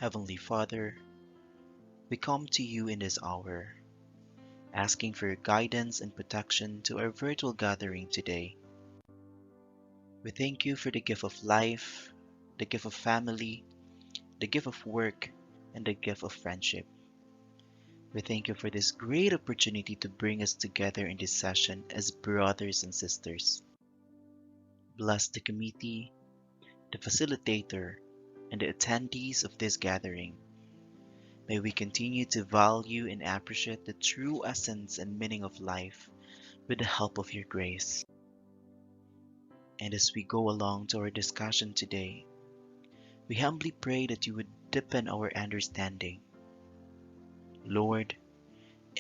Heavenly Father, we come to you in this hour, asking for your guidance and protection to our virtual gathering today. We thank you for the gift of life, the gift of family, the gift of work, and the gift of friendship. We thank you for this great opportunity to bring us together in this session as brothers and sisters. Bless the committee, the facilitator, and the attendees of this gathering. May we continue to value and appreciate the true essence and meaning of life with the help of your grace. And as we go along to our discussion today, we humbly pray that you would deepen our understanding. Lord,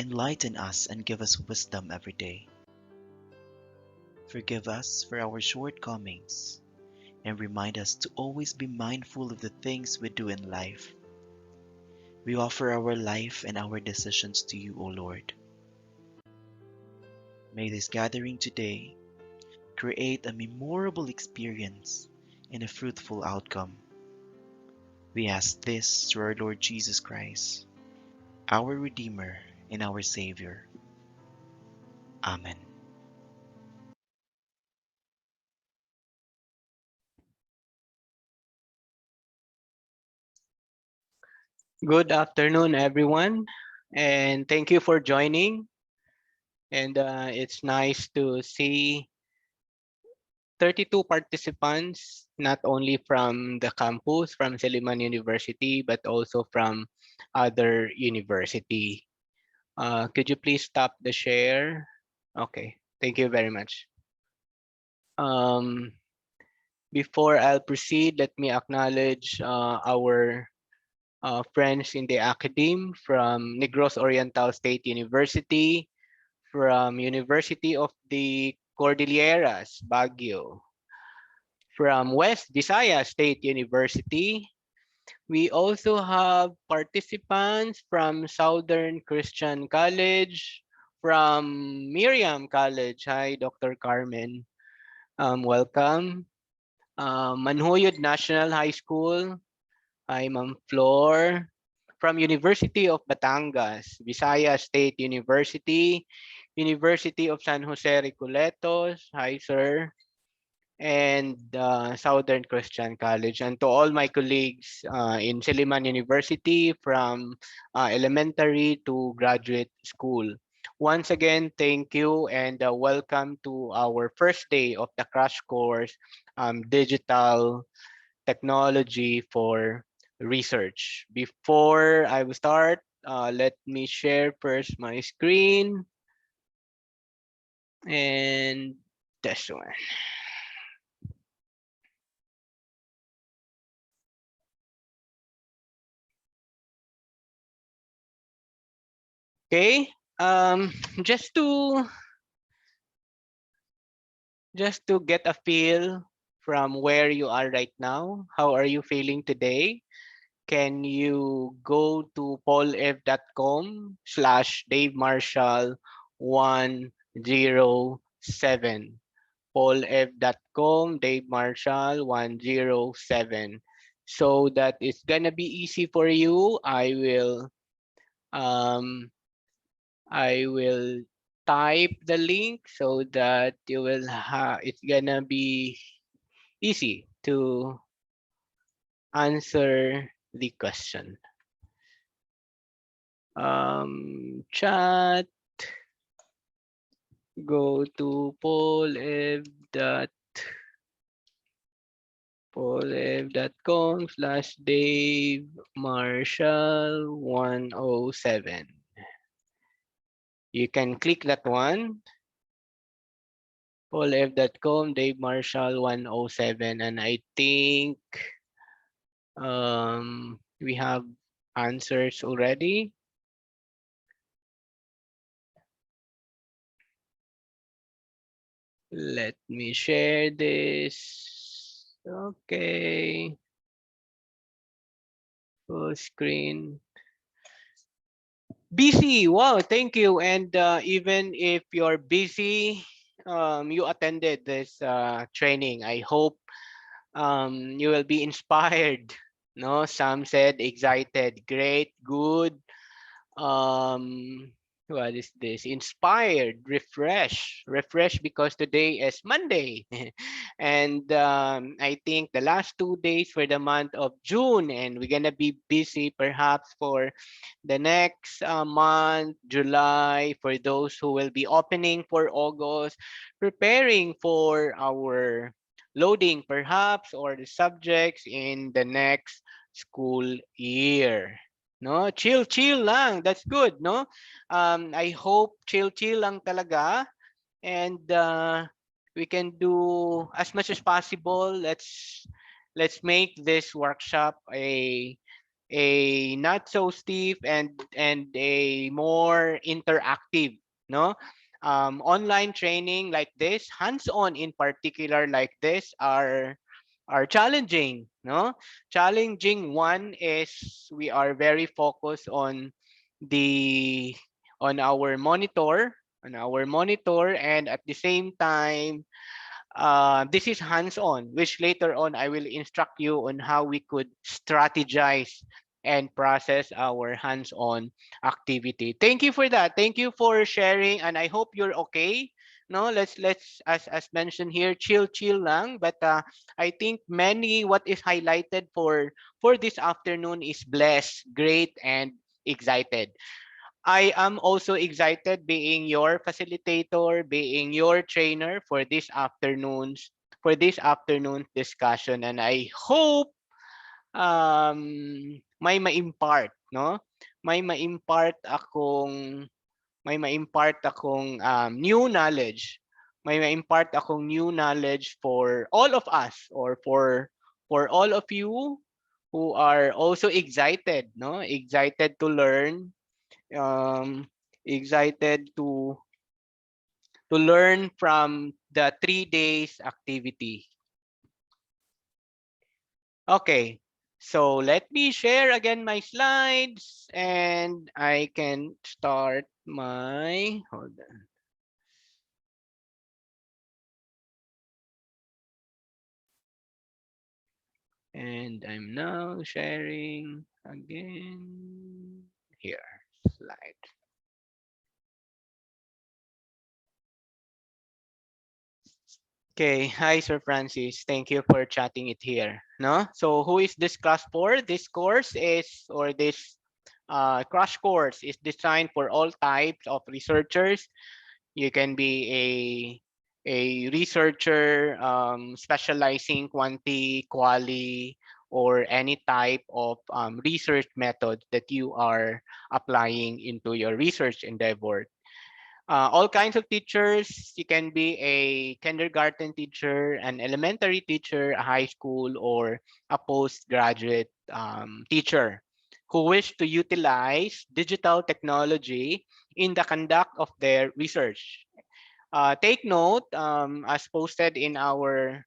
enlighten us and give us wisdom every day. Forgive us for our shortcomings and remind us to always be mindful of the things we do in life. We offer our life and our decisions to you, O Lord. May this gathering today create a memorable experience and a fruitful outcome. We ask this through our Lord Jesus Christ, our Redeemer and our Savior. Amen. Good afternoon, everyone, and thank you for joining. And it's nice to see 32 participants, not only from the campus, from Silliman University, but also from other university. Could you please stop the share? Okay, thank you very much. Um, Before I'll proceed, let me acknowledge our friends in the academe from Negros Oriental State University, from University of the Cordilleras, Baguio, from West Visayas State University. We also have participants from Southern Christian College, from Miriam College. Hi, Dr. Carmen. Welcome. Manhoyod National High School. Hi, Ma'am Flor. From University of Batangas, Visayas State University, University of San Jose Recoletos. Hi, sir. And Southern Christian College. And to all my colleagues in Silliman University from elementary to graduate school. Once again, thank you and welcome to our first day of the crash course, Digital Technology for Research. Before I will start, let me share first my screen and this one. Okay, um, just to get a feel from where you are right now, how are you feeling today? Can you go to paulev.com/Dave Marshall 107? paulev.com, Dave Marshall 107. So that it's gonna be easy for you. Um I will type the link so that you will have it's gonna be easy to answer the question. Chat, go to paulev.com/Dave Marshall 107. You can click that one, paulev.com, Dave Marshall 107, and I think we have answers already. Let me share this. Okay. Full screen. Busy. Wow, thank you. And even if you're busy, you attended this training. I hope you will be inspired No, some said excited, great, good. Um, what is this? Inspired, refresh because today is Monday, and I think the last 2 days for the month of June, and we're gonna be busy perhaps for the next month, July, for those who will be opening for August, preparing for our loading perhaps or the subjects in the next school year. No, chill lang. That's good, no? I hope chill lang talaga, and we can do as much as possible. Let's make this workshop a not so stiff and a more interactive, no. Online training like this, hands-on in particular like this, are challenging, no. Challenging one is we are very focused the our monitor and at the same time this is hands-on, which later on I will instruct you on how we could strategize and process our hands-on activity. Thank you for that. Thank you for sharing, and I hope you're okay. No, let's as mentioned here, chill lang. But I think many what is highlighted for this afternoon is blessed, great, and excited. I am also excited being your facilitator, being your trainer for this afternoon's discussion, and I hope may ma-impart, no? May ma-impart akong new knowledge. May ma-impart akong new knowledge for all of us or for all of you who are also excited, no? Excited to learn, um, excited to learn from the 3 days activity. Okay, so let me share again my slides and I can start my, hold on. And I'm now sharing again here, slide. Okay, hi Sir Francis. Thank you for chatting it here. No, so who is this class for? This course is or this crash course is designed for all types of researchers. You can be a researcher specializing quanti, quali, or any type of research method that you are applying into your research endeavor. All kinds of teachers. You can be a kindergarten teacher, an elementary teacher, a high school, or a postgraduate teacher who wish to utilize digital technology in the conduct of their research. Take note, as posted in our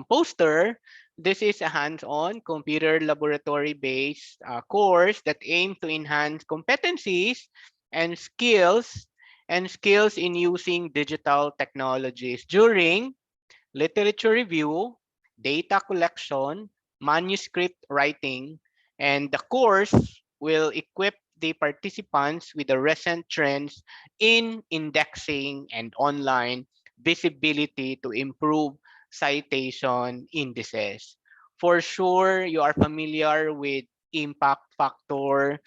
poster, this is a hands-on computer laboratory-based course that aims to enhance competencies and skills in using digital technologies during literature review, data collection, manuscript writing, and the course will equip the participants with the recent trends in indexing and online visibility to improve citation indices. For sure, you are familiar with impact factor.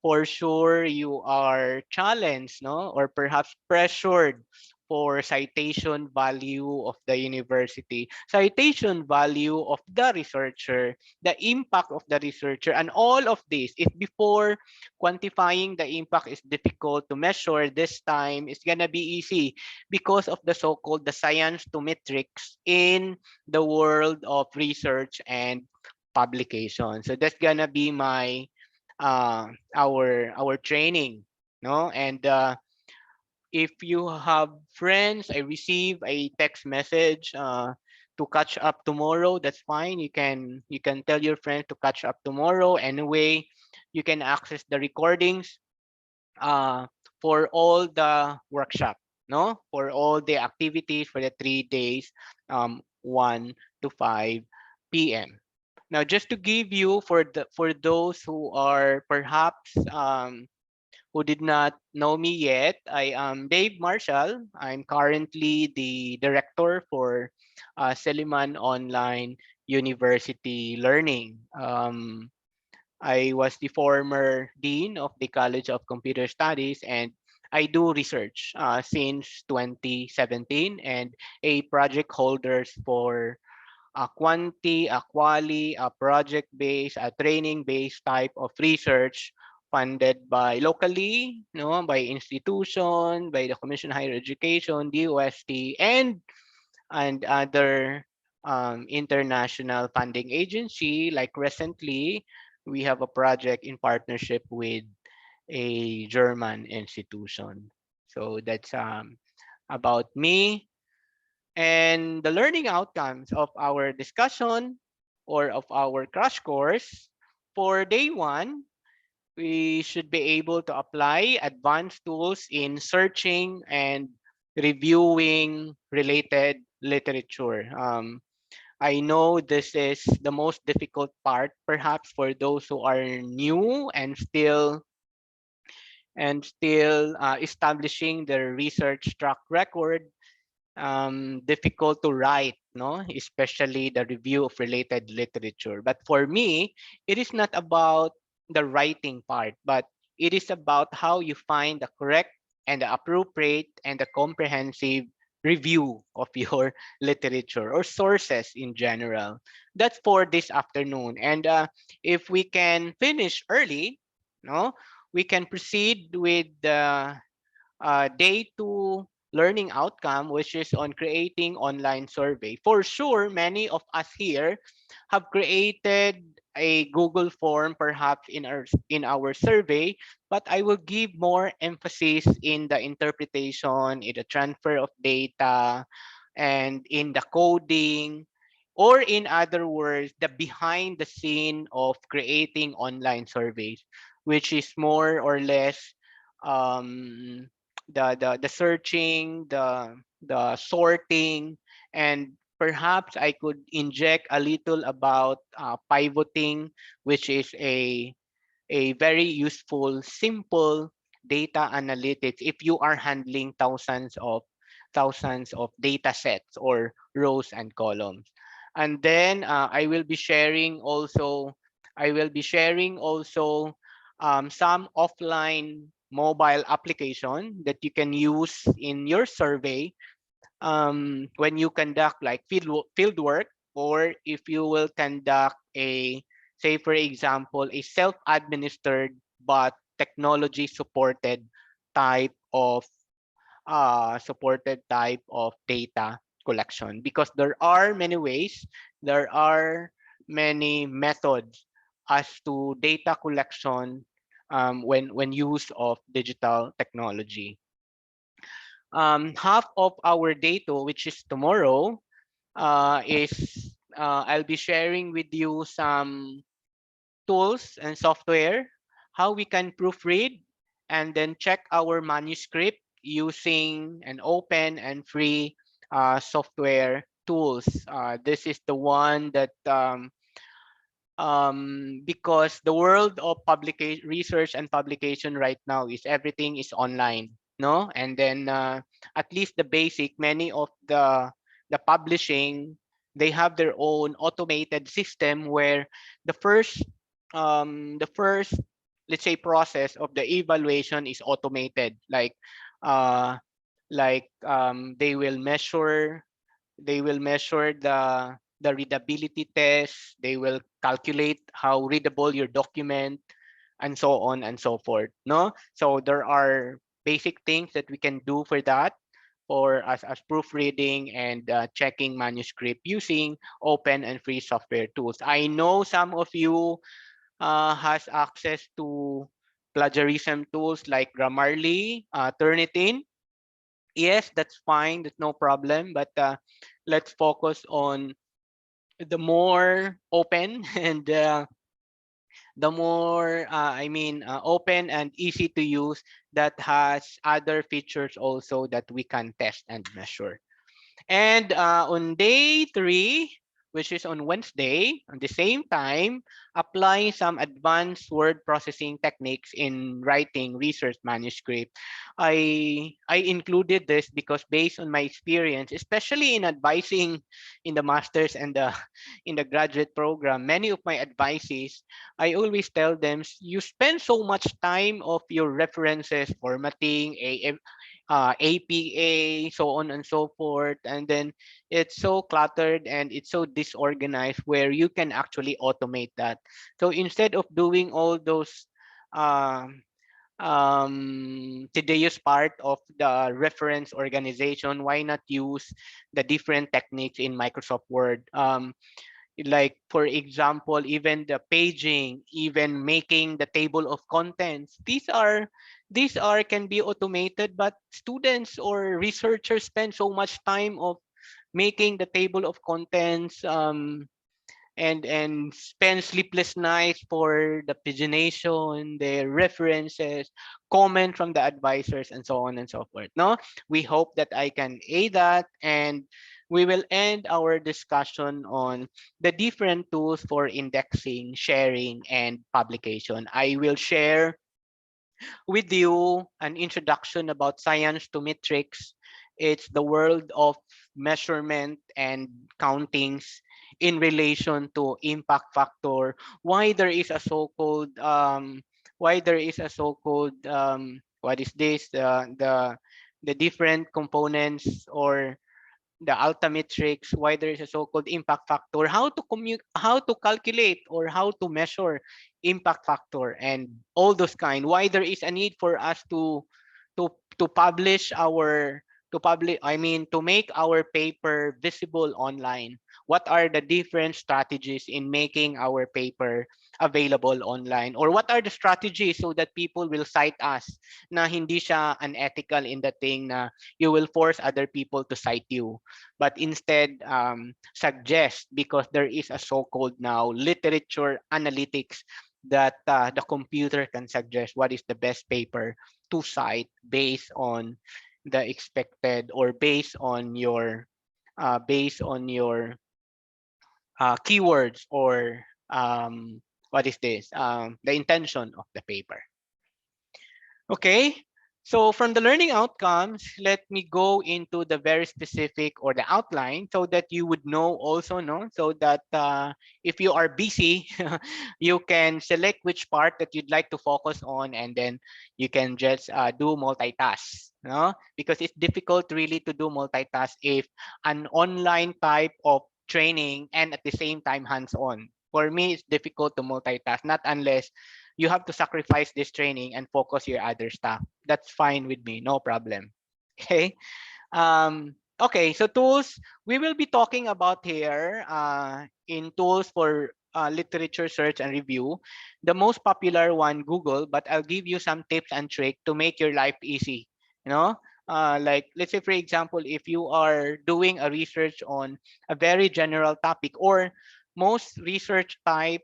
For sure, you are challenged, no, or perhaps pressured for citation value of the university, citation value of the researcher, the impact of the researcher, and all of this. If before quantifying the impact is difficult to measure, this time it's gonna be easy because of the so-called the science to metrics in the world of research and publication. So that's gonna be my our training, no, and if you have friends, I receive a text message to catch up tomorrow. That's fine. You can tell your friends to catch up tomorrow. Anyway, you can access the recordings uh, for all the workshop, no, for all the activities for the 3 days, 1 to 5 p.m. Now, just to give you for those who are perhaps who did not know me yet, I am Dave Marshall. I'm currently the director for Seliman Online University Learning. I was the former dean of the College of Computer Studies, and I do research since 2017 and a project holders for a quanti, a quali, a project-based, a training-based type of research funded by locally, no, by institution, by the Commission on Higher Education, DOST, and other international funding agency. Like recently, we have a project in partnership with a German institution. So that's about me. And the learning outcomes of our discussion or of our crash course for day one, we should be able to apply advanced tools in searching and reviewing related literature. I know this is the most difficult part, perhaps for those who are new and still establishing their research track record. Difficult to write, no, especially the review of related literature. But for me, it is not about the writing part, but it is about how you find the correct and the appropriate and the comprehensive review of your literature or sources in general. That's for this afternoon. And if we can finish early, no, we can proceed with the day two learning outcome, which is on creating online survey. For sure, many of us here have created a Google form perhaps in our survey, but I will give more emphasis in the interpretation, in the transfer of data, and in the coding, or in other words, the behind the scene of creating online surveys, which is more or less um, the searching, the sorting, and perhaps I could inject a little about pivoting, which is a very useful, simple data analytics if you are handling thousands of data sets or rows and columns. And then I will be sharing also some offline mobile application that you can use in your survey when you conduct like field work, or if you will conduct a, say for example, a self-administered but technology supported type of data collection, because there are many methods as to data collection when use of digital technology. Half of our data, which is tomorrow, is I'll be sharing with you some tools and software, how we can proofread and then check our manuscript using an open and free software tools. This is the one that because the world of publication research and publication right now is everything is online, no, and then at least the basic, many of the publishing, they have their own automated system where the first let's say process of the evaluation is automated, uh they will measure the readability test. They will calculate how readable your document, and so on and so forth. No, so there are basic things that we can do for that, or as proofreading and checking manuscript using open and free software tools. I know some of you has access to plagiarism tools like Grammarly, Turnitin. Yes, that's fine. That's no problem. But let's focus on the more open and open and easy to use, that has other features also that we can test and measure. And on day three, which is on Wednesday, at the same time, applying some advanced word processing techniques in writing research manuscript. I included this because based on my experience, especially in advising in the master's and the in the graduate program, many of my advices, I always tell them you spend so much time of your references formatting, APA, so on and so forth. And then it's so cluttered and it's so disorganized where you can actually automate that. So instead of doing all those um, tedious part of the reference organization, why not use the different techniques in Microsoft Word? Like for example, even the paging, even making the table of contents, these are can be automated, but students or researchers spend so much time of making the table of contents, and spend sleepless nights for the pagination, the references, comment from the advisors, and so on and so forth. No, we hope that I can aid that, and we will end our discussion on the different tools for indexing, sharing, and publication. I will share with you an introduction about science to metrics. It's the world of measurement and countings in relation to impact factor. Why there is a so-called what is this, the different components, or the alta matrix, why there is a so-called impact factor, how to calculate or how to measure impact factor, and all those kind. Why there is a need for us to publish our to publish I mean to make our paper visible online. What are the different strategies in making our paper available online, or what are the strategies so that people will cite us na hindi siya unethical in the thing na you will force other people to cite you, but instead suggest, because there is a so-called now literature analytics that the computer can suggest what is the best paper to cite based on the expected, or based on your keywords, or what is this the intention of the paper. Okay, so from the learning outcomes, let me go into the very specific, or the outline, so that you would know also, no? So that if you are busy, you can select which part that you'd like to focus on, and then you can just do multitask, no? Because it's difficult really to do multitask if an online type of training and at the same time hands-on. For me, it's difficult to multitask, not unless you have to sacrifice this training and focus your other stuff. That's fine with me, no problem. Okay. Okay, so tools we will be talking about here, in tools for literature search and review. The most popular one, Google, but I'll give you some tips and tricks to make your life easy. You know, like let's say, for example, if you are doing a research on a very general topic, or most research type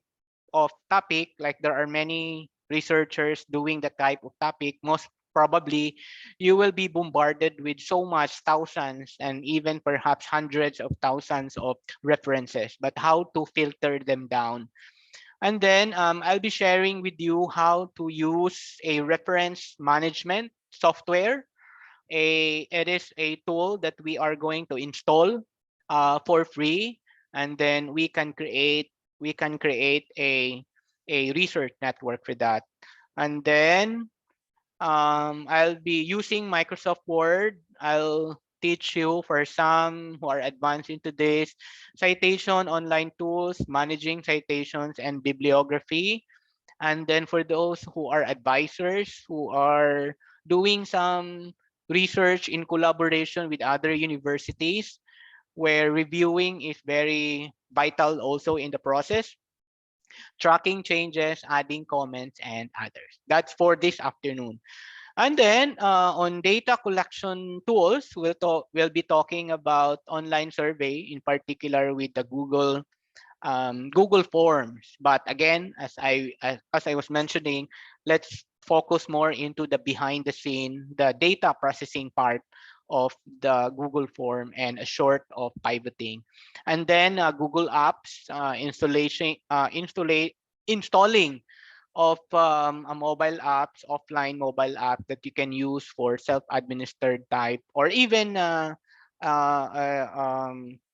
of topic, like there are many researchers doing the type of topic, most probably you will be bombarded with so much thousands and even perhaps hundreds of thousands of references, but how to filter them down. And then I'll be sharing with you how to use a reference management software. It is a tool that we are going to install for free, and then we can create a research network for that. And then I'll be using Microsoft Word. I'll teach you, for some who are advanced into this, citation online tools, managing citations and bibliography. And then for those who are advisors, who are doing some research in collaboration with other universities, where reviewing is very vital also in the process, tracking changes, adding comments, and others. That's for this afternoon. And then on data collection tools, we'll be talking about online survey, in particular with the Google Forms. But again, as I was mentioning, let's focus more into the behind the scene, the data processing part of the Google form and a short of pivoting. And then Google Apps installing of a mobile apps, offline mobile app that you can use for self-administered type, or even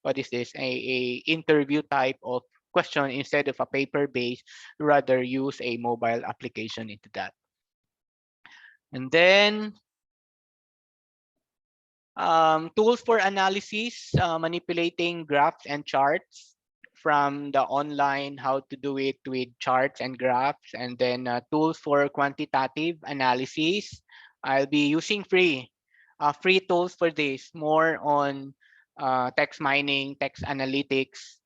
what is this, a interview type of question instead of a paper-based, rather use a mobile application into that. And then tools for analysis, manipulating graphs and charts from the online, how to do it with charts and graphs, and then tools for quantitative analysis. I'll be using free tools for this, more on text mining, text analytics,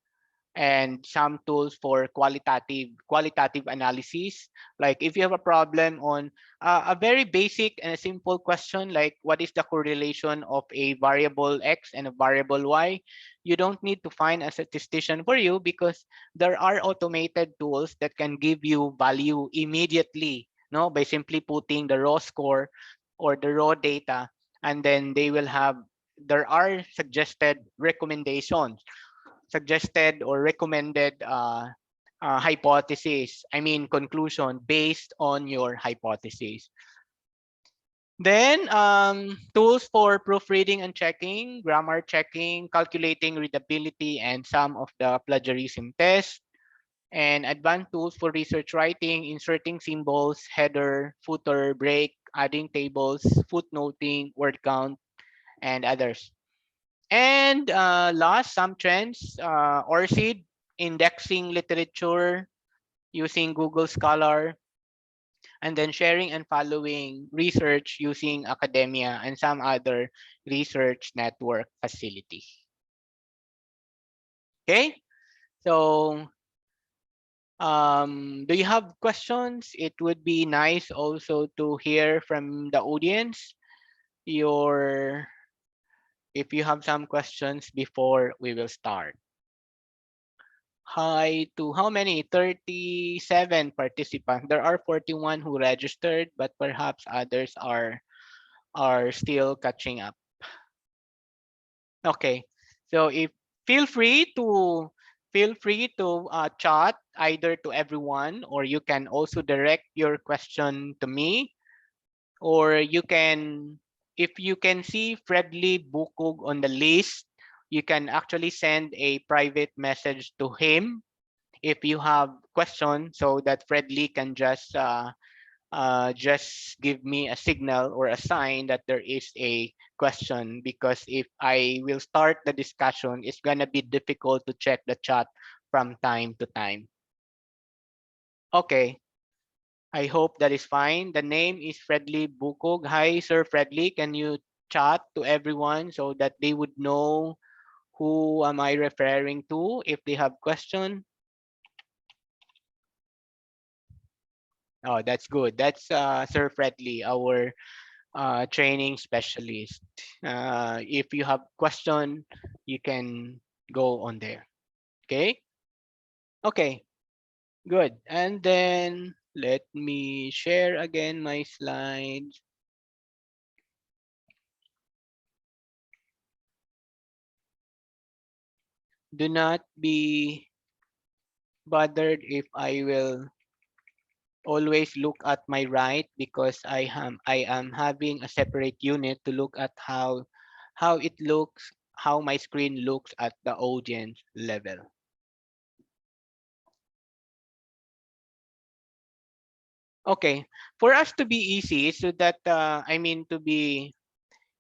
and some tools for qualitative analysis. Like if you have a problem on a very basic and a simple question, like what is the correlation of a variable x and a variable y, you don't need to find a statistician for you, because there are automated tools that can give you value immediately, no, by simply putting the raw score or the raw data, and then they will have, there are suggested or recommended hypothesis, I mean conclusion based on your hypothesis. Then tools for proofreading and checking, grammar checking, calculating readability, and some of the plagiarism tests. And advanced tools for research writing, inserting symbols, header, footer, break, adding tables, footnoting, word count, and others. And last, some trends, ORCID, indexing literature using Google Scholar, and then sharing and following research using academia and some other research network facility. Okay, so do you have questions? It would be nice also to hear from the audience your, if you have some questions before we will start. Hi to how many? 37 participants. There are 41 who registered, but perhaps others are still catching up. Okay, so if feel free to chat either to everyone, or you can also direct your question to me, or you can, if you can see Fredly Bukog on the list, you can actually send a private message to him if you have questions, so that Fredly can just give me a signal or a sign that there is a question, because if I will start the discussion, it's gonna be difficult to check the chat from time to time. Okay, I hope that is fine. The name is Fredly Bukog. Hi, Sir Fredly. Can you chat to everyone so that they would know who am I referring to if they have question? Oh, that's good. That's Sir Fredly, our training specialist. If you have question, you can go on there. Okay. Okay. Good. And then let me share again my slides. Do not be bothered if I will always look at my right, because I am having a separate unit to look at how it looks, how my screen looks at the audience level. Okay, for us to be easy, so that I mean to be,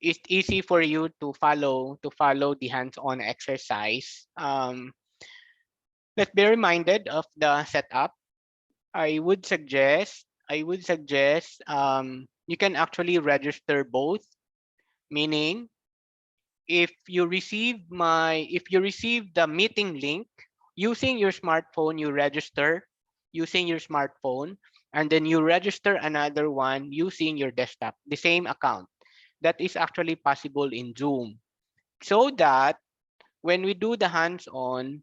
it's easy for you to follow the hands-on exercise. Let's be reminded of the setup. I would suggest you can actually register both, meaning if you receive the meeting link using your smartphone, you register using your smartphone, and then you register another one using your desktop, the same account. That is actually possible in Zoom, so that when we do the hands-on,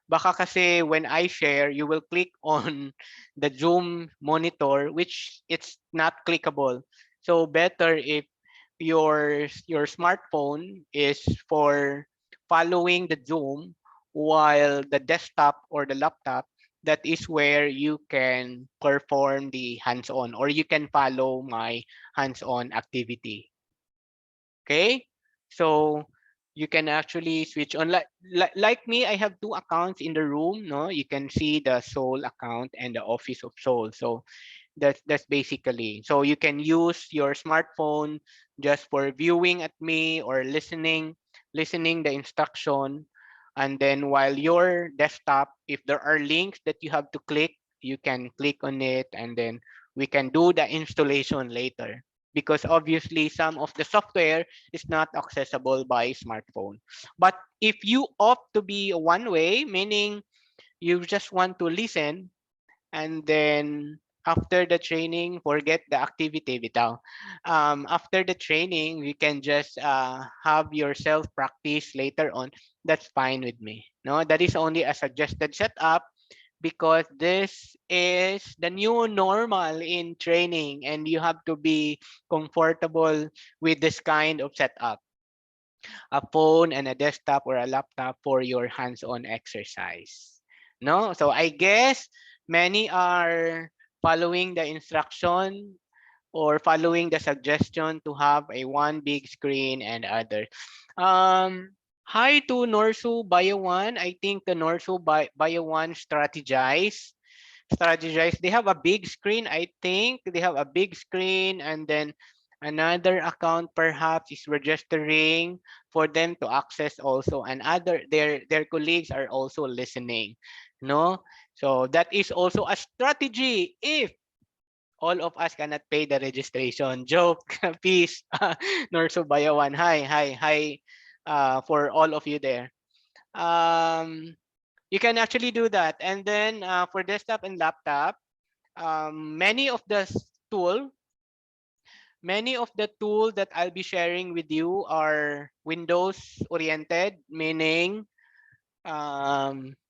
baka kasi when I share, you will click on the Zoom monitor, which it's not clickable. So better if your smartphone is for following the Zoom, while the desktop or the laptop, that is where you can perform the hands-on or you can follow my hands-on activity. Okay, so you can actually switch on, like me, I have two accounts in the room. No, you can see the Soul account and the Office of Soul. So that's basically, so you can use your smartphone just for viewing at me or listening the instruction, and then while your desktop, if there are links that you have to click, you can click on it, and then we can do the installation later, because obviously some of the software is not accessible by smartphone. But if you opt to be one way, meaning you just want to listen, and then after the training, forget the activity bitaw. After the training, you can just have yourself practice later on. That's fine with me. No, that is only a suggested setup, because this is the new normal in training, and you have to be comfortable with this kind of setup, a phone and a desktop or a laptop for your hands-on exercise. No, so I guess many are following the instruction or following the suggestion to have a one big screen and other. Hi to Norsu Bio One. I think the Norsu Bio One strategize. They have a big screen. I think they have a big screen, and then another account perhaps is registering for them to access also, and other their colleagues are also listening. No, so that is also a strategy if all of us cannot pay the registration. Joke, peace. Norso Bayawan. Hi, for all of you there. Um, you can actually do that. And then for desktop and laptop, many of the tool, many of the tool that I'll be sharing with you are Windows oriented, meaning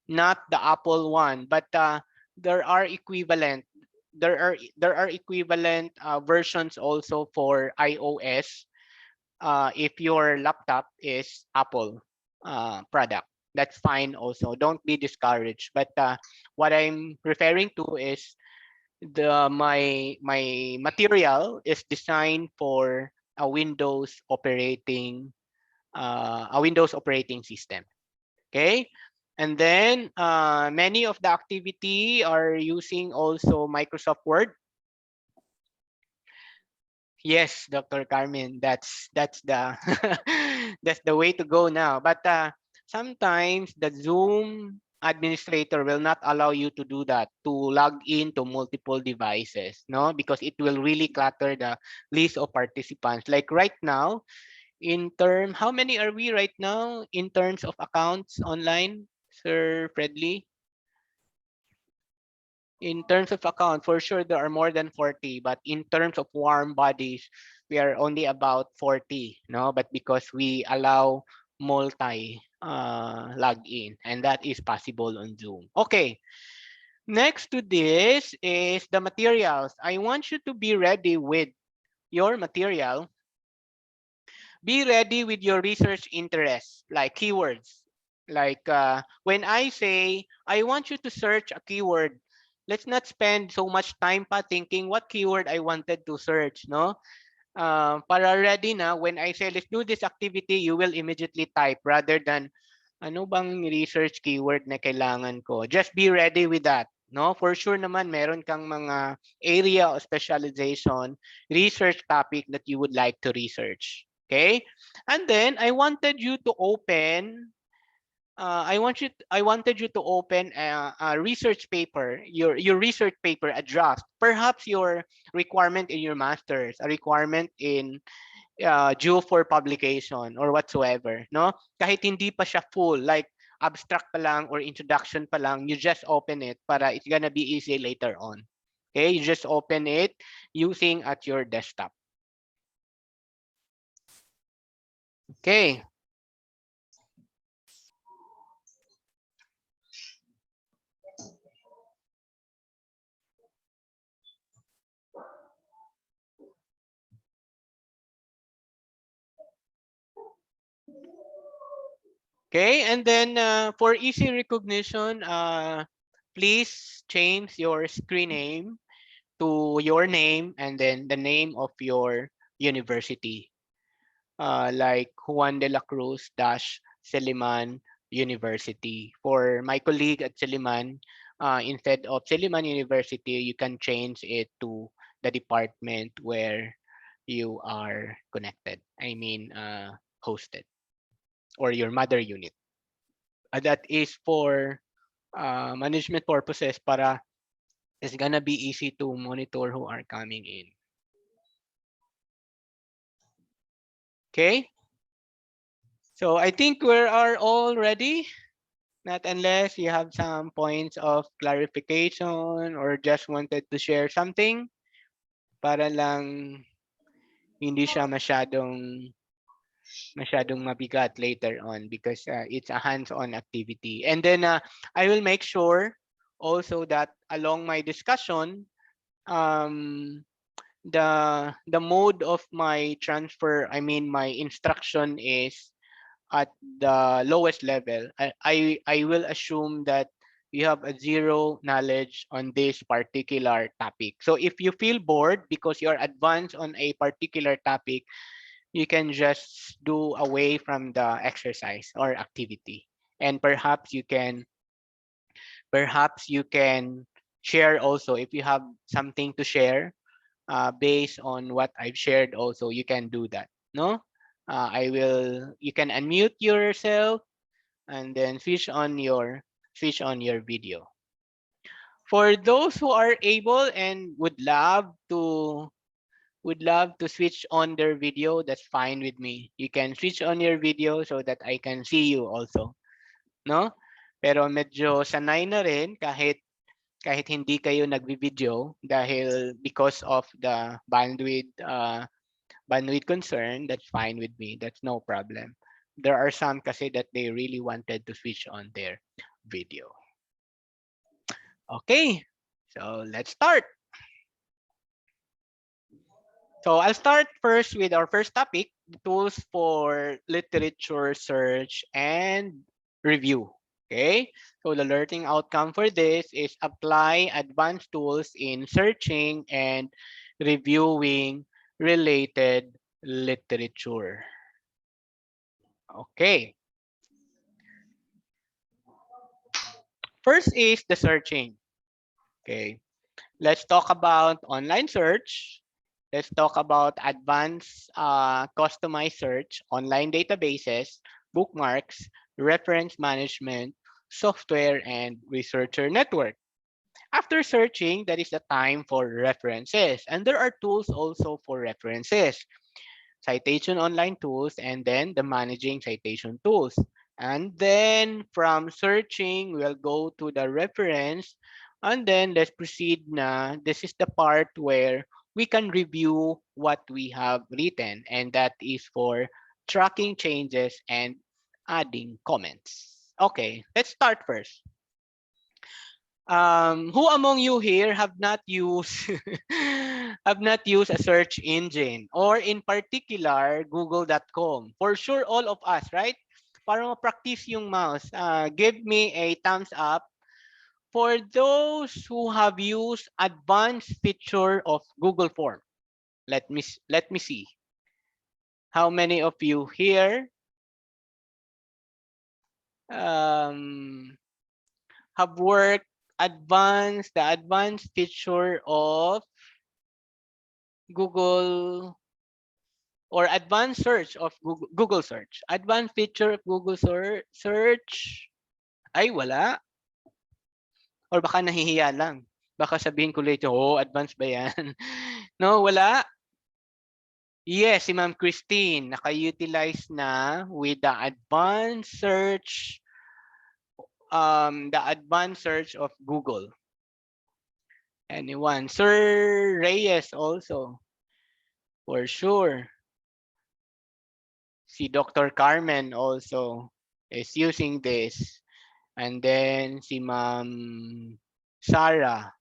not the Apple one, but there are equivalent. There are equivalent versions also for iOS. If your laptop is Apple product, that's fine also. Don't be discouraged. But what I'm referring to is my material is designed for a Windows operating system. Okay, and then many of the activity are using also Microsoft Word. Yes, Dr. Carmen, that's the that's the way to go now. But sometimes the Zoom administrator will not allow you to do that, to log in to multiple devices, no, because it will really clutter the list of participants. Like right now, how many are we right now in terms of accounts online, Sir Fredley? In terms of account, for sure there are more than 40, but in terms of warm bodies, we are only about 40, no? But because we allow multi login, and that is possible on Zoom. Okay, next to this is the materials. I want you to be ready with your material. Be ready with your research interests, like keywords. Like when I say, I want you to search a keyword, let's not spend so much time pa thinking what keyword I wanted to search, no? Para ready na, when I say, let's do this activity, you will immediately type rather than, ano bang research keyword na kailangan ko? Just be ready with that. No, for sure naman meron kang mga area of specialization, research topic that you would like to research. Okay? And then I wanted you to open I wanted you to open a research paper, your research paper, a draft. Perhaps your requirement in your masters, a requirement in due for publication or whatsoever, no? Kahit hindi pa siya full, like abstract pa lang or introduction pa lang, you just open it para it's gonna be easy later on. Okay, you just open it using at your desktop. Okay. Okay, and then for easy recognition, please change your screen name to your name and then the name of your university, like Juan de la Cruz dash Seliman University. For my colleague at Seliman, instead of Seliman University, you can change it to the department where you are connected. I mean, hosted, or your mother unit. That is for management purposes para it's gonna be easy to monitor who are coming in. Okay, so I think we are all ready. Not unless you have some points of clarification or just wanted to share something para lang hindi siya masyadong mabigat later on because it's a hands-on activity. And then I will make sure also that along my discussion, um, the mode of my transfer, I mean my instruction is at the lowest level. I will assume that you have a zero knowledge on this particular topic. So if you feel bored because you're advanced on a particular topic, you can just do away from the exercise or activity. And perhaps you can share also if you have something to share based on what I've shared also, you can do that. No? You can unmute yourself and then switch on your video. For those who are able and would love to switch on their video, that's fine with me. You can switch on your video so that I can see you also, no? Pero medyo sanay na rin kahit hindi kayo nagvi-video dahil because of the bandwidth concern, that's fine with me. That's no problem. There are some kasi that they really wanted to switch on their video. Okay, so let's start. So I'll start first with our first topic, tools for literature search and review. Okay, so the learning outcome for this is apply advanced tools in searching and reviewing related literature. Okay, first is the searching. Okay, let's talk about online search. Let's talk about advanced customized search, online databases, bookmarks, reference management, software, and researcher network. After searching, that is the time for references. And there are tools also for references. Citation online tools, and then the managing citation tools. And then from searching, we'll go to the reference. And then let's proceed na. This is the part where we can review what we have written. And that is for tracking changes and adding comments. Okay, let's start first. Who among you here have not used have not used a search engine, or in particular google.com? For sure all of us, right? Para ma-practice yung mouse, give me a thumbs up for those who have used advanced feature of Google Form. Let me see how many of you here have worked the advanced feature of Google, or advanced search of Google search. Advanced feature of Google search. Ay, wala. Or baka nahihiya lang. Baka sabihin ko later, oh, advanced ba yan? No, wala. Yes, si Ma'am Christine, naka-utilize na with the advanced search of Google. Anyone? Sir Reyes also, for sure. Si Dr. Carmen also is using this. And then si Ma'am Sarah.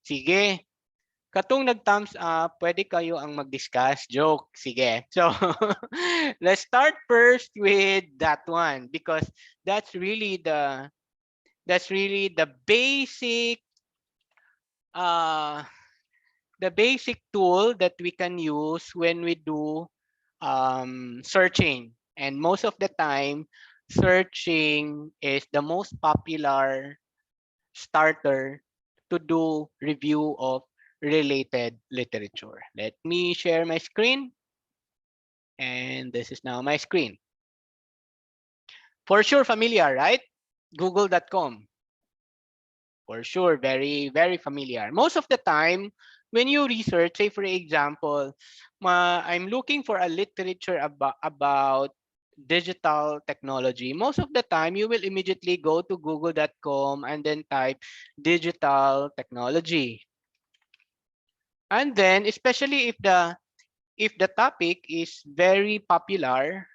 Sige, Katong nag-thumbs up, pwede kayo ang mag-discuss. Joke. Sige. So, let's start first with that one because that's really the basic uh the basic tool that we can use when we do searching. And most of the time, searching is the most popular starter to do review of related literature. Let me share my screen. And this is now my screen. For sure familiar, right? Google.com. For sure, very, very familiar. Most of the time, when you research, say for example, I'm looking for a literature about digital technology. Most of the time, you will immediately go to google.com and then type digital technology. And then, especially if the topic is very popular,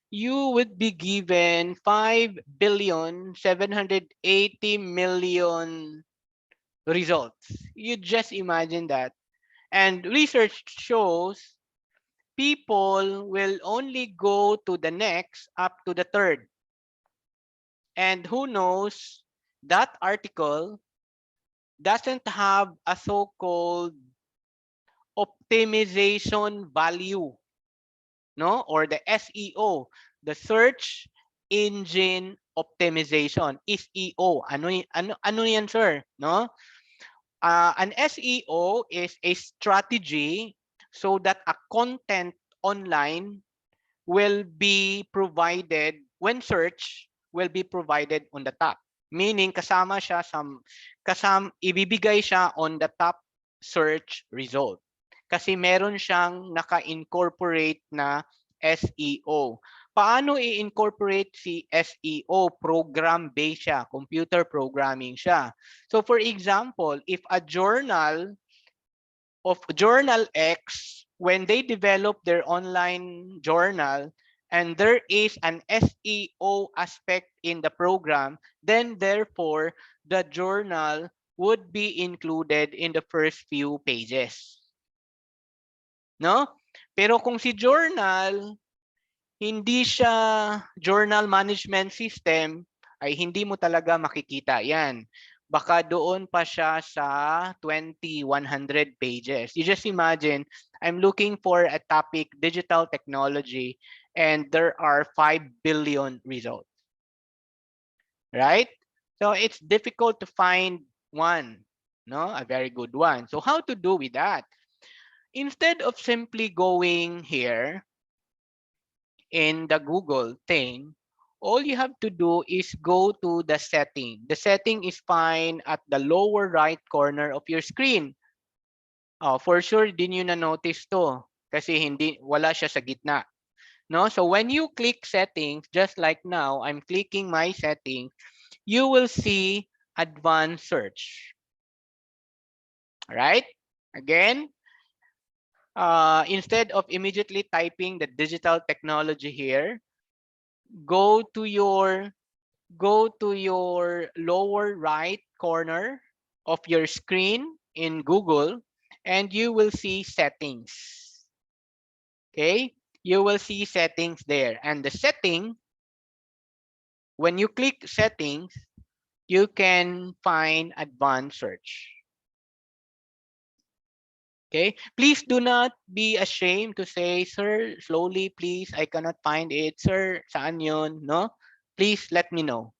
you would be given 5,780,000,000 results. You just imagine that. And research shows people will only go to the next up to the third. And who knows, that article doesn't have a so-called optimization value, no? Or the SEO, the search engine optimization, SEO. Ano yan, sir? No? An SEO is a strategy so that a content online will be provided when search will be provided on the top. Meaning kasama siya ibibigay siya on the top search result. Kasi meron siyang naka-incorporate na SEO. Paano i-incorporate si SEO? Program-based siya, computer programming siya. So for example, if a journal of Journal X, when they develop their online journal, and there is an SEO aspect in the program, then therefore the journal would be included in the first few pages. No? Pero kung si journal, hindi siya journal management system, ay hindi mo talaga makikita yan. Baka doon pa siya sa 100 pages. You just imagine, I'm looking for a topic, digital technology, and there are 5 billion results. Right? So it's difficult to find one, no? A very good one. So how to do with that? Instead of simply going here in the Google thing, all you have to do is go to the setting. The setting is fine at the lower right corner of your screen. Oh, for sure, din nyo na-notice to kasi wala siya sa gitna. No? So when you click settings, just like now, I'm clicking my setting, you will see advanced search. Right? Again, instead of immediately typing the digital technology here, go to your lower right corner of your screen in Google and you will see settings. Okay, you will see settings there, and the setting, when you click settings, you can find advanced search. Okay, please do not be ashamed to say, sir, slowly please, I cannot find it. Sir, saan yun? No, please let me know.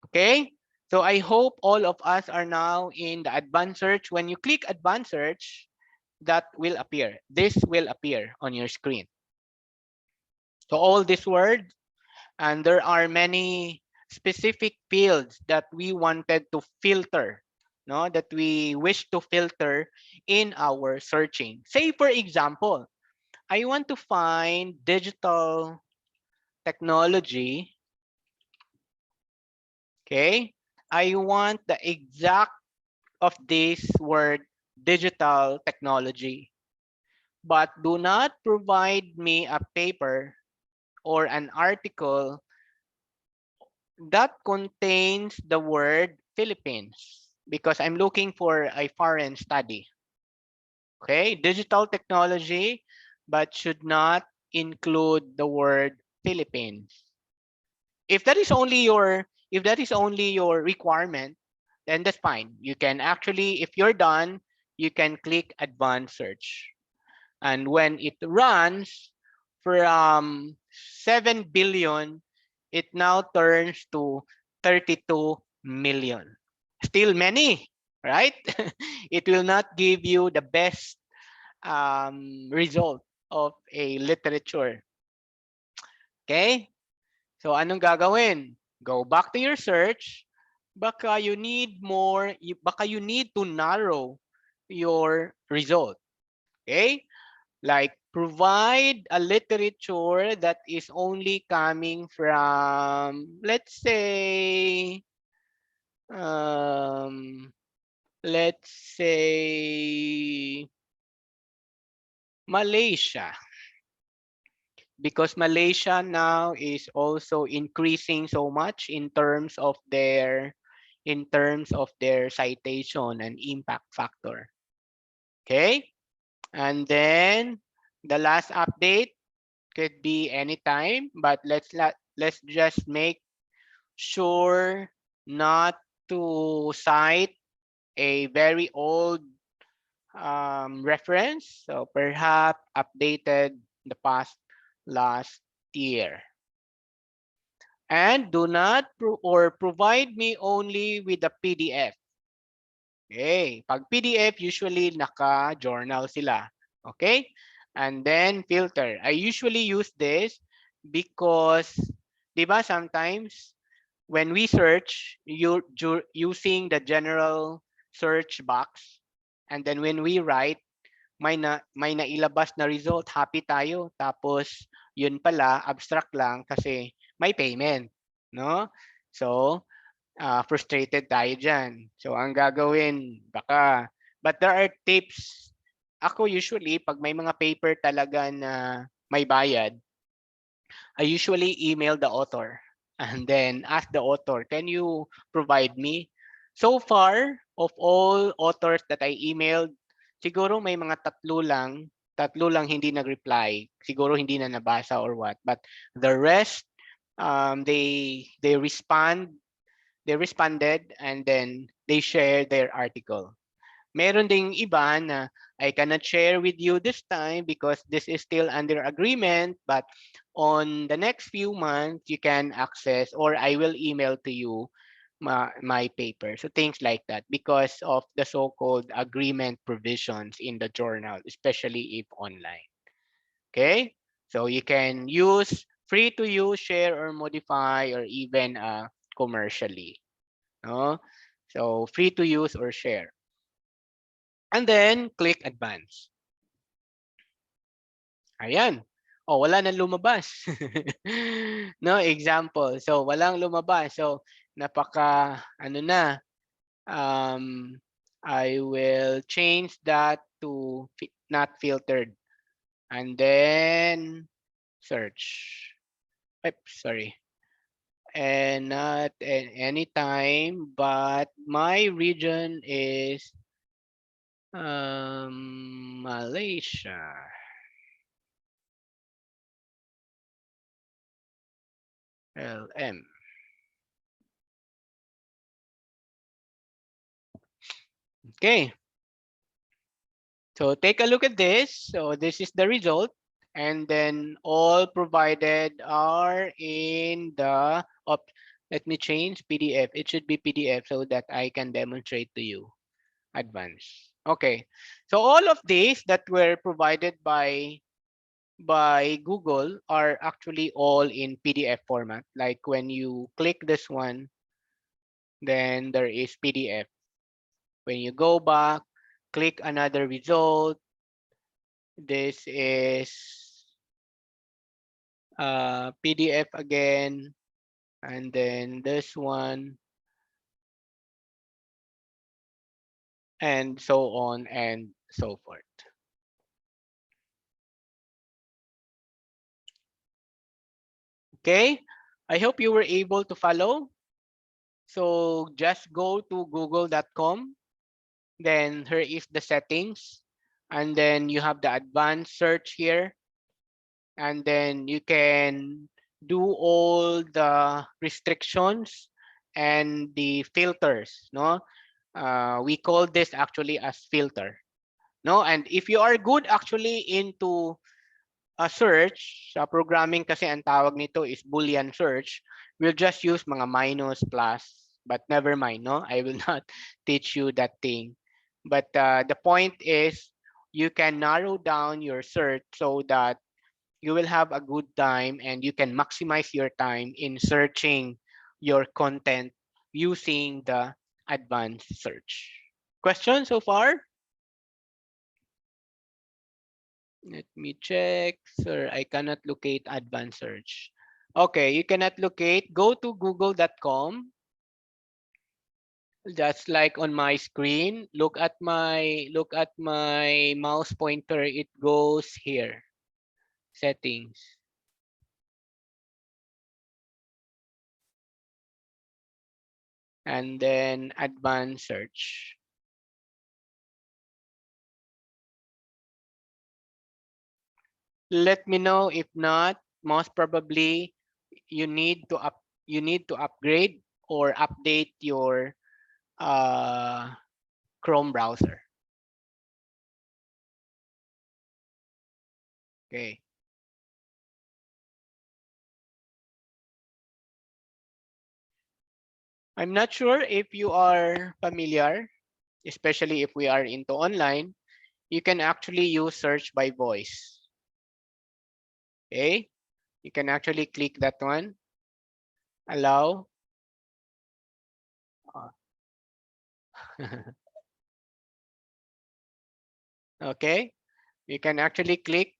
Okay, so I hope all of us are now in the advanced search. When you click advanced search, that will appear. This will appear on your screen. So all these words, and there are many specific fields that we wanted to filter, no, that we wish to filter in our searching. Say for example, I want to find digital technology. Okay, I want the exact of this word digital technology, but do not provide me a paper or an article that contains the word Philippines. because I'm looking for a foreign study. Okay, digital technology, but should not include the word Philippines. If that is only your requirement, then that's fine. You can actually, if you're done, you can click advanced search. And when it runs from 7 billion, it now turns to 32 million. Still many, right? It will not give you the best result of a literature. Okay? So anong gagawin? Go back to your search. Baka you need more, baka you need to narrow your result. Okay? Like provide a literature that is only coming from, um, let's say Malaysia, because Malaysia now is also increasing so much in terms of their citation and impact factor. Okay? And then the last update could be anytime, but let's just make sure not to cite a very old reference. So perhaps updated the past last year. And do not provide me only with the PDF. Okay. Pag PDF, usually naka-journal sila. Okay? And then filter. I usually use this because, di ba, sometimes when we search, using the general search box, and then when we write, may nailabas na result, happy tayo. Tapos yun pala abstract lang kasi may payment, no? So frustrated tayo diyan. So ang gagawin baka, but there are tips. Ako usually pag may mga paper talaga na may bayad, I usually email the author and then ask the author, can you provide me? So far, of all authors that I emailed, siguro may mga tatlo lang hindi nag-reply. Siguro hindi na nabasa or what. But the rest, they responded and then they shared their article. Meron ding iba na I cannot share with you this time because this is still under agreement, but on the next few months you can access or I will email to you my paper. So things like that because of the so-called agreement provisions in the journal, especially if online. Okay? So you can use free to use, share or modify or even commercially. No? So free to use or share. And then click advance. Ayan. Oh, wala nang lumabas. No, example. So, walang lumabas. So, napaka ano na, um I will change that to not filtered and then search. Oops, sorry. And not anytime, but my region is Malaysia. LM. Okay. So take a look at this. So this is the result. And then all provided are in the, let me change PDF. It should be PDF so that I can demonstrate to you advance. Okay. So all of these that were provided by Google are actually all in PDF format. Like when you click this one, then there is PDF. When you go back, click another result. This is PDF again, and then this one, and so on and so forth. Okay, I hope you were able to follow. So just go to google.com, then here is the settings, and then you have the advanced search here, and then you can do all the restrictions and the filters, no? We call this actually as filter, no? And if you are good actually into a search, sa programming kasi ang tawag nito is Boolean search, we'll just use mga minus, plus, but never mind, no? I will not teach you that thing. But the point is you can narrow down your search so that you will have a good time and you can maximize your time in searching your content using the advanced search. Question so far? Let me check. Sir, I cannot locate advanced search. Okay, you cannot locate. Go to google.com. Just like on my screen. Look at my mouse pointer. It goes here. Settings. And then advanced search. Let me know if not. Most probably you need to upgrade or update your uh, Chrome browser. Okay. I'm not sure if you are familiar, especially if we are into online, you can actually use search by voice. Okay. You can actually click that one. Allow. Okay. You can actually click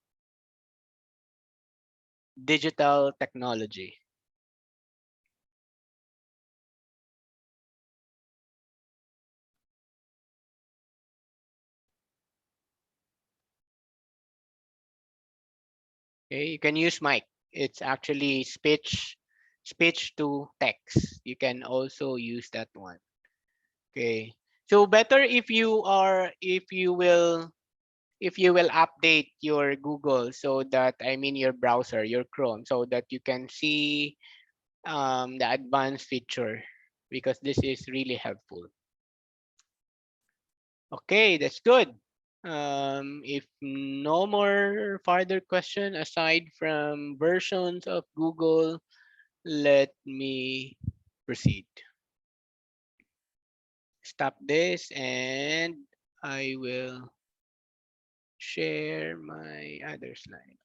digital technology. Okay, you can use mic. It's actually speech to text. You can also use that one. Okay. So better if you will update your Google so that I mean your browser, your Chrome, so that you can see the advanced feature because this is really helpful. Okay, that's good. If no more further question aside from versions of Google, let me proceed. Stop this and I will share my other slide.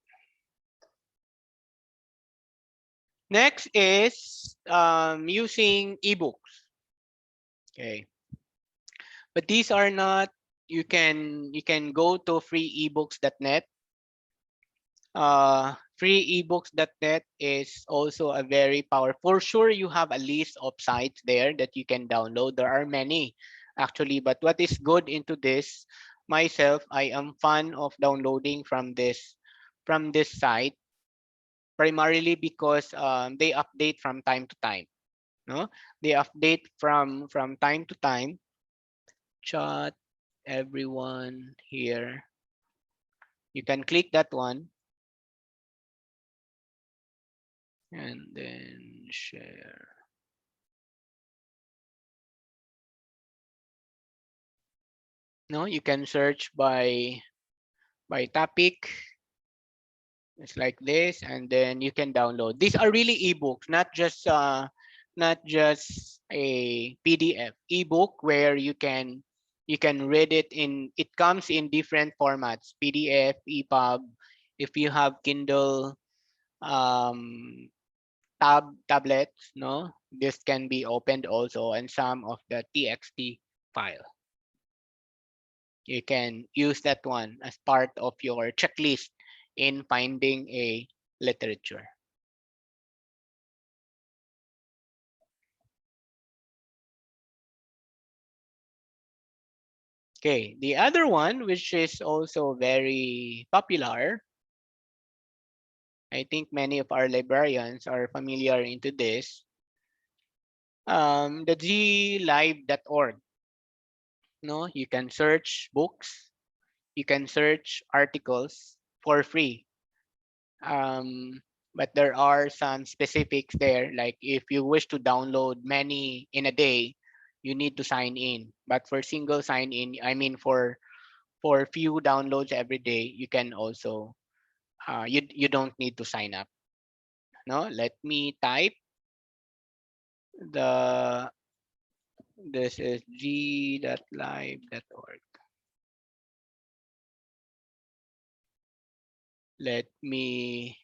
Next is using ebooks. Okay, but these are not. You can go to freeebooks.net. Freeebooks.net is also a very powerful. For sure, you have a list of sites there that you can download. There are many actually, but what is good into this? Myself, I am fan of downloading from this site primarily because they update from time to time. No, they update from time to time. Chat everyone here. You can click that one and then share. No, you can search by topic. It's like this, and then you can download. These are really ebooks, not just a PDF ebook where you can read it in. It comes in different formats: PDF, EPUB. If you have Kindle um, tablets, no, this can be opened also, and some of the TXT file. You can use that one as part of your checklist in finding a literature. Okay, the other one, which is also very popular, I think many of our librarians are familiar into this, The glive.org. No, you can search books, you can search articles for free. Um, but there are some specifics there, like if you wish to download many in a day, you need to sign in. But for single sign in, I mean for few downloads every day, you can also you don't need to sign up. No, let me type the this is g.live.org. Let me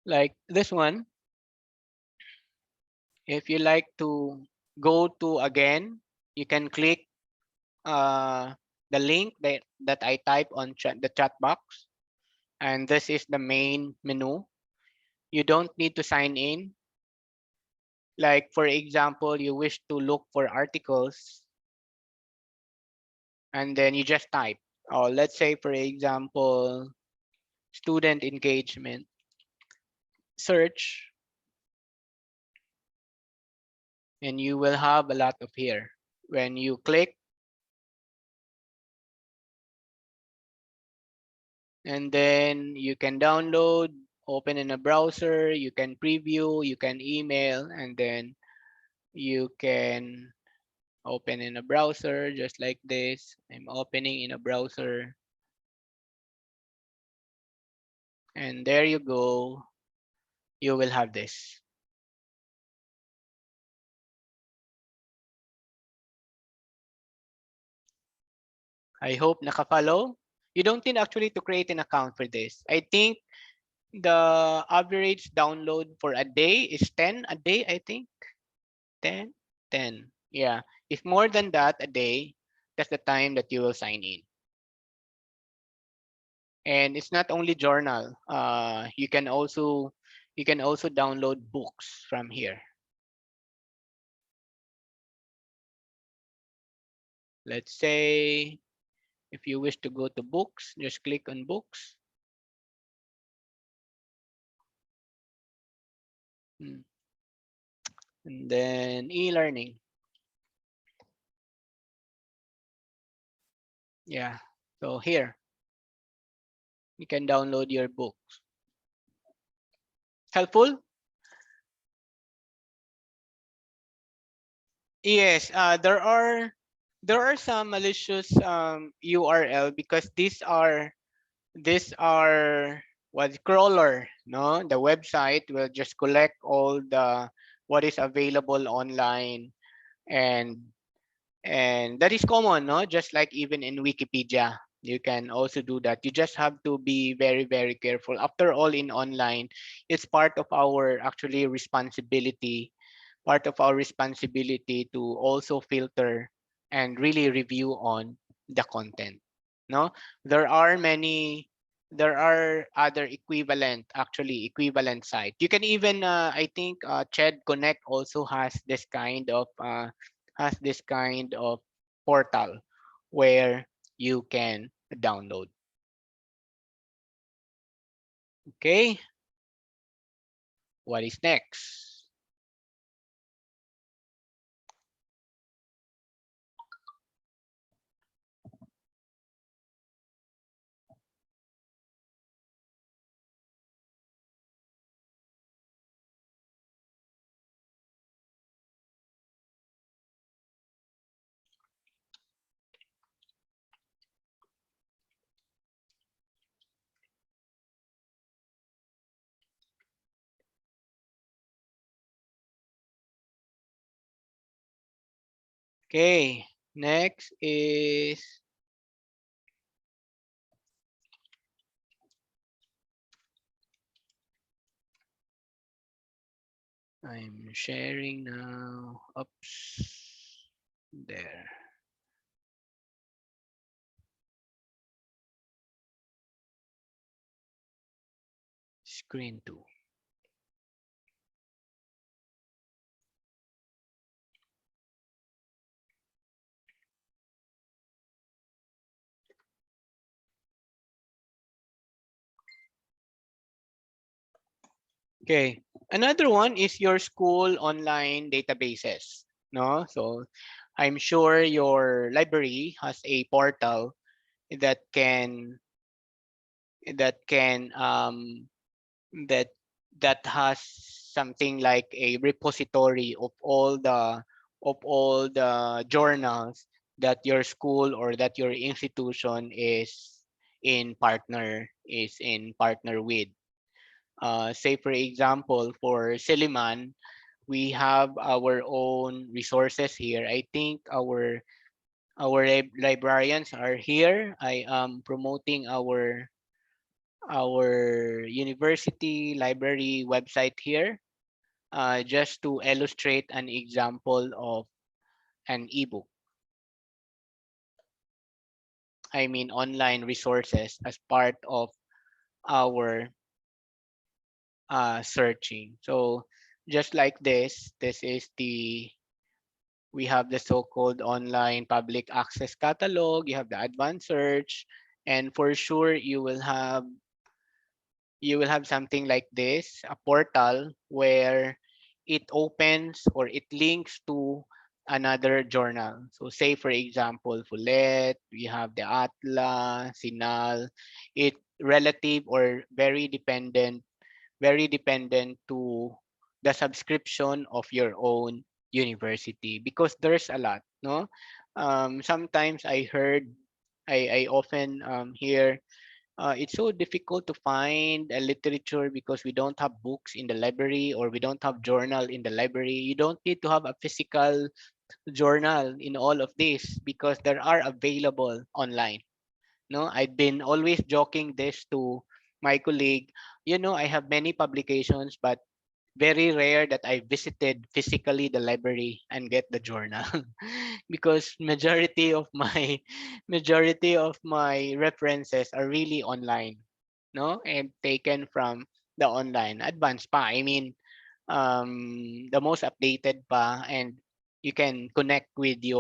like this one. If you like to go to again, you can click uh, the link that I type on the chat box, and this is the main menu. You don't need to sign in. Like for example, you wish to look for articles, and then you just type. Or let's say for example, student engagement, search, and you will have a lot of here. When you click, and then you can download, open in a browser, you can preview, you can email, and then you can open in a browser just like this. I'm opening in a browser, and there you go. You will have this. I hope nakafollow. You don't need actually to create an account for this. I think the average download for a day is 10 a day, I think. 10, 10. Yeah. If more than that a day, that's the time that you will sign in. And it's not only journal. You can also download books from here. Let's say if you wish to go to books, just click on books. Hmm. And then e-learning. Yeah. So here you can download your books. Helpful? Yes. There are some malicious URL because these are what crawler. No, the website will just collect all the what is available online, and that is common, no, just like even in Wikipedia you can also do that. You just have to be very very careful. After all, in online, it's part of our actually responsibility, to also filter and really review on the content. No, there are many, there are other equivalent site. You can even I think Ched Connect also has this kind of portal where you can download. Okay, what is next? Okay, next is I'm sharing now. Oops, there. Screen 2. Okay. Another one is your school online databases. No, so I'm sure your library has a portal that can that can that that has something like a repository of all the journals that your school or that your institution is in partner with. Say for example, for Siliman, we have our own resources here. I think our librarians are here. I am promoting our university library website here, just to illustrate an example of an ebook. I mean online resources as part of our searching. So just like this is the we have the so-called online public access catalog, you have the advanced search, and for sure you will have something like this, a portal where it opens or it links to another journal. So say for example, Fulet, we have the Atla, Sinal, it relative or very dependent to the subscription of your own university because there's a lot, no? Sometimes I often hear it's so difficult to find a literature because we don't have books in the library or we don't have journal in the library. You don't need to have a physical journal in all of this because there are available online. No, I've been always joking this to my colleague. I have many publications, but very rare that I visited physically the library and get the journal because majority of my references are really online, no, and taken from the online advanced pa. I mean, the most updated pa, and you can connect with the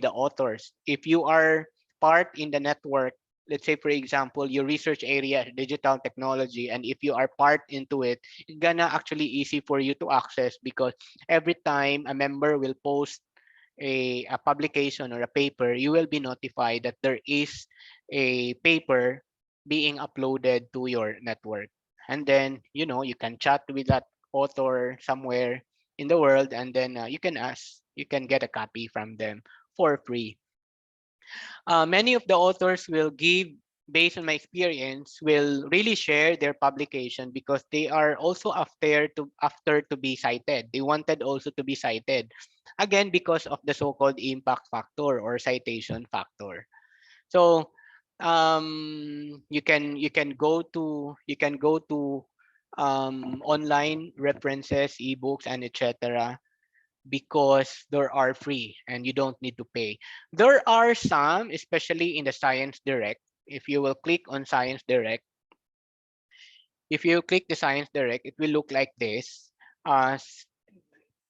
authors if you are part in the network. Let's say for example your research area is digital technology, and if you are part into it, it's gonna actually easy for you to access because every time a member will post a publication or a paper, you will be notified that there is a paper being uploaded to your network. And then, you can chat with that author somewhere in the world, and then you can get a copy from them for free. Many of the authors will give, based on my experience, will really share their publication because they are also after to be cited. They wanted also to be cited, again because of the so-called impact factor or citation factor. So you can go to online references, ebooks, and etc because there are free and you don't need to pay. There are some, especially in the Science Direct. If you will click on Science Direct, if you click the Science Direct, it will look like this.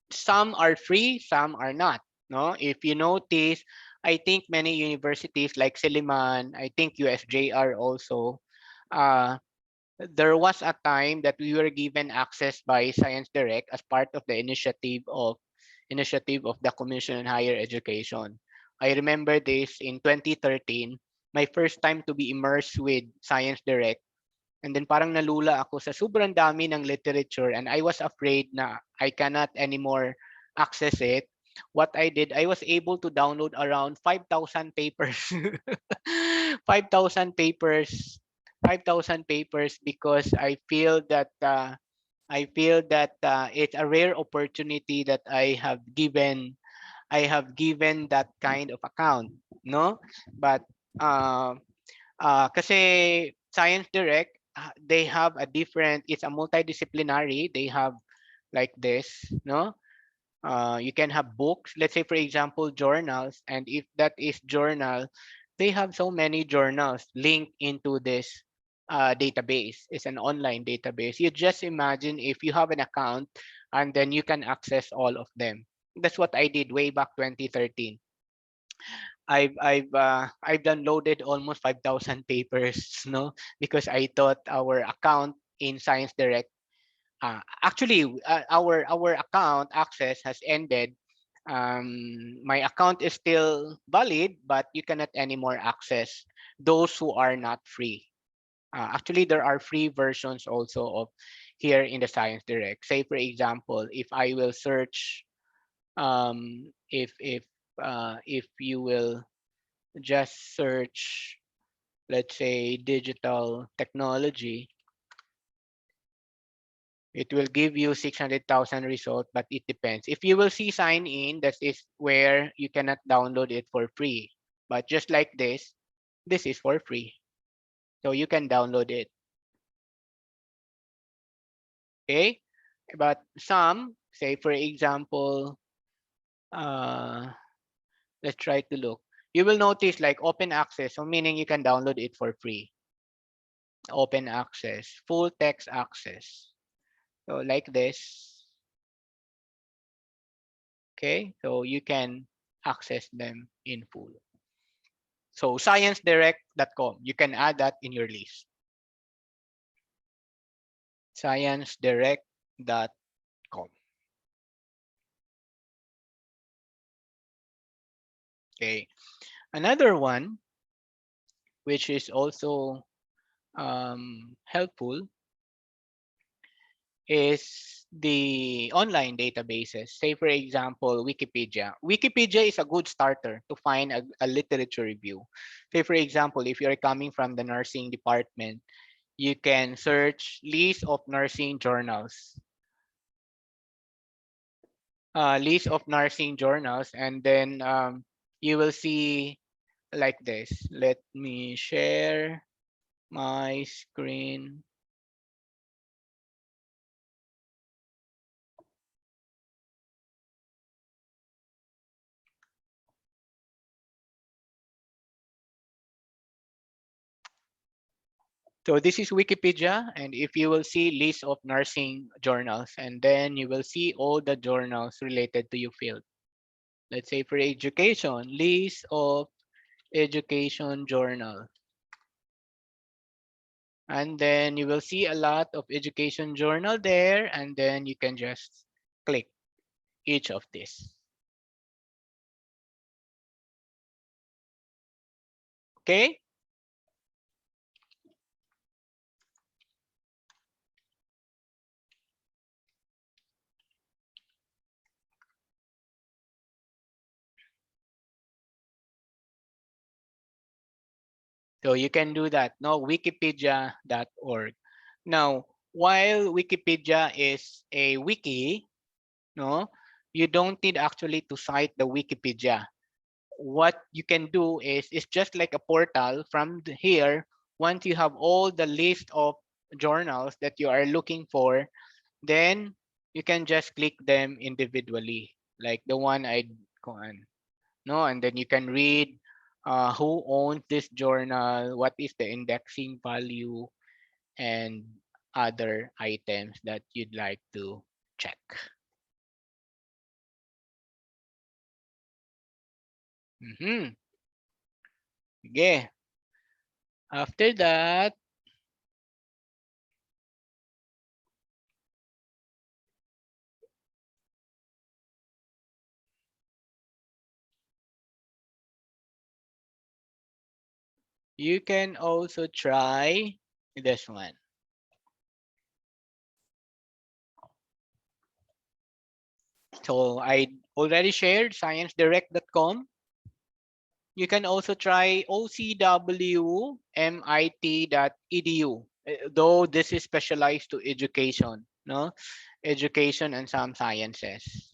Some are free, some are not. No, if you notice, I think many universities like Silliman, I think USJR also, uh, there was a time that we were given access by Science Direct as part of the initiative of the Commission on Higher Education. I remember this in 2013, my first time to be immersed with Science Direct. And then parang nalula ako sa sobrang dami ng literature and I was afraid na I cannot anymore access it. What I did, I was able to download around 5,000 papers. 5,000 papers. 5,000 papers because I feel that it's a rare opportunity that I have given that kind of account, no? But uh, kasi Science Direct, they have a different, it's a multidisciplinary. They have like this, no? You can have books, let's say for example, journals, and if that is journal, they have so many journals linked into this database. It's an online database. You just imagine if you have an account and then you can access all of them. That's what I did way back 2013. I've downloaded almost 5,000 papers, no, because I thought our account in Science Direct. Actually, our account access has ended. My account is still valid, but you cannot anymore access those who are not free. Actually, there are free versions also of here in the Science Direct. Say, for example, if I will search, if you will just search, let's say, digital technology, it will give you 600,000 result, but it depends. If you will see sign in, that is where you cannot download it for free. But just like this is for free. So you can download it. Okay. But some, say for example, uh, let's try to look. You will notice like open access, so meaning you can download it for free. Open access, full text access. So like this. Okay. So you can access them in full. So sciencedirect.com, you can add that in your list. Sciencedirect.com. Okay. Another one, which is also helpful, is the online databases. Say, for example, Wikipedia. Wikipedia is a good starter to find a literature review. Say, for example, if you're coming from the nursing department, you can search list of nursing journals. List of nursing journals, and then you will see like this. Let me share my screen. So this is Wikipedia, and if you will see list of nursing journals, and then you will see all the journals related to your field. Let's say for education, list of education journal. And then you will see a lot of education journal there, and then you can just click each of these. Okay? So you can do that. No, wikipedia.org. Now, while Wikipedia is a wiki, no, you don't need actually to cite the Wikipedia. What you can do is it's just like a portal from here. Once you have all the list of journals that you are looking for, then you can just click them individually, like the one I no, and then you can read who owns this journal, what is the indexing value, and other items that you'd like to check. Mm-hmm. Okay. After that, you can also try this one. So I already shared sciencedirect.com. You can also try ocwmit.edu. Though this is specialized to education, no? Education and some sciences.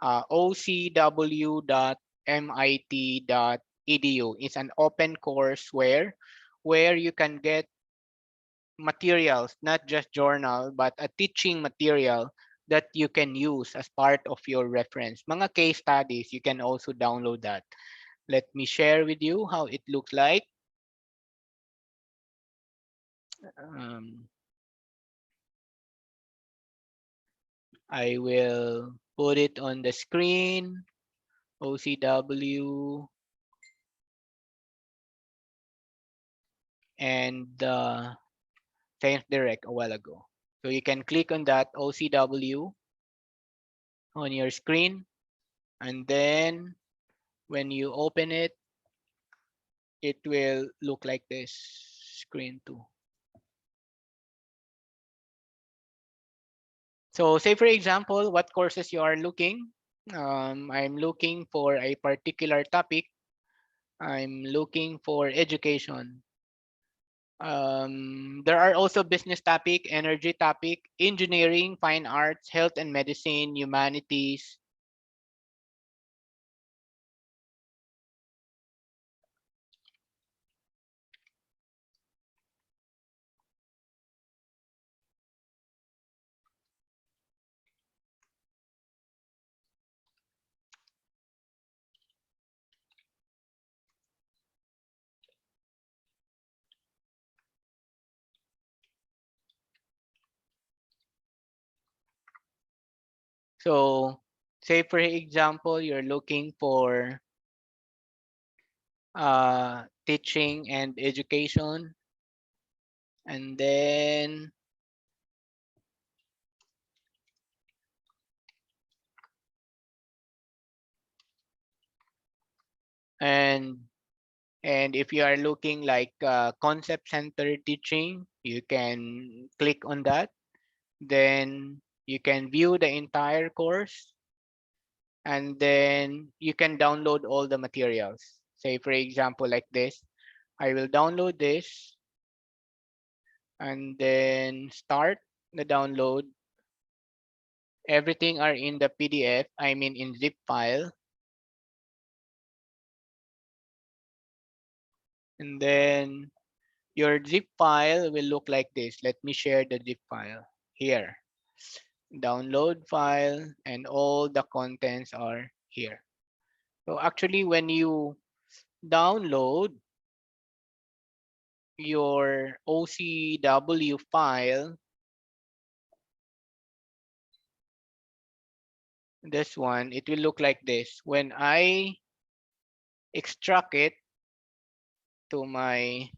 ocw.mit.edu is an open course where you can get materials, not just journal, but a teaching material that you can use as part of your reference. Mga case studies, you can also download that. Let me share with you how it looks like. Um, I will put it on the screen. OCW and Science Direct a while ago. So you can click on that OCW on your screen, and then when you open it, it will look like this screen too. So say for example, what courses you are looking. I'm looking for a particular topic. I'm looking for education. There are also business topic, energy topic, engineering, fine arts, health and medicine, humanities. So say for example, you're looking for teaching and education, and then and and if you are looking like concept centered teaching, you can click on that. Then you can view the entire course, and then you can download all the materials. Say for example like this, I will download this and then start the download. Everything are in the PDF, I mean in zip file. And then your zip file will look like this. Let me share the zip file here. Download file, and all the contents are here. So actually when you download your OCW file, this one, it will look like this. When I extract it to my,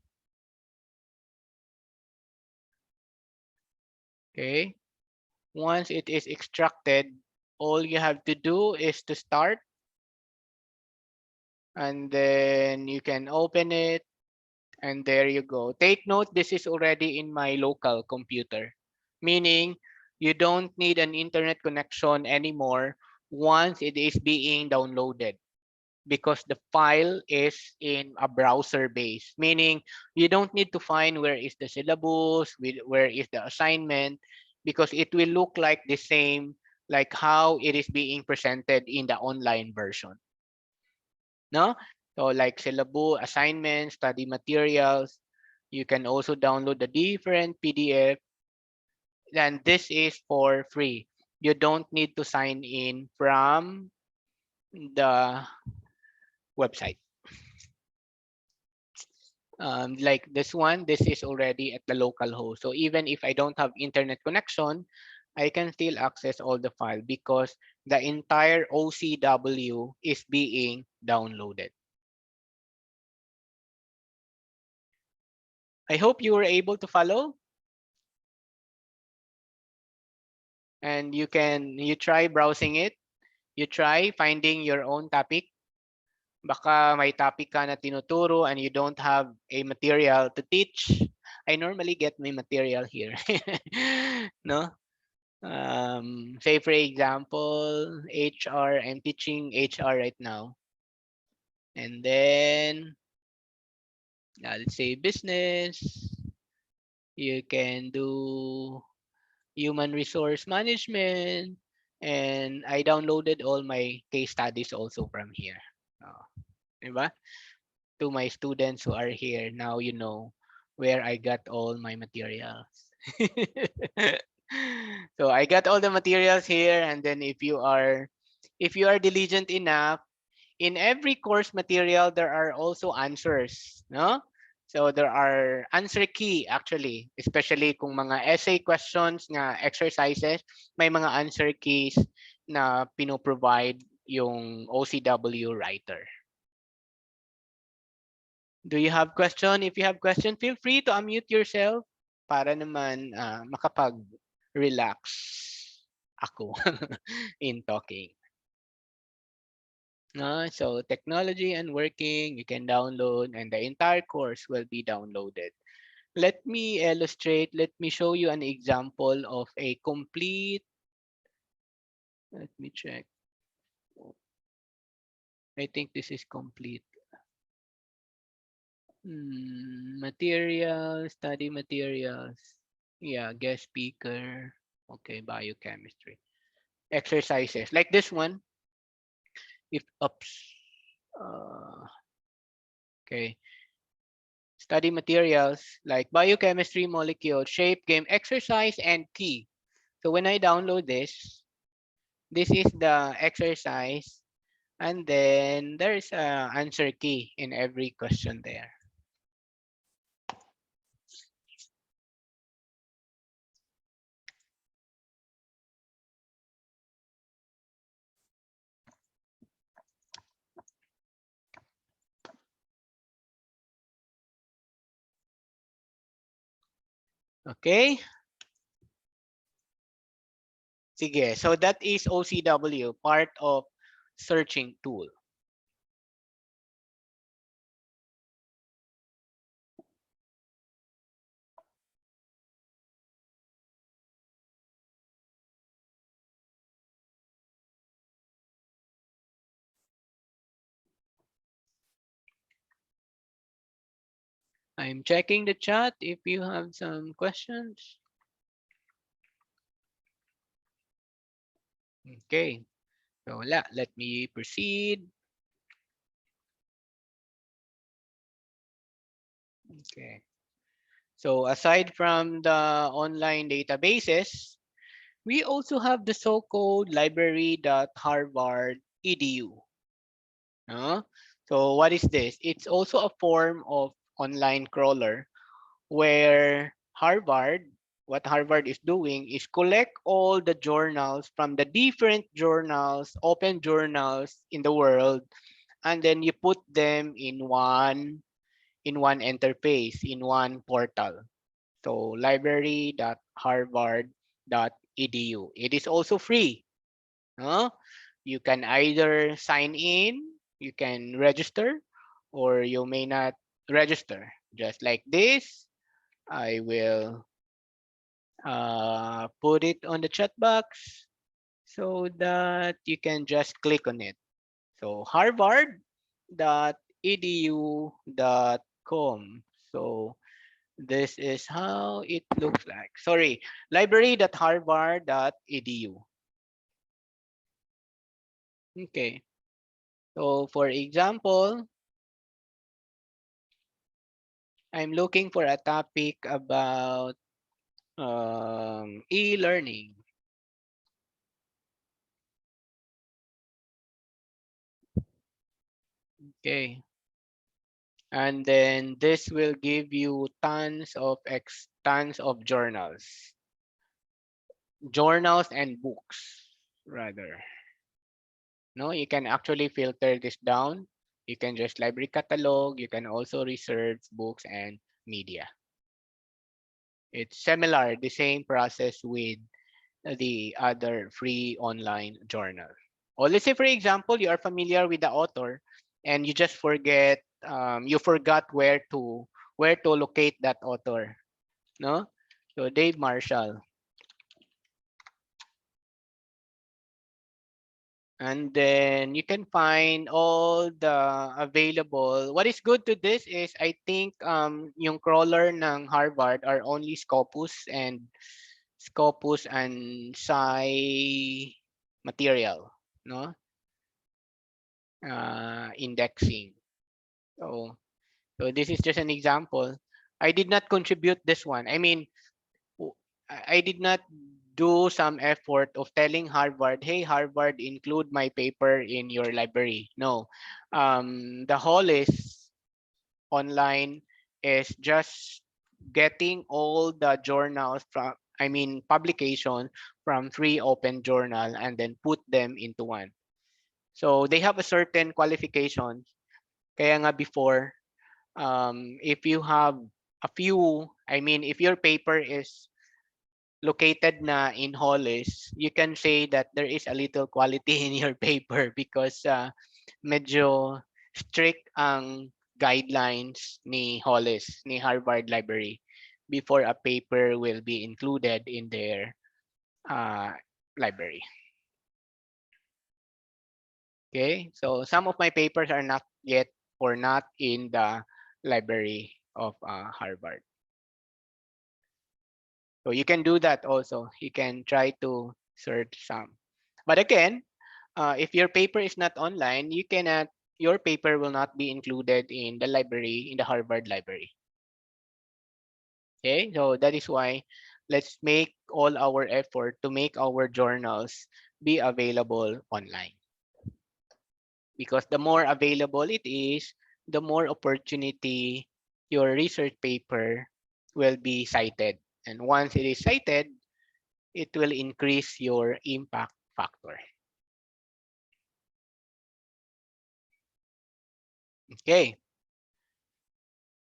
okay, once it is extracted, all you have to do is to start, and then you can open it, and there you go. Take note, this is already in my local computer, meaning you don't need an internet connection anymore once it is being downloaded, because the file is in a browser base, meaning you don't need to find where is the syllabus, where is the assignment, because it will look like the same like how it is being presented in the online version. No? So like syllabus, assignments, study materials, you can also download the different PDF, and this is for free. You don't need to sign in from the website. Like this one, this is already at the local host. So even if I don't have internet connection, I can still access all the file because the entire OCW is being downloaded. I hope you were able to follow, and you try browsing it. You try finding your own topic. Baka may topic ka na tinuturo and you don't have a material to teach. I normally get my material here. No? Say for example, HR, I'm teaching HR right now. And then, let's say business, you can do human resource management, and I downloaded all my case studies also from here. Oh, diba? To my students who are here, now you know where I got all my materials. So I got all the materials here, and then if you are diligent enough, in every course material there are also answers, no? So there are answer key actually, especially kung mga essay questions nga exercises, may mga answer keys na pino-provide yung OCW writer. Do you have question? If you have question, feel free to unmute yourself. para naman makapag-relax ako in talking. So technology and working, you can download and the entire course will be downloaded. Let me illustrate, let me show you an example of a complete, let me check. I think this is complete. Materials, study materials. Yeah, guest speaker. Okay, biochemistry. Exercises like this one. If ups. Uh, okay. Study materials like biochemistry, molecule, shape, game, exercise, and key. So when I download this is the exercise, and then there's a answer key in every question there. Okay. Sige. So that is OCW, part of searching tool. I'm checking the chat if you have some questions. Okay. So let me proceed. Okay. So aside from the online databases, we also have the so-called library.harvard.edu. So what is this? It's also a form of online crawler where what Harvard is doing is collect all the journals from the different journals, open journals in the world, and then you put them in one interface, in one portal. So library.harvard.edu. It is also free. Huh? You can either sign in, you can register, or you may not register. Just like this, I will put it on the chat box so that you can just click on it. So harvard.edu.com. So this is how it looks like. Sorry, library.harvard.edu. Okay. So for example, I'm looking for a topic about e-learning. Okay. And then this will give you tons of journals and books rather. No, you can actually filter this down. You can just library catalog. You can also research books and media. It's similar, the same process with the other free online journal. Or let's say, for example, you are familiar with the author and you just you forgot where to locate that author. No? So Dave Marshall. And then you can find all the available. What is good to this is I think yung crawler ng Harvard are only Scopus and Sci material, no? Indexing. So this is just an example. I did not contribute this one. I mean, I did not do some effort of telling Harvard, hey, Harvard, include my paper in your library. No. The whole is online is just getting all the journals publications from free open journal and then put them into one. So they have a certain qualifications. Kaya nga before, if you have a few, I mean, if your paper is located na in Hollis, you can say that there is a little quality in your paper because medyo strict ang guidelines ni Hollis, ni Harvard Library before a paper will be included in their uh, library. Okay, so some of my papers are not yet or not in the library of Harvard. So you can do that also. You can try to search some. But again, if your paper is not online, you cannot. Your paper will not be included in the library, in the Harvard Library. Okay, so that is why let's make all our effort to make our journals be available online. Because the more available it is, the more opportunity your research paper will be cited. And once it is cited, it will increase your impact factor. Okay,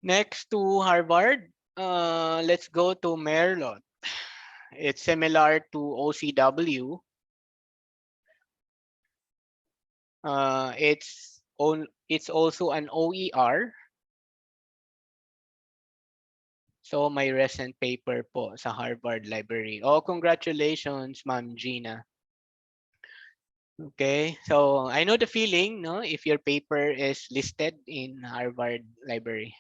next to Harvard, let's go to Merlot. It's similar to OCW. It's also an OER. So my recent paper po sa Harvard Library. Oh, congratulations, Ma'am Gina. Okay, so I know the feeling, no, if your paper is listed in Harvard Library.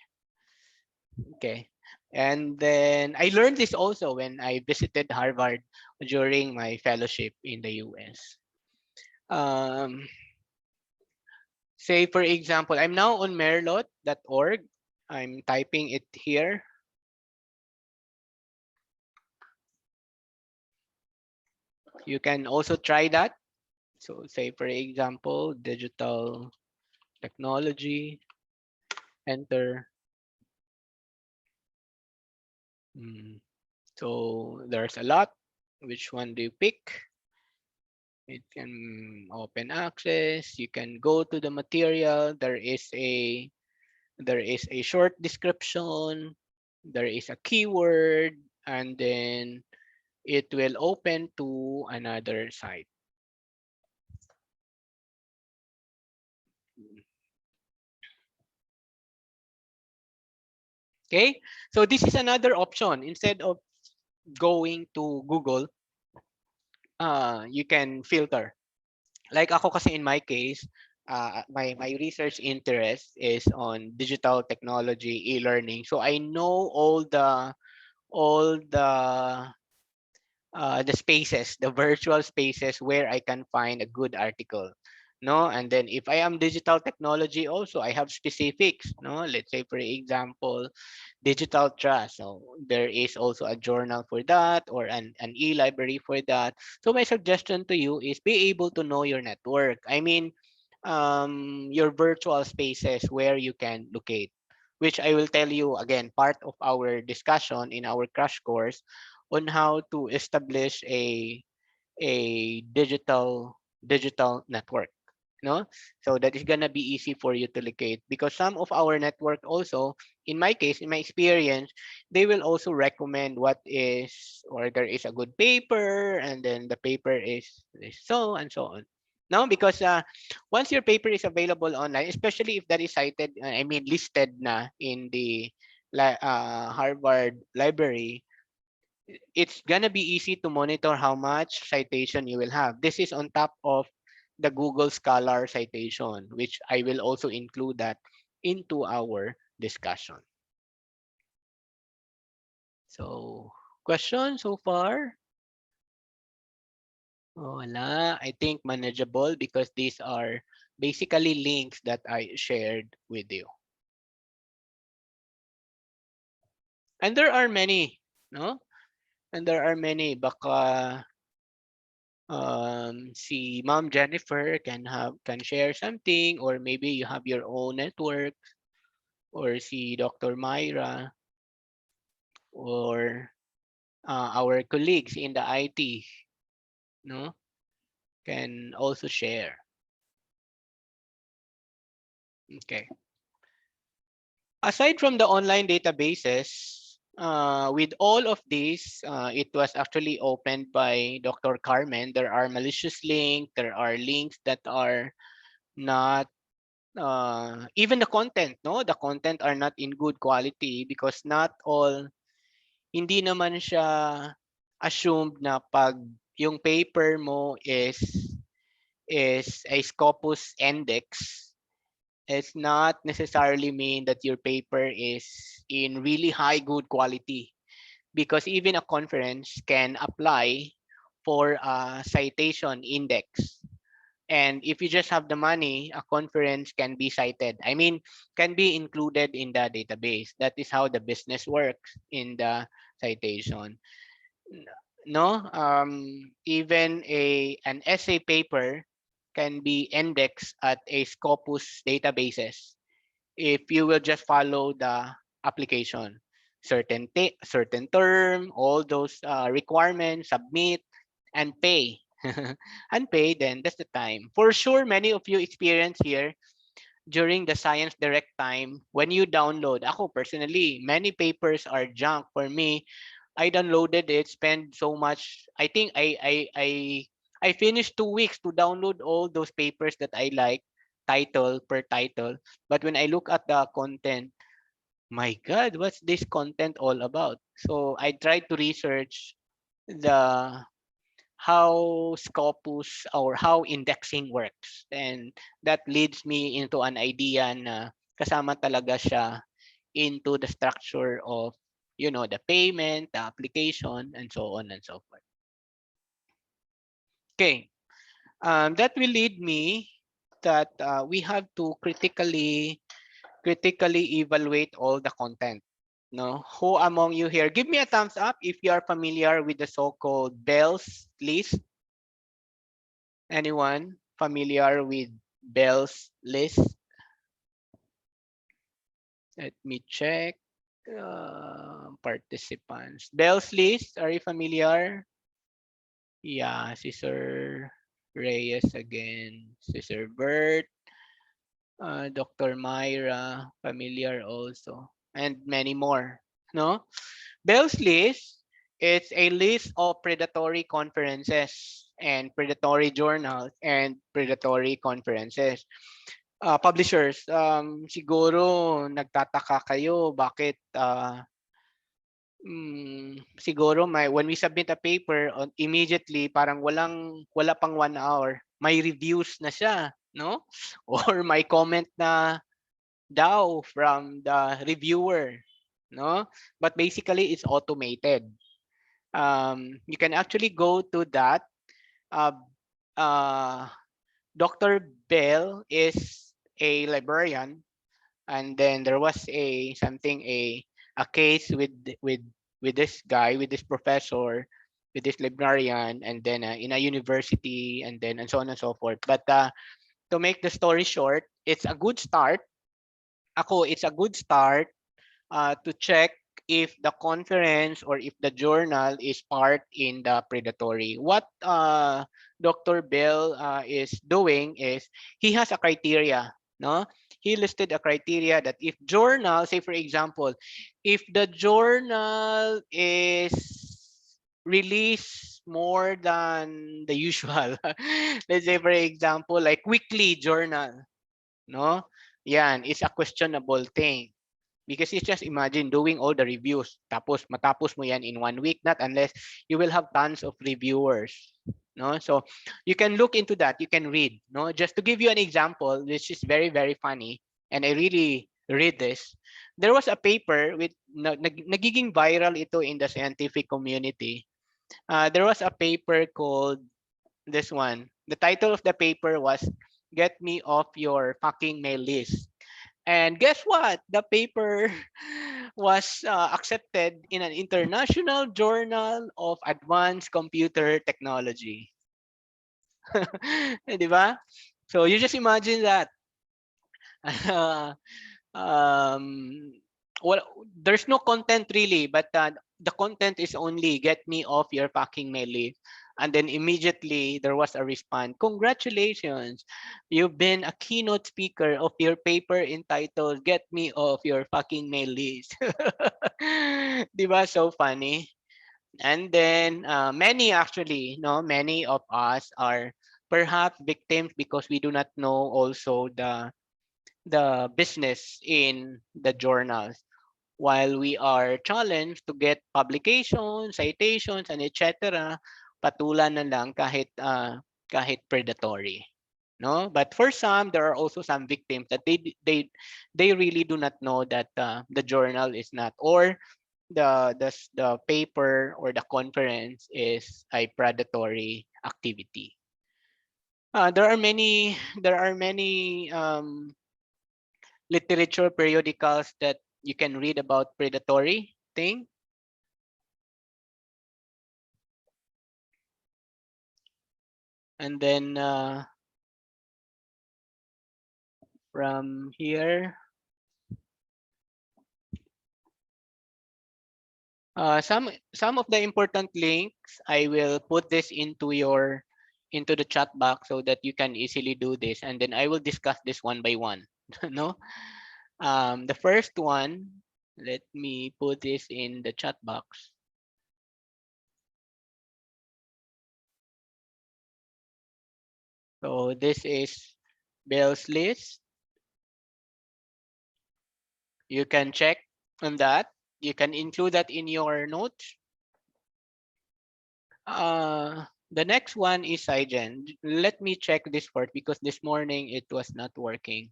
Okay. And then I learned this also when I visited Harvard during my fellowship in the US. Um, say, for example, I'm now on merlot.org. I'm typing it here. You can also try that. So, say, for example, digital technology, enter. So, there's a lot. Which one do you pick? It can open access. You can go to the material. There is a short description, there is a keyword, and then it will open to another site. Okay, so this is another option. Instead of going to Google, you can filter. Like ako kasi in my case, my research interest is on digital technology, e-learning. So I know all the spaces, the virtual spaces where I can find a good article. No, and then if I am digital technology also, I have specifics. No, let's say for example, digital trust. So there is also a journal for that or an e-library for that. So my suggestion to you is be able to know your network. I mean, your virtual spaces where you can locate, which I will tell you again, part of our discussion in our crash course on how to establish a digital network, no, so that is gonna be easy for you to locate because some of our network also, in my case, in my experience, they will also recommend what is or there is a good paper and then the paper is so and so on. No, because once your paper is available online, especially if that is cited, I mean listed na in the Harvard Library, it's gonna be easy to monitor how much citation you will have. This is on top of the Google Scholar citation, which I will also include that into our discussion. So, question so far? Oh, wala. I think manageable because these are basically links that I shared with you. And there are many, no? And there are many. Baka si Mom Jennifer can share something, or maybe you have your own network, or si Dr. Myra, or our colleagues in the IT, no, can also share. Okay. Aside from the online databases, with all of these, it was actually opened by Dr. Carmen. There are malicious links. There are links that are not even the content. No, the content are not in good quality because not all. Hindi naman siya assumed na pag yung paper mo is a Scopus index, it's not necessarily mean that your paper is in really high good quality, because even a conference can apply for a citation index, and if you just have the money, a conference can be cited, I mean, can be included in the database. That is how the business works in the citation. No, even an essay paper can be indexed at a Scopus databases if you will just follow the application, certain term, all those requirements, submit and pay. And pay, then that's the time. For sure, many of you experience here during the Science Direct time when you download. Ako personally, many papers are junk for me. I downloaded it, spent so much. I think I finished 2 weeks to download all those papers that I like, title per title. But when I look at the content, my God, what's this content all about? So I tried to research the how Scopus or how indexing works, and that leads me into an idea na kasama talaga siya into the structure of, the payment, the application, and so on and so forth. Okay, that will lead me that we have to critically evaluate all the content. No, who among you here? Give me a thumbs up if you are familiar with the so-called Bell's list. Anyone familiar with Bell's list? Let me check. Participants. Bell's list, are you familiar? Yeah, si Sir Reyes again. Si Sir Bert, Dr. Myra, familiar also. And many more. No? Bell's list, it's a list of predatory conferences and predatory journals and predatory conferences. Publishers, siguro nagtataka kayo bakit siguro when we submit a paper immediately parang wala pang 1 hour may reviews na siya, no? Or may comment na daw from the reviewer, no? But basically it's automated. You can actually go to that. uh, uh, Dr. Bell is a librarian, and then there was a case with this guy, with this professor, with this librarian, and then in a university, and then and so on and so forth. But to make the story short, it's a good start. It's a good start to check if the conference or if the journal is part in the predatory. What Dr. Bell is doing is he has a criteria. No, he listed a criteria that if journal, say for example, if the journal is released more than the usual, let's say for example like weekly journal, no, yan, it's a questionable thing. Because you just imagine doing all the reviews, tapos matapos mo yan in 1 week, not unless you will have tons of reviewers. No? So you can look into that, you can read. No? Just to give you an example, which is very, very funny, and I really read this. There was a paper with, nagiging viral ito in the scientific community. There was a paper called this one. The title of the paper was Get Me Off Your Fucking Mail List. And guess what? The paper was accepted in an international journal of advanced computer technology. Di ba? So you just imagine that. um, well, there's no content really, but the content is only get me off your fucking mail list. And then immediately there was a response. Congratulations, you've been a keynote speaker of your paper entitled "Get Me Off Your Fucking Mail List." Diba? So funny. And then many actually, no, many of us are perhaps victims because we do not know also the business in the journals. While we are challenged to get publications, citations, and etc., patulan na lang kahit predatory. No, but for some, there are also some victims that they really do not know that the journal is not, or the paper or the conference is a predatory activity. There are many literature periodicals that you can read about predatory thing. And then from here, some of the important links, I will put this into the chat box so that you can easily do this, and then I will discuss this one by one. No, the first one, let me put this in the chat box. So this is Bell's list. You can check on that. You can include that in your notes. The next one is Cygen. Let me check this part because this morning it was not working.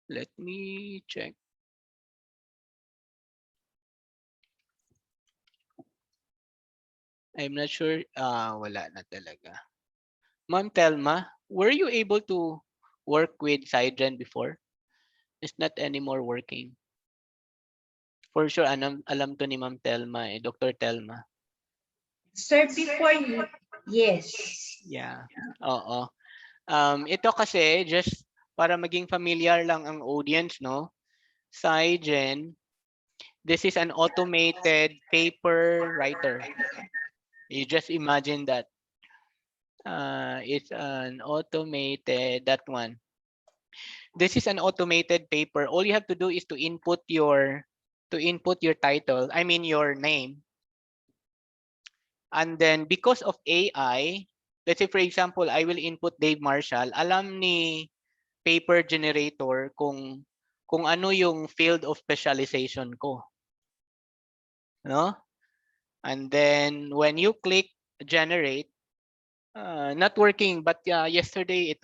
Let me check. I'm not sure. Wala na talaga. Ma'am Telma, were you able to work with Cygen before? It's not anymore working. For sure, alam to ni Ma'am Telma, Dr. Telma. Sir, before you, yes. Yeah. Oo. Ito kasi, just para maging familiar lang ang audience, no? Cygen, this is an automated paper writer. You just imagine that. It's an automated, that one. This is an automated paper. All you have to do is to input your title, I mean your name. And then because of AI, let's say for example, I will input Dave Marshall, alam ni paper generator kung ano yung field of specialization ko, no? And then when you click generate, not working, but yesterday it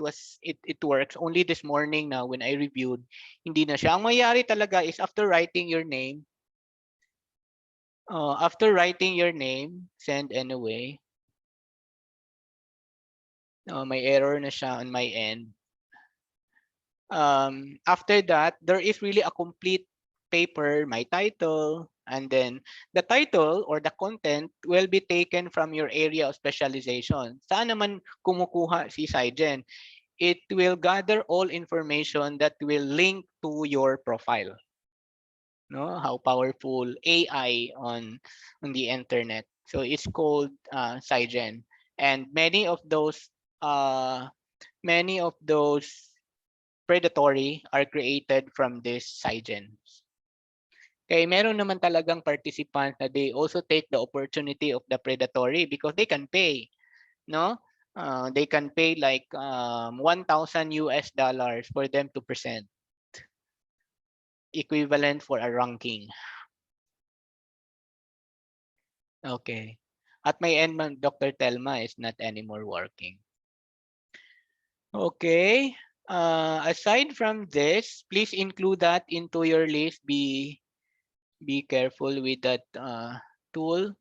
works. Only this morning now when I reviewed, hindi na siya. Ang mayari talaga is after writing your name, send anyway. May error na siya on my end. After that, there is really a complete paper, my title, and then the title or the content will be taken from your area of specialization. Saan naman kumukuha si Cygen? It will gather all information that will link to your profile. No, how powerful AI on the internet. So it's called Cygen, and many of those predatory are created from this Cygens. Kaya meron naman talagang participants na they also take the opportunity of the predatory because they can pay, no? They can pay like 1,000 US dollars for them to present, equivalent for a ranking. Okay. At my end, Dr. Telma is not anymore working. Okay. Aside from this, please include that into your list. Be careful with that tool.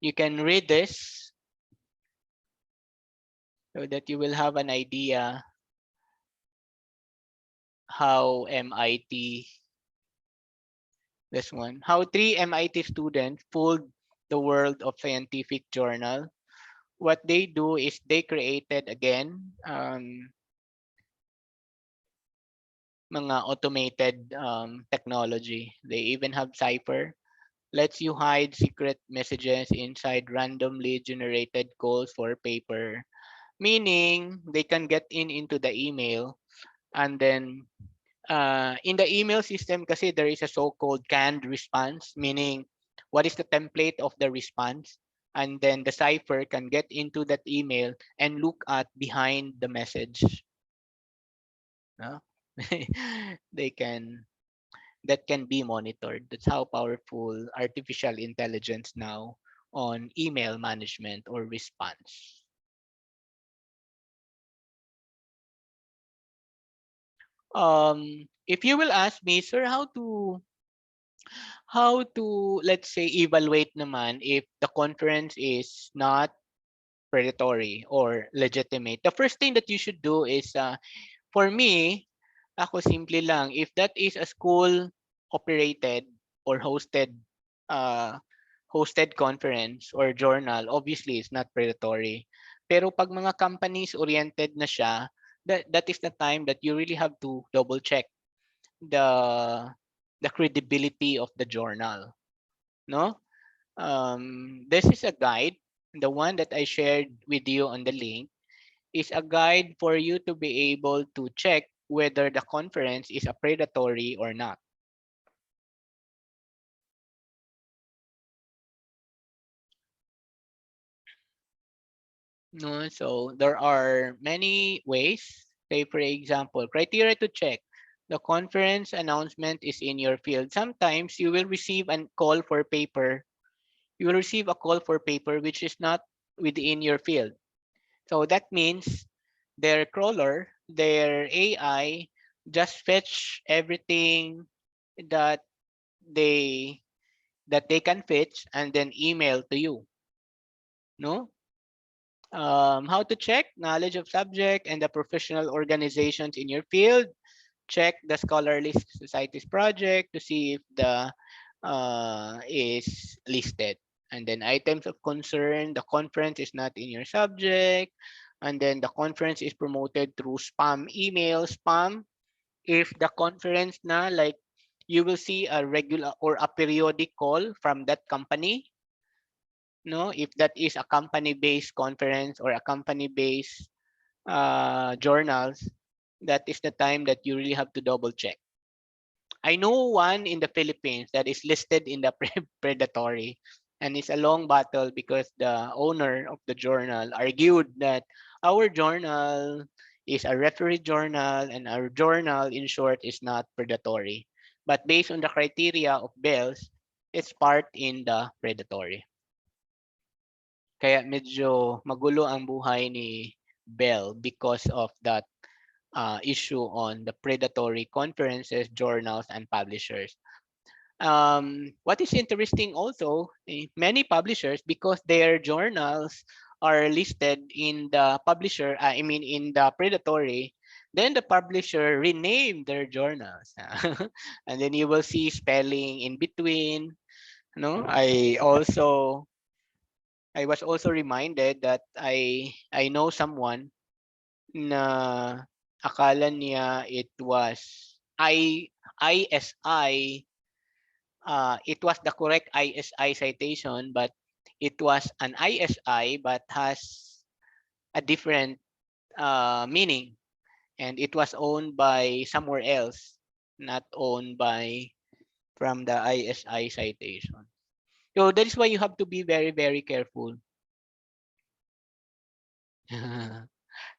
You can read this so that you will have an idea how MIT, this one, how 3 MIT students fooled the world of scientific journal. What they do is they created again mga automated technology. They even have Cypher. lets you hide secret messages inside randomly generated calls for paper, meaning they can get into the email, and then in the email system kasi there is a so-called canned response, meaning what is the template of the response, and then the cipher can get into that email and look at behind the message. No? They can that can be monitored. That's how powerful artificial intelligence now on email management or response. If you will ask me, sir, how to let's say evaluate naman if the conference is not predatory or legitimate, the first thing that you should do is for me, ako simple lang, if that is a school operated or uh, hosted conference or journal, obviously it's not predatory. Pero pag mga companies oriented na siya, that is the time that you really have to double check the the credibility of the journal, no? This is a guide. The one that I shared with you on the link is a guide for you to be able to check whether the conference is a predatory or not. No, so there are many ways. Say, for example, criteria to check. The conference announcement is in your field. Sometimes you will receive a call for paper. You will receive a call for paper which is not within your field. So that means their crawler, their AI just fetch everything that they they can fetch and then email to you. No? How to check knowledge of subject and the professional organizations in your field. Check the scholarly societies project to see if the is listed. And then items of concern, the conference is not in your subject. And then the conference is promoted through spam email, spam. If the conference na like you will see a regular or a periodic call from that company, no, if that is a company based conference or a company based journals, that is the time that you really have to double check. I know one in the Philippines that is listed in the predatory, and it's a long battle because the owner of the journal argued that our journal is a referee journal and our journal in short is not predatory, but based on the criteria of bells, it's part in the predatory. Kaya medyo magulo ang buhay ni Bell because of that issue on the predatory conferences, journals, and publishers. What is interesting also, many publishers, because their journals are listed in the publisher, I mean in the predatory, then the publisher renamed their journals. And then you will see spelling in between. No, I was also reminded that I know someone na akala niya it was ISI, it was the correct ISI citation, but it was an ISI but has a different meaning, and it was owned by somewhere else, not owned by from the ISI citation. So that is why you have to be very, very careful.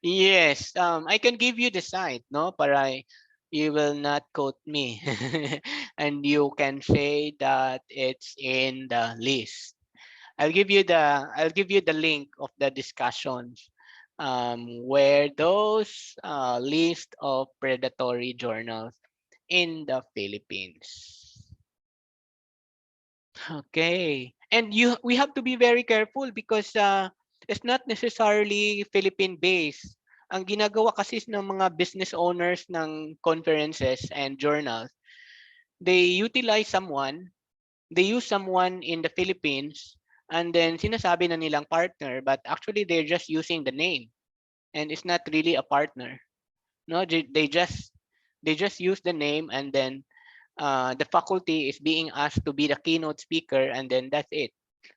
Yes, I can give you the site, no, para you will not quote me, and you can say that it's in the list. I'll give you the link of the discussions, where those list of predatory journals in the Philippines. Okay. And we have to be very careful because it's not necessarily Philippine based. Ang ginagawa kasi ng mga business owners ng conferences and journals, they utilize someone, they use someone in the Philippines, and then sinasabi na nilang partner, but actually they're just using the name and it's not really a partner. No, they just use the name, and then the faculty is being asked to be the keynote speaker and then that's it.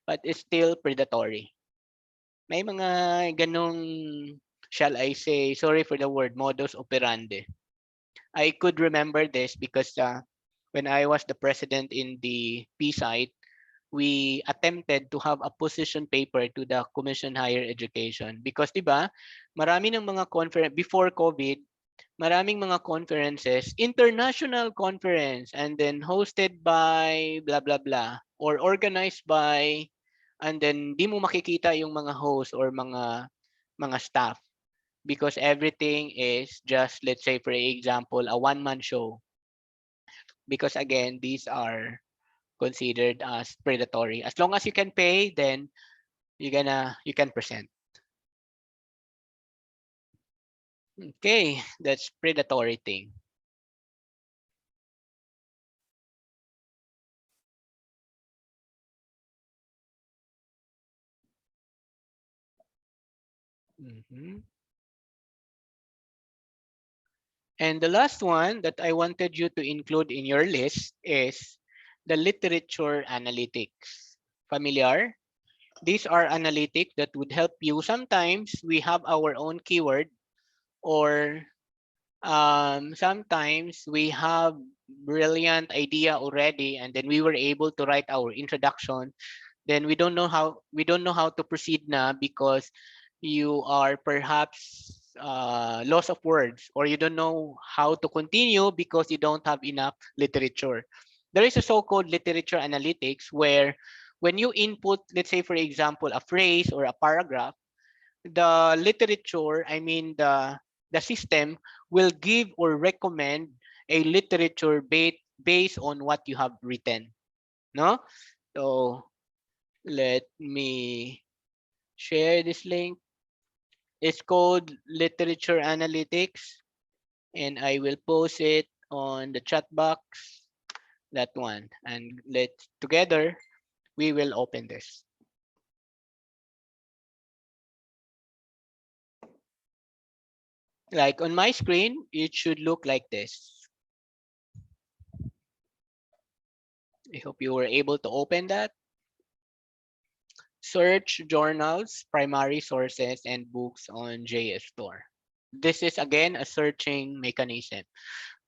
But it's still predatory. May mga ganong, shall I say, sorry for the word, modus operandi. I could remember this because when I was the president in the P site, we attempted to have a position paper to the Commission Higher Education because 'di ba, marami ng mga conference before COVID, maraming mga conferences, international conference and then hosted by blah blah blah or organized by, and then di mo makikita yung mga host or mga staff because everything is just, let's say for example, a one-man show, because again these are considered as predatory. As long as you can pay, then you can present. Okay, that's predatory thing. Mhm. And the last one that I wanted you to include in your list is the literature analytics. Familiar? These are analytics that would help you. Sometimes we have our own keyword, or sometimes we have brilliant idea already and then we were able to write our introduction, then we don't know how to proceed na because you are perhaps loss of words, or you don't know how to continue because you don't have enough literature. There is a so-called literature analytics where when you input, let's say for example, a phrase or a paragraph, the literature, I mean the system will give or recommend a literature based on what you have written. No? So let me share this link. It's called Literature Analytics, and I will post it on the chat box. That one, and let's together we will open this. Like on my screen, it should look like this. I hope you were able to open that. Search journals, primary sources, and books on JS Store. This is again a searching mechanism.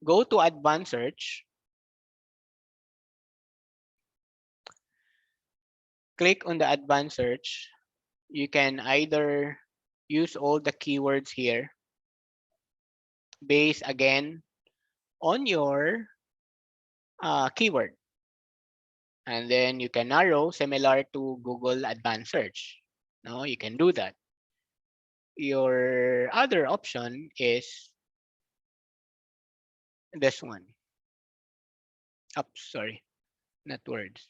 Go to advanced search. Click on the advanced search. You can either use all the keywords here based again on your keyword. And then you can narrow similar to Google advanced search. No, you can do that. Your other option is this one. Oops, sorry, not words.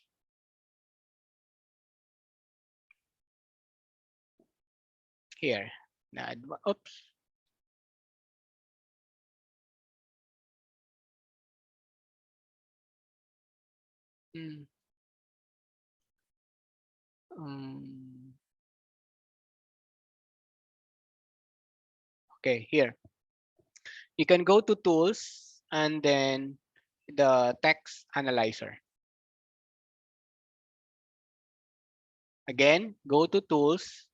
Here. Oops. Hmm. Um, okay, here. You can go to tools and then the text analyzer. Again, go to tools,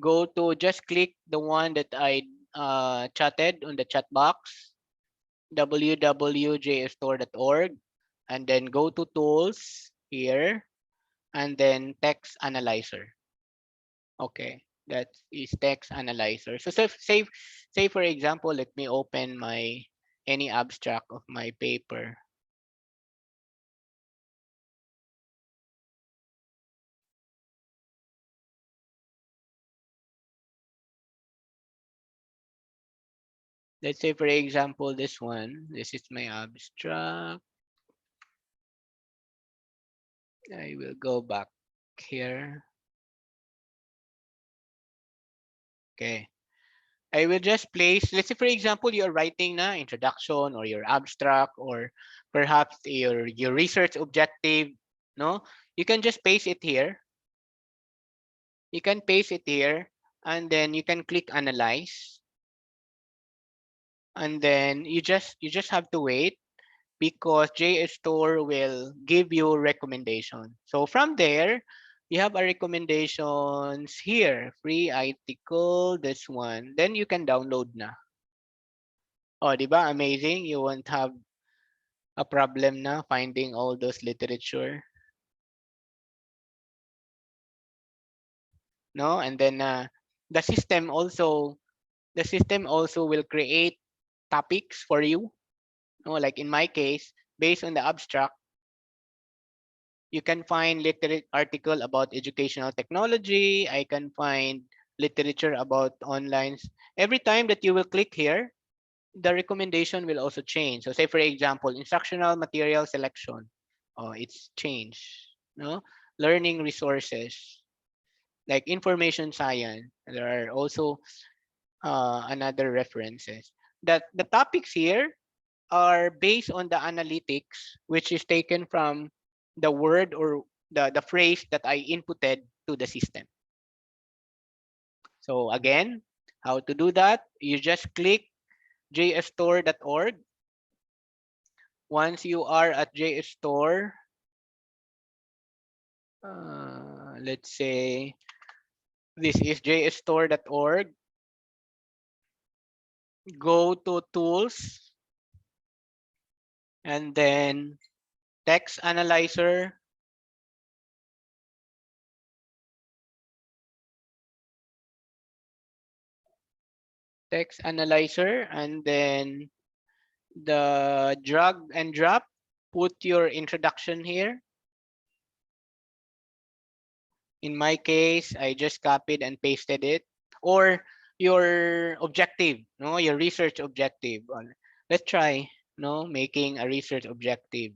go to just click the one that I chatted on the chat box, www.jsstore.org, and then go to tools here, and then text analyzer. Okay, that is text analyzer. So say for example, let me open my any abstract of my paper. Let's say for example, this one, this is my abstract. I will go back here. Okay. I will just place, let's say for example, you're writing na introduction or your abstract or perhaps your research objective, no? You can just paste it here. You can paste it here and then you can click analyze. And then you just have to wait because JSTOR will give you recommendation. So from there, you have a recommendations here, free article, this one. Then you can download na. Oh, di ba? Amazing. You won't have a problem na finding all those literature. No? And then the system also will create topics for you. No, like in my case, based on the abstract, you can find article about educational technology. I can find literature about online. Every time that you will click here, the recommendation will also change. So say for example, instructional material selection. Oh, it's changed. No, learning resources like information science. There are also another references. That the topics here are based on the analytics, which is taken from the word or the phrase that I inputted to the system. So again, how to do that? You just click jsstore.org. Once you are at JSTOR, let's say this is jsstore.org. Go to tools and then text analyzer. Text analyzer, and then the drag and drop. Put your introduction here. In my case, I just copied and pasted it. Or your objective, no, your research objective. Let's try, no, making a research objective.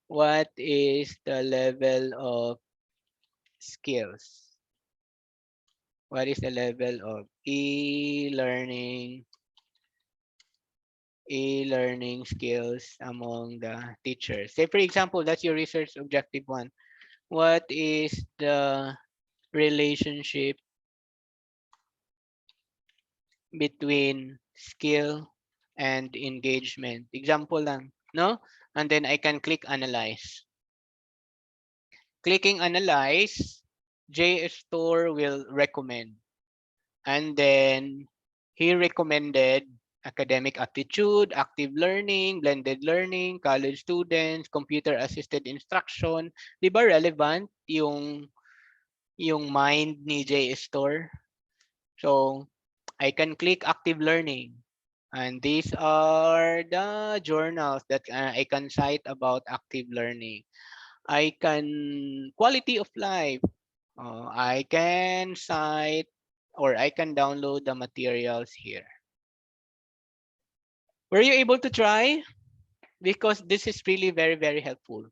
What is the level of skills? What is the level of e-learning skills among the teachers? Say for example, that's your research objective one. What is the relationship between skill and engagement? Example lang, no? And then I can click analyze. Clicking analyze, JSTOR will recommend. And then he recommended academic aptitude, active learning, blended learning, college students, computer assisted instruction. Di ba relevant yung mind ni JSTOR? So I can click active learning. And these are the journals that I can cite about active learning. I can quality of life. I can cite or I can download the materials here. Were you able to try? Because this is really very, very helpful.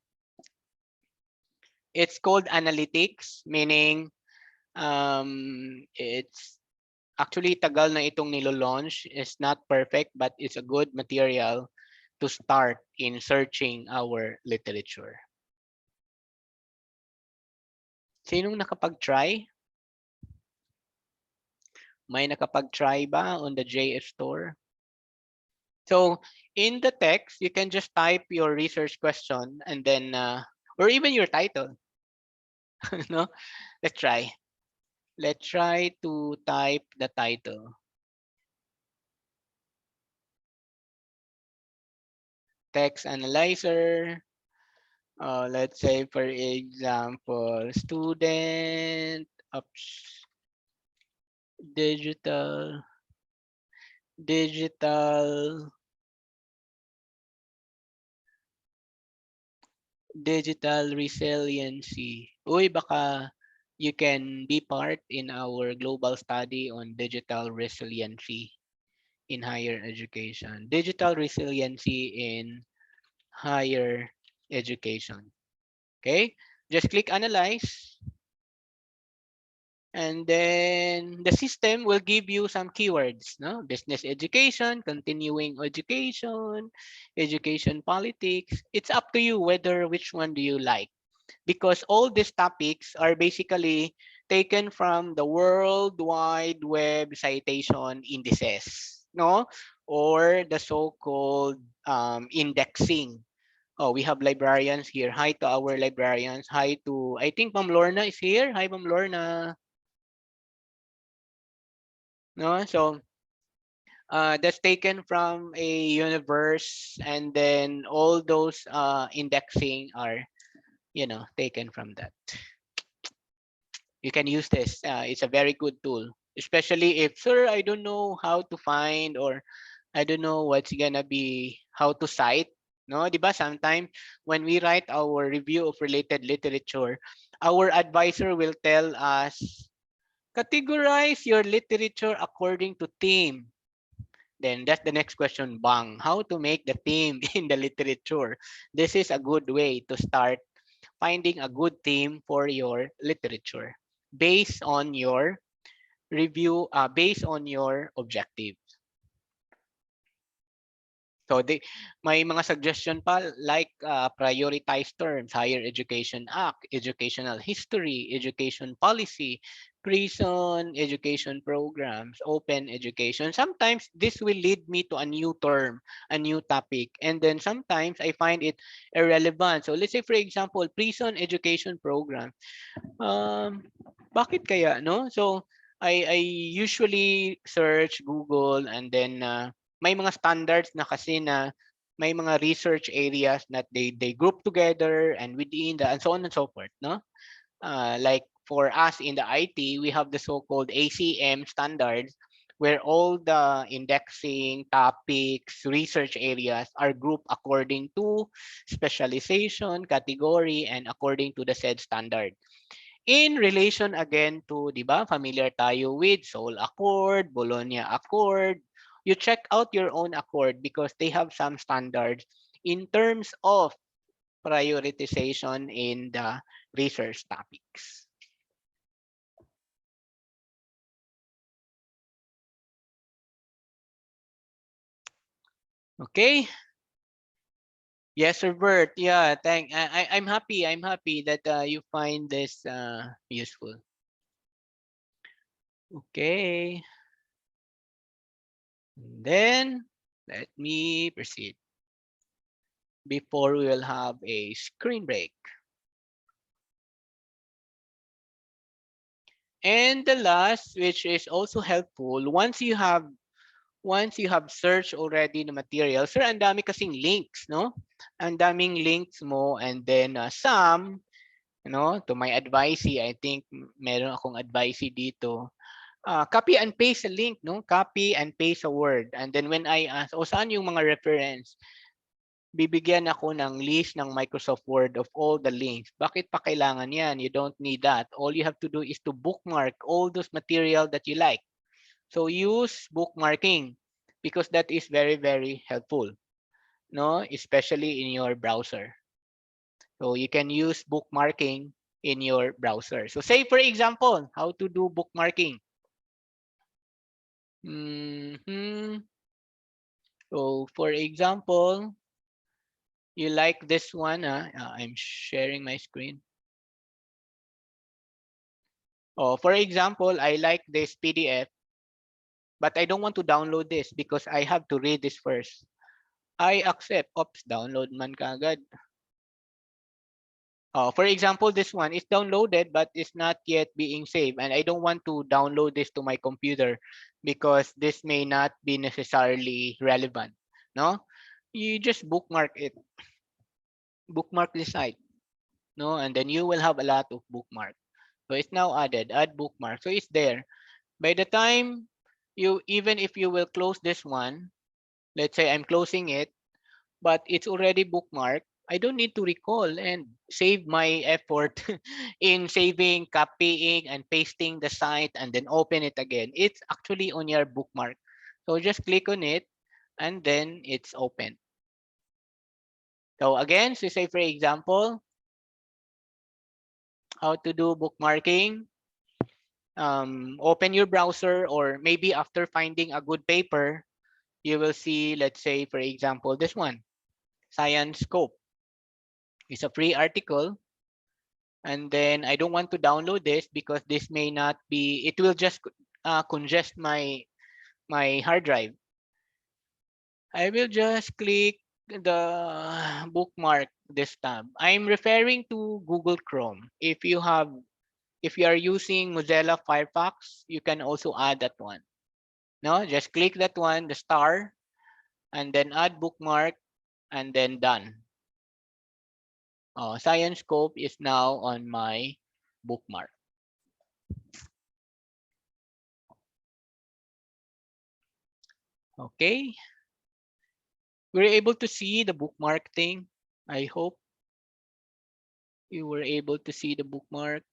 It's called analytics, meaning it's actually tagal na itong nilo-launch. It's not perfect, but it's a good material to start in searching our literature. Sinong nakapag-try? May nakapag-try ba on the JS Store? So in the text, you can just type your research question and then, or even your title. No? Let's try. Let's try to type the title. Text analyzer. Let's say, for example, student ups digital resiliency. Uy, baka you can be part in our global study on digital resiliency in higher education. Digital resiliency in higher education. Okay, just click analyze. And then the system will give you some keywords, no? Business education, continuing education, education politics. It's up to you whether which one do you like, because all these topics are basically taken from the World Wide Web citation indices. no? Or the so-called indexing. Oh, we have librarians here. Hi to our librarians. Hi to, I think Ma'am Lorna is here. Hi, Ma'am Lorna. No, so that's taken from a universe, and then all those indexing are, taken from that. You can use this. It's a very good tool, especially if, sir, I don't know how to find, or I don't know what's gonna be, how to cite. No, di ba? Sometimes when we write our review of related literature, our advisor will tell us, categorize your literature according to theme. Then that's the next question, bang, how to make the theme in the literature. This is a good way to start finding a good theme for your literature based on your review, based on your objective. So may mga suggestion pa like prioritized terms, Higher Education Act, educational history, education policy, prison, education programs, open education. Sometimes this will lead me to a new term, a new topic, and then sometimes I find it irrelevant. So let's say for example, prison education program. Bakit kaya, no? So I usually search Google, and then may mga standards na kasi na may mga research areas that they group together, and within the, and so on and so forth, no? Like for us in the IT, we have the so-called ACM standards, where all the indexing topics, research areas are grouped according to specialization, category, and according to the said standard. In relation again to, di ba, familiar tayo with Seoul Accord, Bologna Accord. You check out your own accord because they have some standards in terms of prioritization in the research topics. Okay. Yes, Sir Bert. Yeah, I'm happy. I'm happy that you find this useful. Okay. And then let me proceed before we will have a screen break. And the last, which is also helpful, once you have searched already the material, sir, ang dami kasing links, no? Ang daming links mo, and then some, to my advisee, I think meron akong advisee dito. Copy and paste a link, no? Copy and paste a word. And then when I ask, saan yung mga reference? Bibigyan ako ng list ng Microsoft Word of all the links. Bakit pa kailangan yan? You don't need that. All you have to do is to bookmark all those material that you like. So use bookmarking because that is very, very helpful, no? Especially in your browser. So you can use bookmarking in your browser. So say for example, how to do bookmarking. So for example, you like this one. I'm sharing my screen. Oh, for example, I like this PDF, but I don't want to download this because I have to read this first. I accept. Oops, download man kagad. For example, this one is downloaded, but it's not yet being saved. And I don't want to download this to my computer because this may not be necessarily relevant. No, you just bookmark it. Bookmark the site. No, and then you will have a lot of bookmark. So it's now added, add bookmark. So it's there. By the time even if you will close this one, let's say I'm closing it, but it's already bookmarked, I don't need to recall and save my effort in saving, copying, and pasting the site and then open it again. It's actually on your bookmark. So just click on it and then it's open. So again, so say for example, how to do bookmarking. Open your browser, or maybe after finding a good paper, you will see, let's say, for example, this one, Science Scope. It's a free article. And then I don't want to download this because this may not be, it will just congest my hard drive. I will just click the bookmark this tab. I'm referring to Google Chrome. If you are using Mozilla Firefox, you can also add that one. No, just click that one, the star, and then add bookmark, and then done. Science Scope is now on my bookmark. Okay. We're able to see the bookmark thing. I hope you were able to see the bookmark.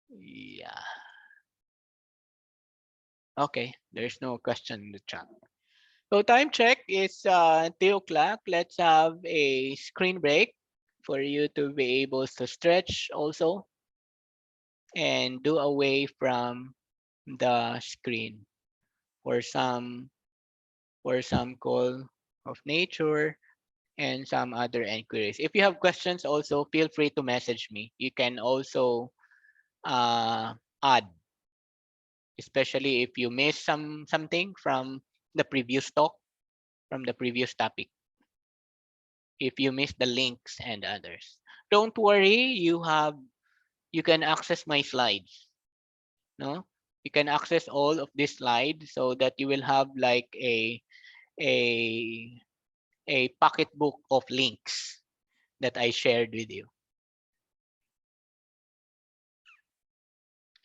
Yeah. Okay. There's no question in the chat. So time check is 3 o'clock. Let's have a screen break for you to be able to stretch also and do away from the screen for some call of nature and some other inquiries. If you have questions also, feel free to message me. You can also add, especially if you miss something from the previous talk, from the previous topic. If you miss the links and others, don't worry. You can access my slides. No, you can access all of these slides so that you will have like a a pocketbook of links that I shared with you.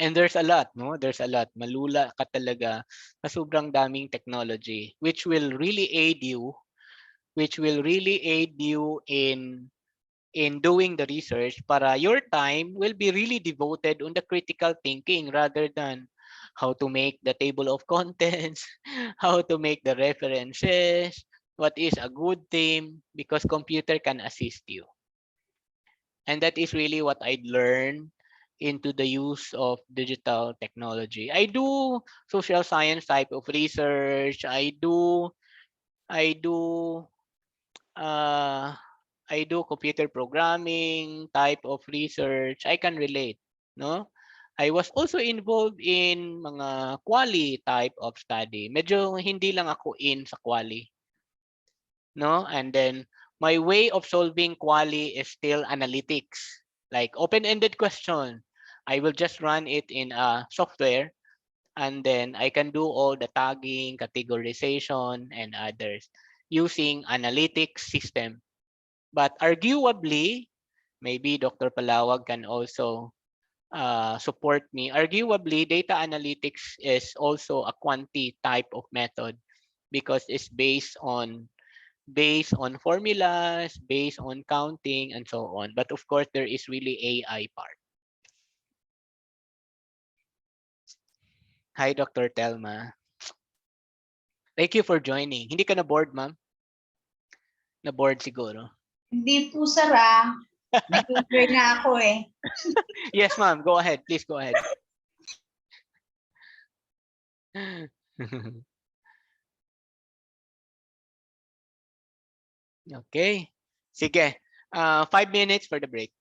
And there's a lot, no? There's a lot. Malula ka talaga sa sobrang daming technology which will really aid you, in doing the research para your time will be really devoted on the critical thinking rather than how to make the table of contents, how to make the references, what is a good theme, because computer can assist you. And that is really what I learned into the use of digital technology. I do social science type of research. I do uh, I do computer programming type of research. I can relate, no? I was also involved in mga quali type of study. Medyo hindi lang ako in sa quali, no? And then my way of solving quali is still analytics, like open-ended question. I will just run it in a software and then I can do all the tagging, categorization, and others using analytics system. But arguably, maybe Dr. Palawag can also support me. Arguably, data analytics is also a quanti type of method because it's based on formulas, based on counting, and so on. But of course, there is really AI part. Hi, Dr. Telma. Thank you for joining. Hindi ka na bored, ma'am? Na bored siguro. Hindi po, sir, ah. Nag-enjoy na ako eh. Yes, ma'am. Go ahead. Please go ahead. Okay. Sige. 5 minutes for the break.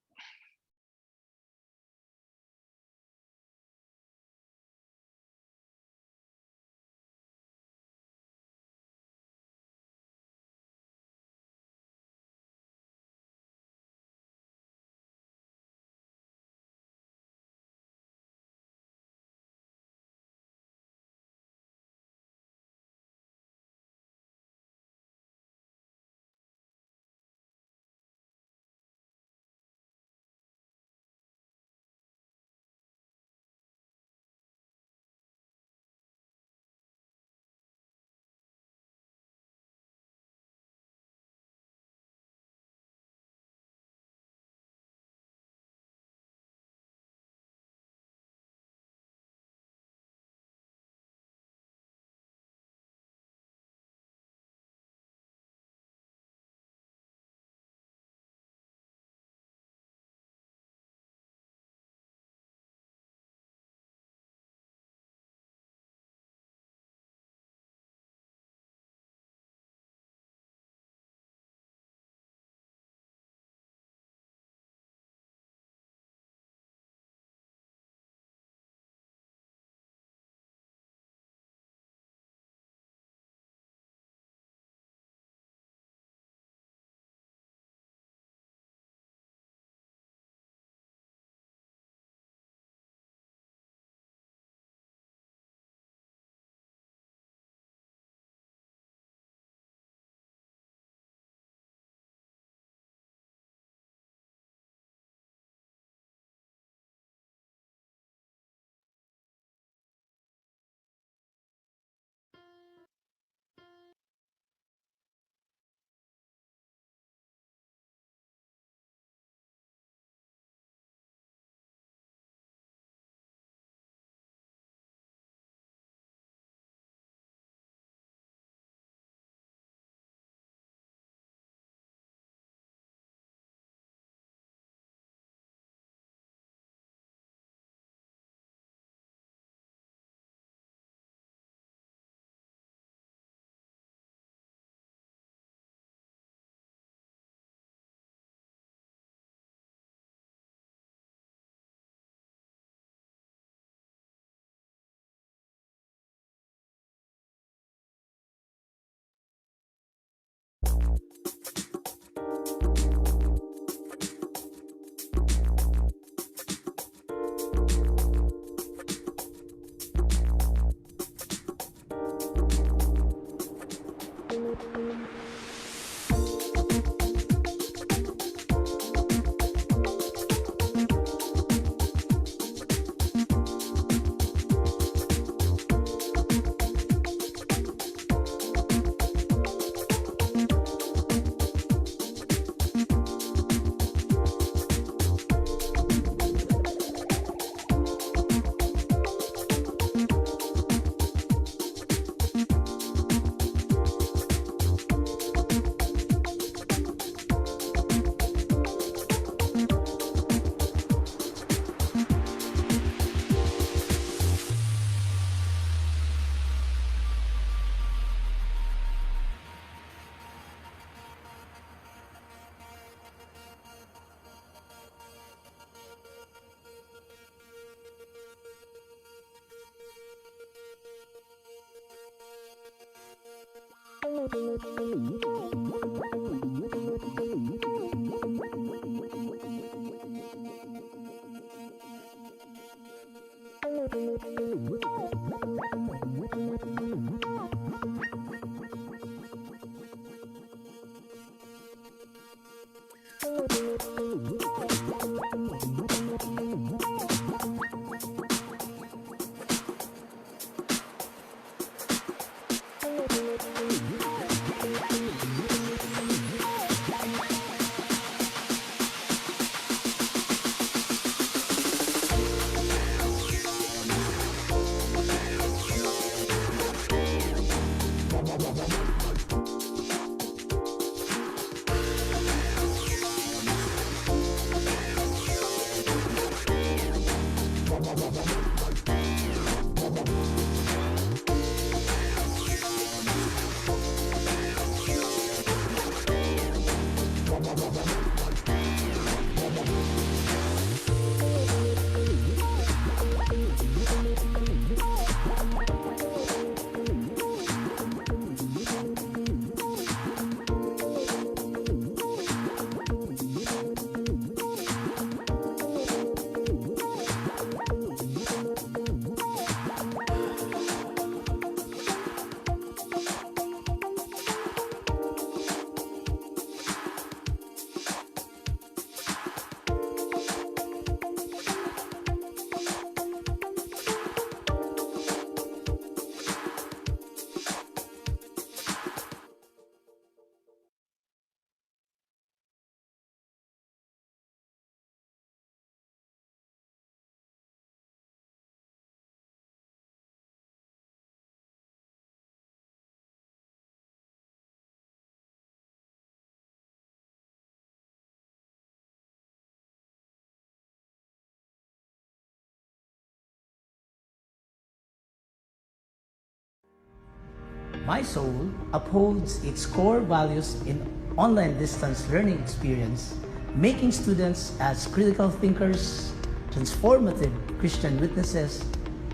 My soul upholds its core values in online distance learning experience, making students as critical thinkers, transformative Christian witnesses,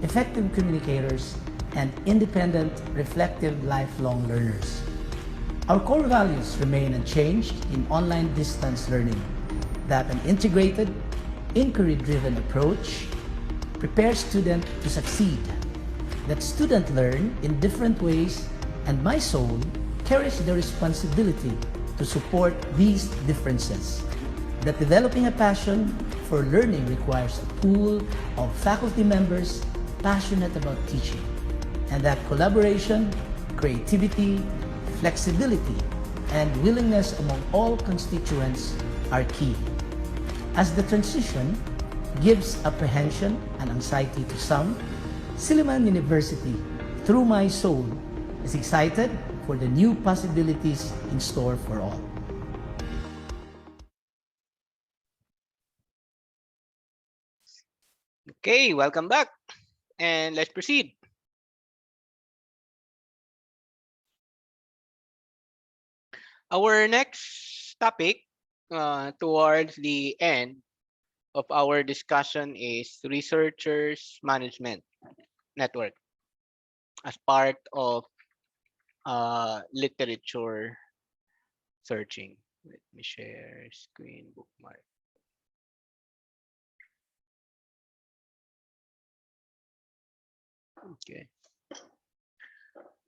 effective communicators, and independent, reflective, lifelong learners. Our core values remain unchanged in online distance learning, that an integrated, inquiry-driven approach prepares students to succeed, that students learn in different ways, and my soul carries the responsibility to support these differences. That developing a passion for learning requires a pool of faculty members passionate about teaching, and that collaboration, creativity, flexibility, and willingness among all constituents are key. As the transition gives apprehension and anxiety to some, Silliman University, through my soul, is excited for the new possibilities in store for all. Okay, welcome back. And let's proceed. Our next topic towards the end of our discussion is Researchers Management Network as part of literature searching. Let me share screen bookmark. Okay.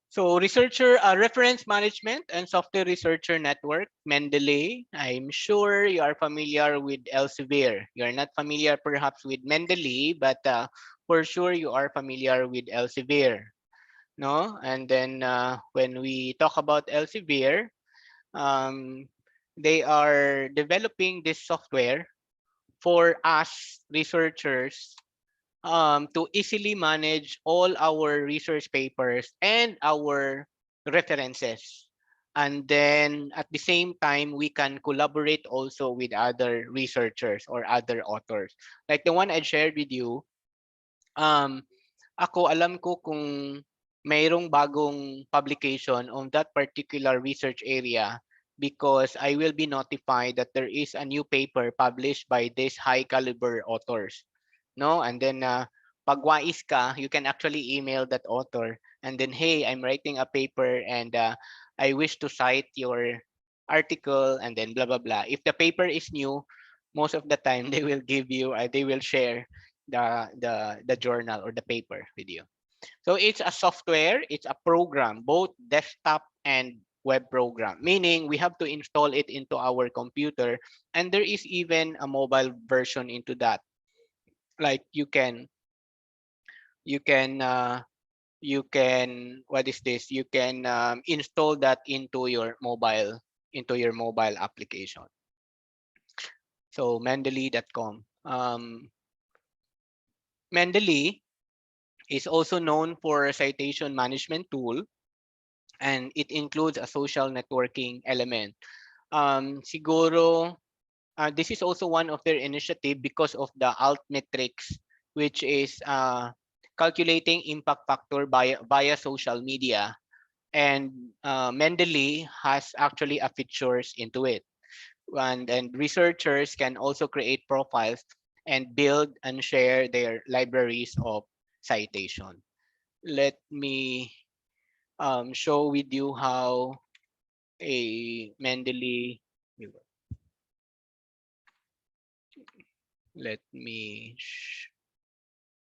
So reference management and software researcher network, Mendeley. I'm sure you are familiar with Elsevier. You're not familiar perhaps with Mendeley, but for sure you are familiar with Elsevier. No? And then when we talk about Elsevier, they are developing this software for us researchers to easily manage all our research papers and our references. And then at the same time, we can collaborate also with other researchers or other authors. Like the one I shared with you, um, ako alam ko kung mayroong bagong publication on that particular research area because I will be notified that there is a new paper published by this high caliber authors. No, and then pag wais ka, you can actually email that author and then, hey, I'm writing a paper and I wish to cite your article, and then blah blah blah. If the paper is new, most of the time they will give you, they will share the journal or the paper with you. So it's a software, it's a program, both desktop and web program, meaning we have to install it into our computer, and there is even a mobile version into that. Like you can you can what is this? You can install that into your mobile application. So Mendeley.com. Mendeley is also known for a citation management tool, and it includes a social networking element. Siguro, this is also one of their initiative because of the altmetrics, which is calculating impact factor via social media. And Mendeley has actually a features into it. And researchers can also create profiles and build and share their libraries of citation. Let me show with you how a Mendeley. Let me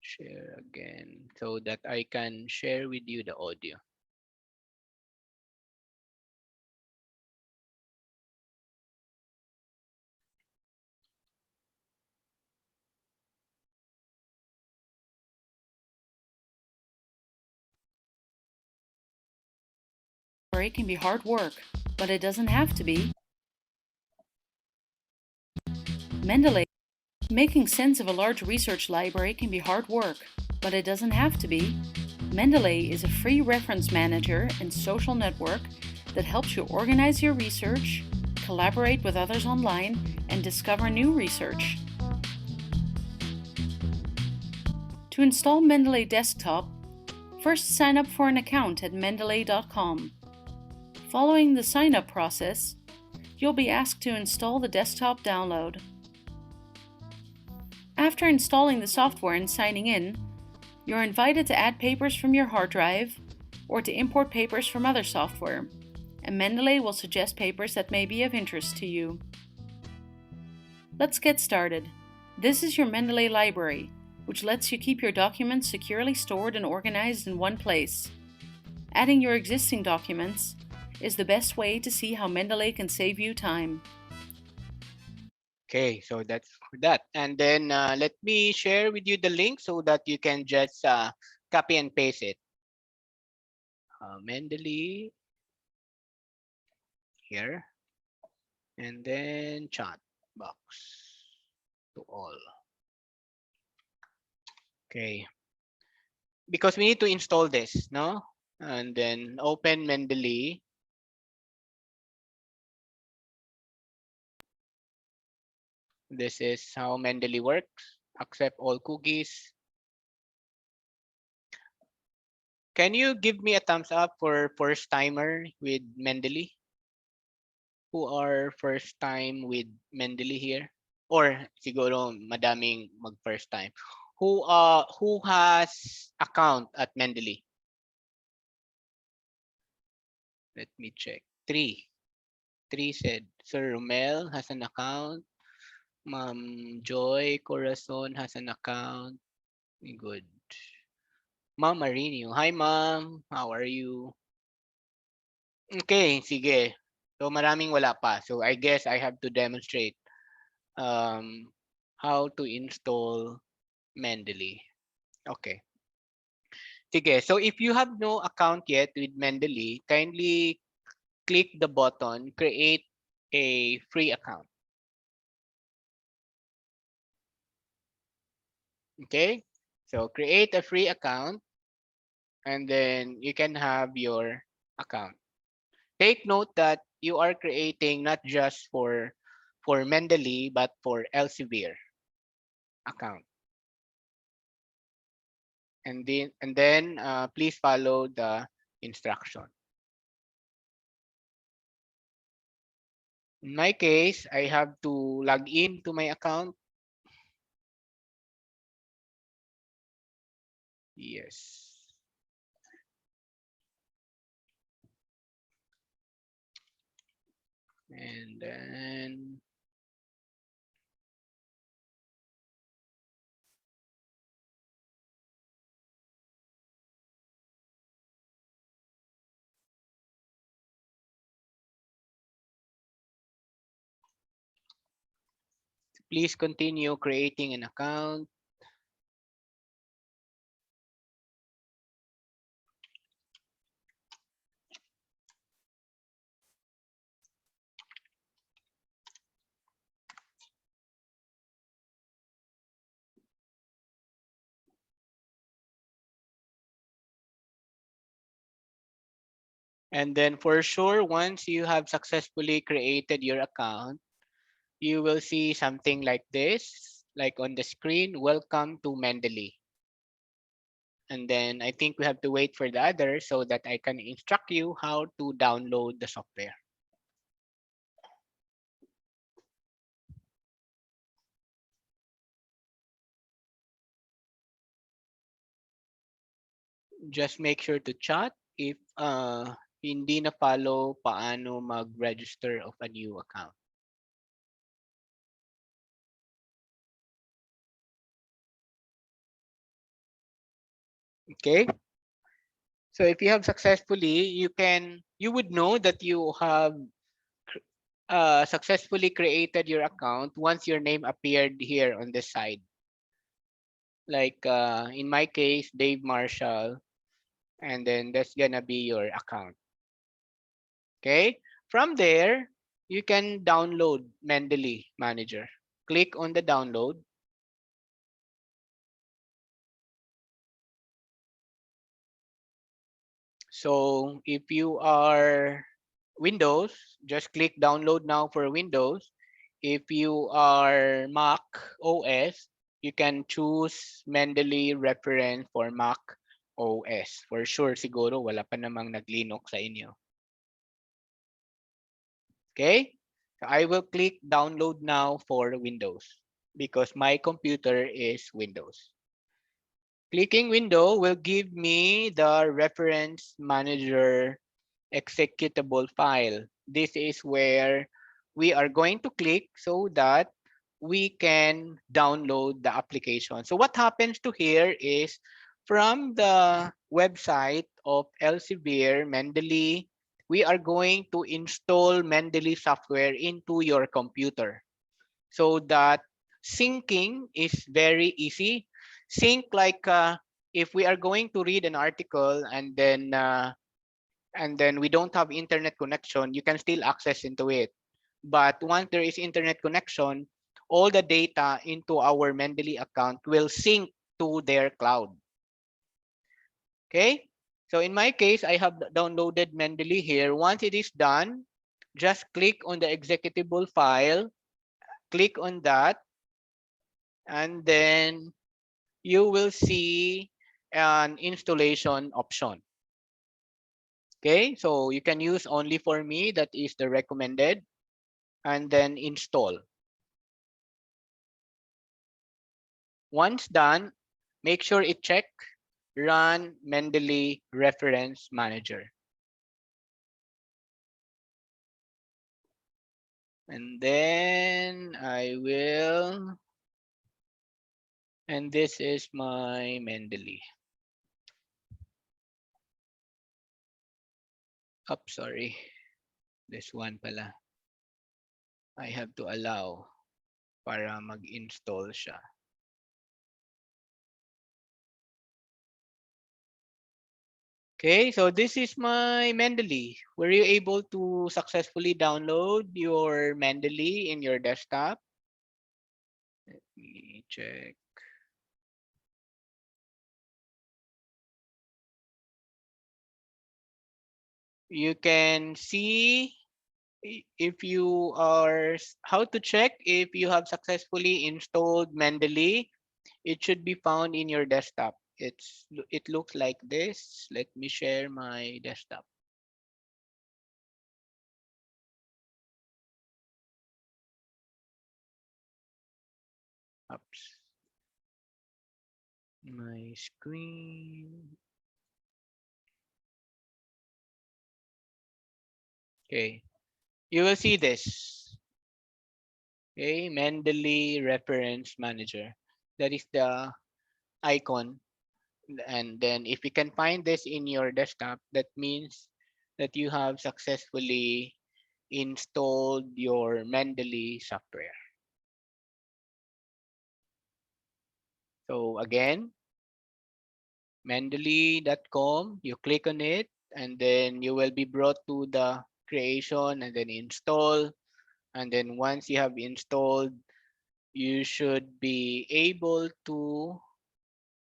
share again so that I can share with you the audio. It can be hard work, but it doesn't have to be. Mendeley. Making sense of a large research library can be hard work, but it doesn't have to be. Mendeley is a free reference manager and social network that helps you organize your research, collaborate with others online, and discover new research. To install Mendeley Desktop, first sign up for an account at mendeley.com. Following the sign-up process, you'll be asked to install the desktop download. After installing the software and signing in, you're invited to add papers from your hard drive or to import papers from other software, and Mendeley will suggest papers that may be of interest to you. Let's get started. This is your Mendeley Library, which lets you keep your documents securely stored and organized in one place. Adding your existing documents is the best way to see how Mendeley can save you time. Okay, so that's for that. And then let me share with you the link so that you can just copy and paste it. Mendeley here, and then chat box to all. Okay, because we need to install this, no? And then open Mendeley. This is how Mendeley works. Accept all cookies. Can you give me a thumbs up for first timer with Mendeley? Who are first time with Mendeley here? Or siguro madaming mag first time. Who has account at Mendeley? Let me check. Three said Sir Romel has an account. Ma'am Joy Corazon has an account. Good. Ma'am Marinho. Hi ma'am. How are you? Okay, sige. So maraming wala pa. So I guess I have to demonstrate how to install Mendeley. Okay. Sige. So if you have no account yet with Mendeley, kindly click the button, create a free account. Okay. So create a free account and then you can have your account. Take note that you are creating not just for Mendeley but for Elsevier account. And then please follow the instruction. In my case, I have to log in to my account. Yes. And then please continue creating an account. And then for sure, once you have successfully created your account, you will see something like this, like on the screen, welcome to Mendeley. And then I think we have to wait for the other so that I can instruct you how to download the software. Just make sure to chat if hindi na follow paano mag-register of a new account. Okay. So if you have successfully, you would know that you have successfully created your account once your name appeared here on this side. Like in my case, Dave Marshall, and then that's gonna be your account. Okay. From there, you can download Mendeley Manager. Click on the download. So if you are Windows, just click download now for Windows. If you are Mac OS, you can choose Mendeley reference for Mac OS. For sure, siguro wala pa namang nag-Linux sa inyo. Okay? So I will click download now for Windows because my computer is Windows. Clicking window will give me the reference manager executable file. This is where we are going to click so that we can download the application. So what happens to here is from the website of Elsevier Mendeley, we are going to install Mendeley software into your computer so that syncing is very easy. Sync like if we are going to read an article and then we don't have internet connection, you can still access into it. But once there is internet connection, all the data into our Mendeley account will sync to their cloud. Okay. So in my case, I have downloaded Mendeley here. Once it is done, just click on the executable file, click on that, and then you will see an installation option. Okay, so you can use only for me, that is the recommended, and then install. Once done, make sure it check run Mendeley reference manager. And then I will, and this is my Mendeley. Sorry, this one pala. I have to allow para mag-install siya. Okay, so this is my Mendeley. Were you able to successfully download your Mendeley in your desktop? Let me check. You can see if you are, how to check if you have successfully installed Mendeley. It should be found in your desktop. It looks like this. Let me share my desktop. Oops. My screen. Okay. you will see this. Okay, Mendeley Reference Manager. That is the icon. And then if you can find this in your desktop, that means that you have successfully installed your Mendeley software. So again, mendeley.com, you click on it, and then you will be brought to the creation and then install. And then once you have installed, you should be able to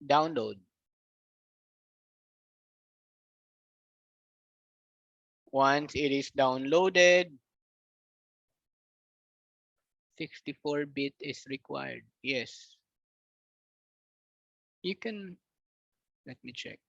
download. Once it is downloaded, 64-bit is required. Yes. You can, let me check.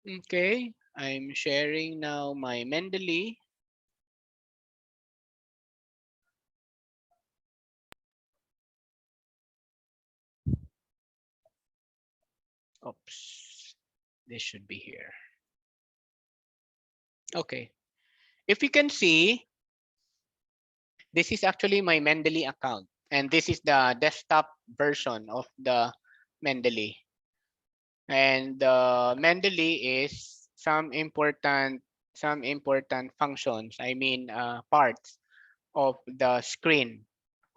Okay, I'm sharing now my Mendeley. Oops, this should be here. Okay, if you can see, this is actually my Mendeley account, and this is the desktop version of the Mendeley. And Mendeley is some important functions. I mean, parts of the screen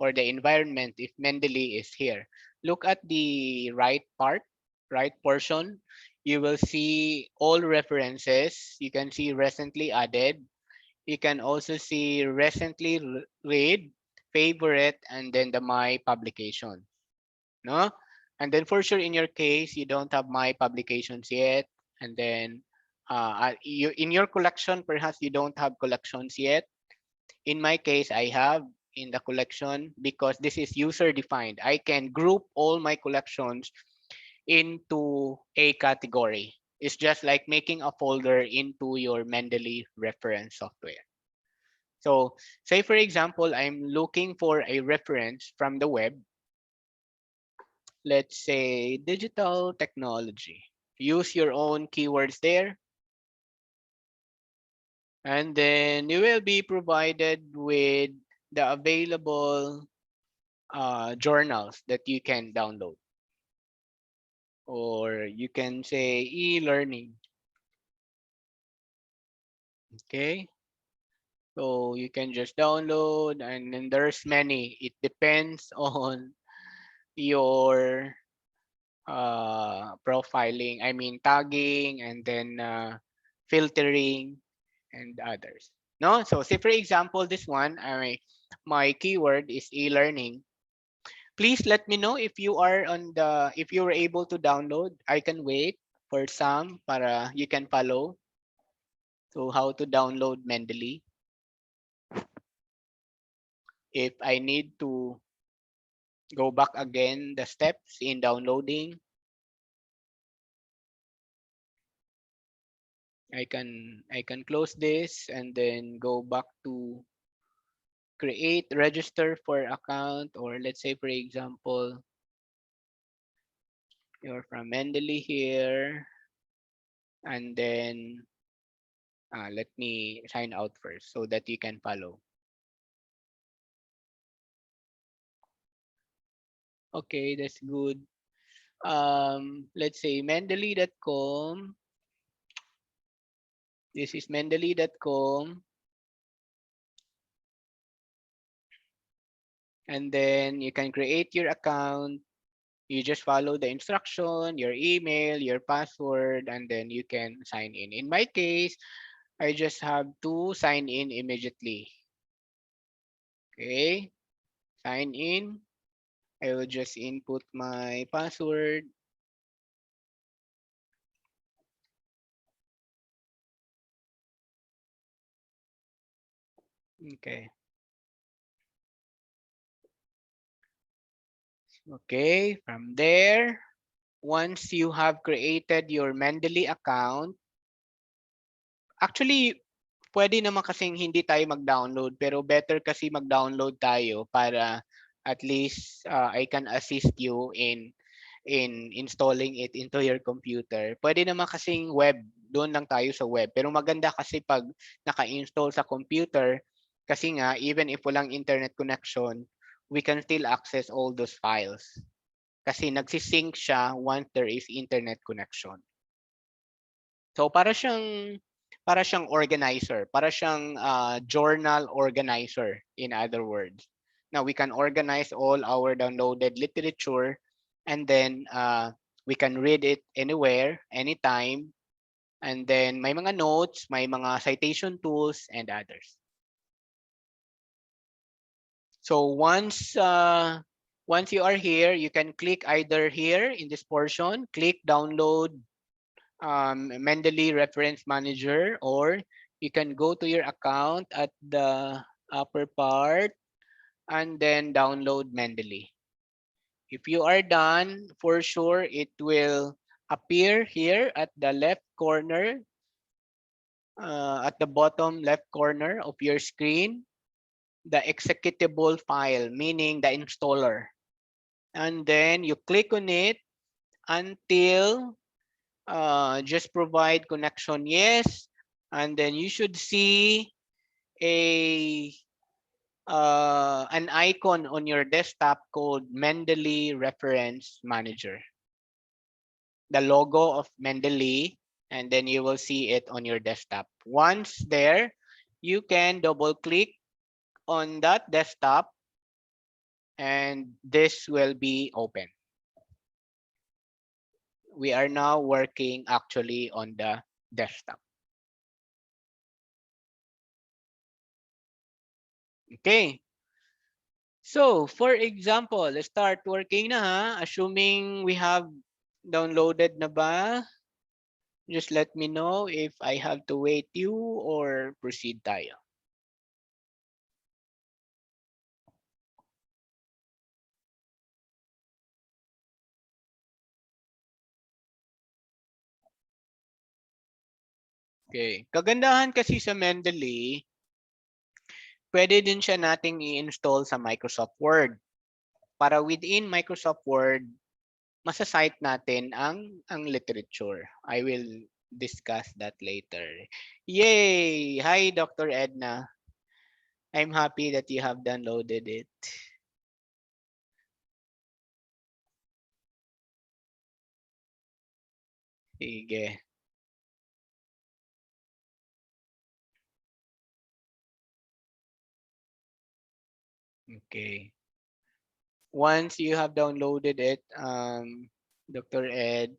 or the environment if Mendeley is here. Look at the right part, right portion. You will see all references. You can see recently added. You can also see recently read, favorite, and then the my publication. No? And then for sure in your case, you don't have my publications yet. And then you in your collection, perhaps you don't have collections yet. In my case, I have in the collection because this is user defined. I can group all my collections into a category. It's just like making a folder into your Mendeley reference software. So say for example, I'm looking for a reference from the web. Let's say digital technology. Use your own keywords there. And then you will be provided with the available journals that you can download. Or you can say e-learning. Okay. So you can just download and then there's many. It depends on your profiling, I mean tagging and then filtering and others. No, so say for example, this one, my keyword is e-learning. Please let me know if you are on the if you were able to download. I can wait for some para you can follow. So how to download Mendeley. If I need to go back again the steps in downloading, I can close this and then go back to create register for account, or let's say for example you're from Mendeley here, and then let me sign out first so that you can follow. Okay, that's good. Let's say mendeley.com. This is mendeley.com. And then you can create your account. You just follow the instruction, your email, your password, and then you can sign in. In my case, I just have to sign in immediately. Okay, sign in. I will just input my password. Okay. Okay, from there, once you have created your Mendeley account, actually, pwede naman kasing hindi tayo mag-download, pero better kasi mag-download tayo para at least I can assist you in installing it into your computer. Pwede naman kasing web, doon lang tayo sa web. Pero maganda kasi pag naka-install sa computer, kasi nga, even if walang internet connection, we can still access all those files. Kasi nagsisync siya once there is internet connection. So para siyang organizer, para siyang journal organizer, in other words. Now we can organize all our downloaded literature, and then we can read it anywhere, anytime, and then may mga notes, may mga citation tools, and others. So once you are here, you can click either here in this portion, click download Mendeley Reference Manager, or you can go to your account at the upper part and then download Mendeley. If you are done, for sure it will appear here at the left corner, at the bottom left corner of your screen, the executable file, meaning the installer. And then you click on it until just provide connection yes, and then you should see an icon on your desktop called Mendeley Reference Manager, the logo of Mendeley, and then you will see it on your desktop. Once there, you can double click on that desktop and this will be open. We are now working actually on the desktop. Okay. So, for example, let's start working na ha. Assuming we have downloaded na ba? Just let me know if I have to wait you or proceed tayo. Okay. Kagandahan kasi sa Mendeley, pwede din siya nating i-install sa Microsoft Word. Para within Microsoft Word, masasite natin ang literature. I will discuss that later. Yay! Hi, Dr. Edna. I'm happy that you have downloaded it. Sige. Okay. Once you have downloaded it, Dr. Ed,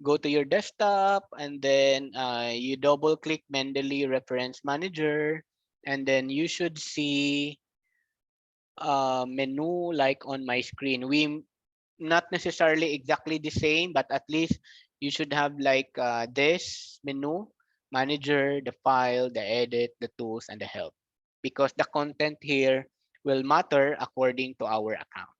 go to your desktop and then you double click Mendeley Reference Manager, and then you should see a menu like on my screen. We not necessarily exactly the same, but at least you should have like this menu: manager, the file, the edit, the tools, and the help, because the content here will matter according to our account.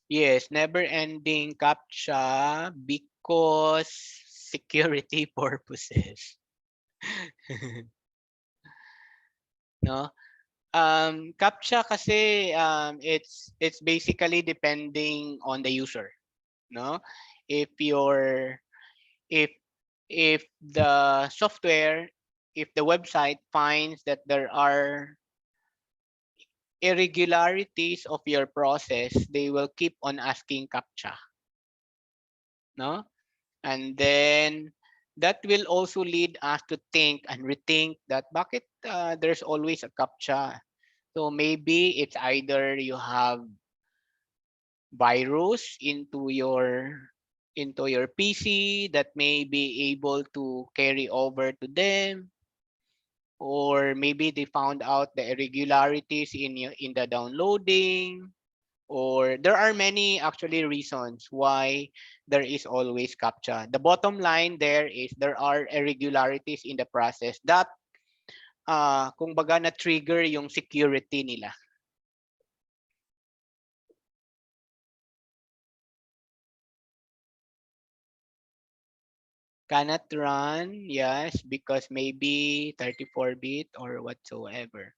Yes, never-ending CAPTCHA because security purposes. No? CAPTCHA kasi it's basically depending on the user, no? If your if the software, if the website finds that there are irregularities of your process, they will keep on asking CAPTCHA, no? And then that will also lead us to think and rethink that bakit there's always a CAPTCHA. So maybe it's either you have virus into your PC that may be able to carry over to them, or maybe they found out the irregularities in the downloading, or there are many actually reasons why there is always CAPTCHA. The bottom line there is there are irregularities in the process that kung baga na trigger yung security nila. Cannot run, yes, because maybe 34-bit or whatsoever.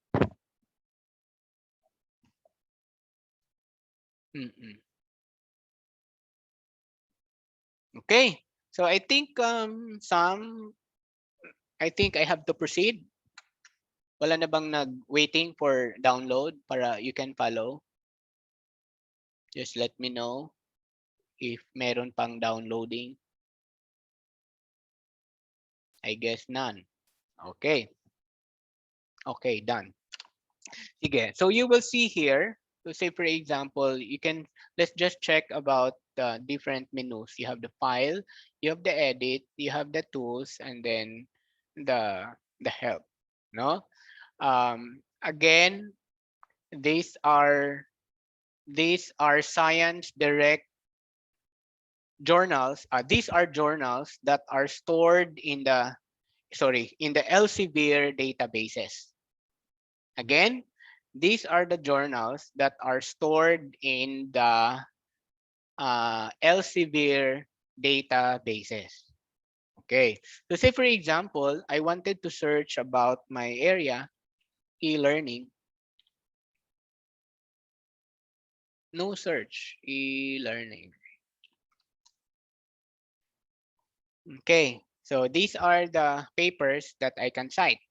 Okay, so I think I think I have to proceed. Wala na bang waiting for download para you can follow? Just let me know if meron pang downloading. I guess none. Okay. Okay, done. Sige. So you will see here, so say for example, you can, let's just check about the different menus. You have the file, you have the edit, you have the tools, and then the help. No? Again, these are science direct journals. These are journals that are stored in the Elsevier databases. Again, these are the journals that are stored in the Elsevier databases. Okay, so say for example, I wanted to search about my area, e-learning. No search, e-learning. Okay, so these are the papers that I can cite.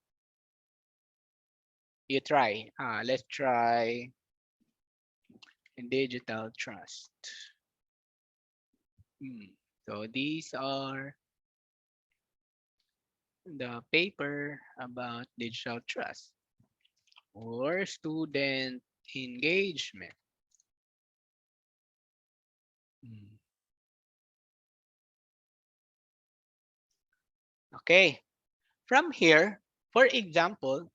You try. Let's try digital trust. So these are the paper about digital trust or student engagement. Okay, from here, for example,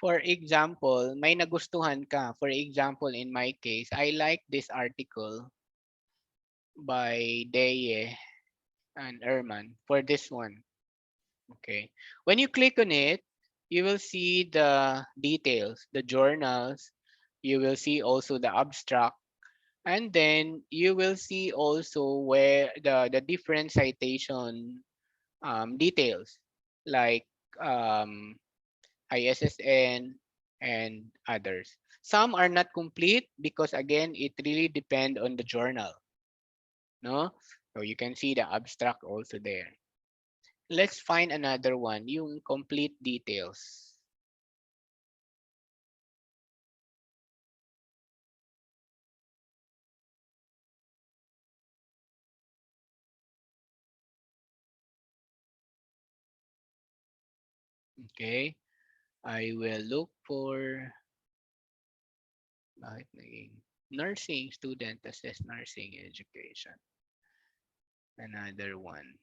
may nagustuhan ka. For example, in my case, I like this article by Deye and Erman for this one. Okay, when you click on it, you will see the details, the journals. You will see also the abstract, and then you will see also where the different citation details, like ISSN and others. Some are not complete because again, it really depends on the journal. No, so you can see the abstract also there. Let's find another one, yung complete details. Okay, I will look for nursing student assess nursing education. Another one.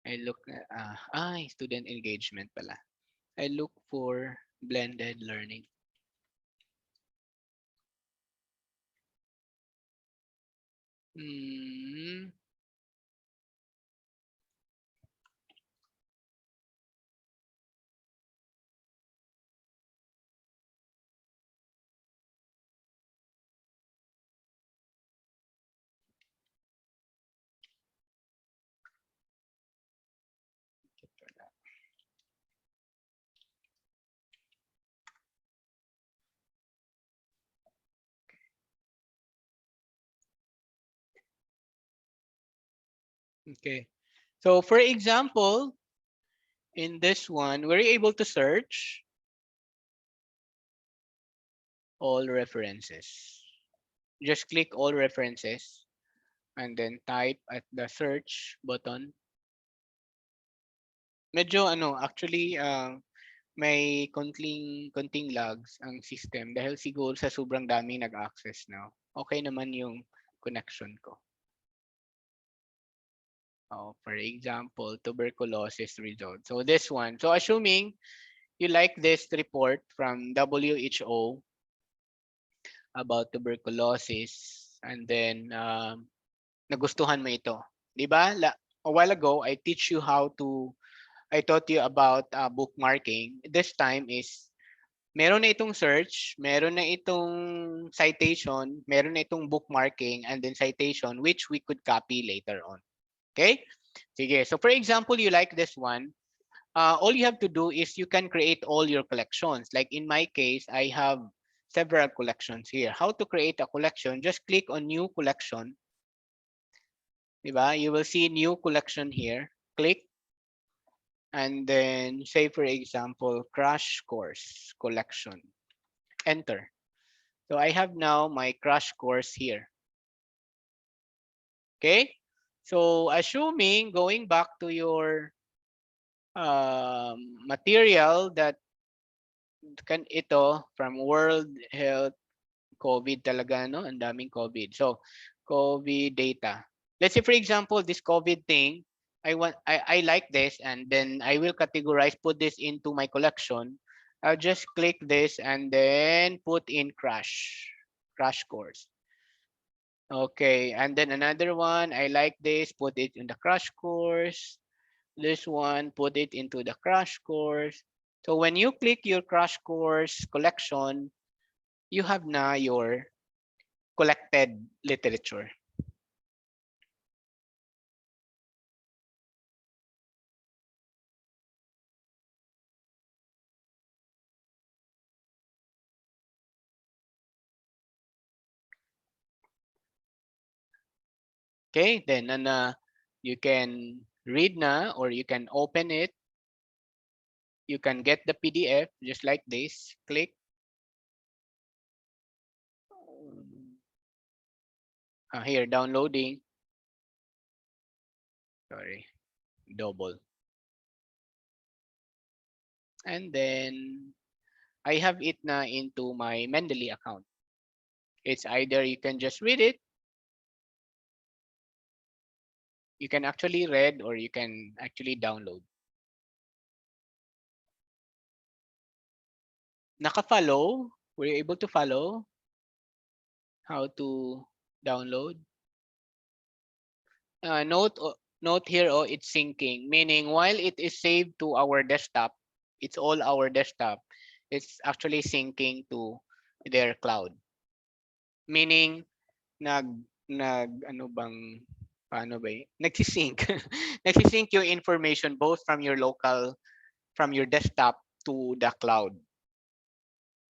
I look at student engagement pala. I look for blended learning. Okay, so for example, in this one, we're able to search all references. Just click all references and then type at the search button. Medyo actually may konting lags ang system dahil siguro sa sobrang daming nag-access now. Okay naman yung connection ko. For example, tuberculosis result. So this one. So assuming you like this report from WHO about tuberculosis, and then nagustuhan mo ito. Di ba? A while ago, I taught you about bookmarking. This time is meron na itong search, meron na itong citation, meron na itong bookmarking, and then citation, which we could copy later on. Okay? Sige. So for example, you like this one. All you have to do is you can create all your collections. Like in my case, I have several collections here. How to create a collection? Just click on new collection. Diba? You will see new collection here. Click. And then say, for example, crash course collection. Enter. So I have now my crash course here. Okay. So assuming going back to your material that kan ito from World Health COVID talaga, no? Ang daming COVID. So COVID data. Let's say for example this COVID thing, I like this, and then I will categorize, put this into my collection. I'll just click this and then put in crash course. Okay, and then another one, I like this, put it in the crash course. This one, put it into the crash course. So when you click your crash course collection, you have now your collected literature. Okay, then you can read na, or you can open it. You can get the PDF just like this. Click. Here, downloading. Sorry, double. And then I have it na into my Mendeley account. It's either you can just read it. You can actually read, or you can actually download. Naka-follow? Were you able to follow how to download? Note here, it's syncing, meaning while it is saved to our desktop, it's all our desktop. It's actually syncing to their cloud. Meaning nagsisync. Nagsisync yung information both from your local, from your desktop to the cloud.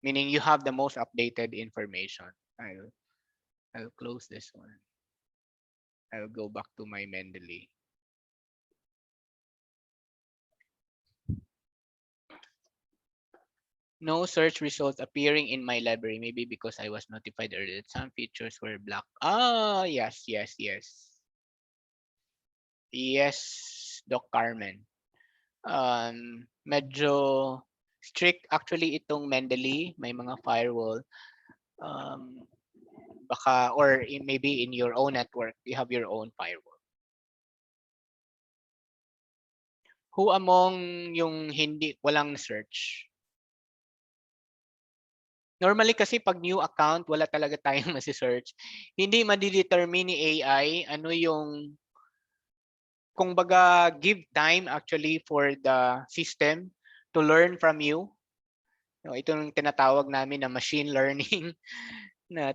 Meaning you have the most updated information. I'll close this one. I'll go back to my Mendeley. No search results appearing in my library. Maybe because I was notified earlier that some features were blocked. Ah, yes. Yes, Doc Carmen. Medyo strict actually itong Mendeley. May mga firewall. Baka, or maybe in your own network, you have your own firewall. Who among yung walang search? Normally kasi pag new account, wala talaga tayong masi-search. Hindi madidetermine ni AI ano yung, kung baga, give time actually for the system to learn from you. No, ito yung tinatawag namin na machine learning. Na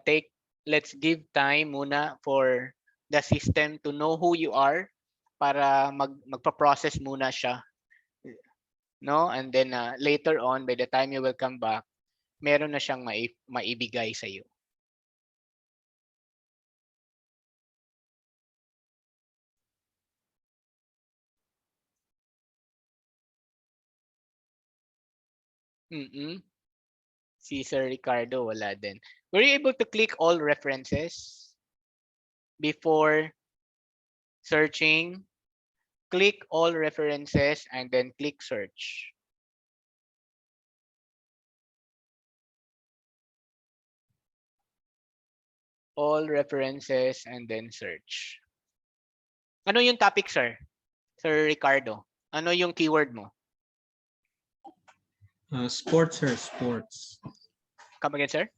let's give time muna for the system to know who you are para magpa-process muna siya. No? And then later on, by the time you will come back, meron na siyang maibigay sa iyo. Si Sir Ricardo, wala din. Were you able to click all references before searching? Click all references and then click search. All references and then search. Ano yung topic, sir? Sir Ricardo, ano yung keyword mo? Sports, sir. Sports. Come again, sir?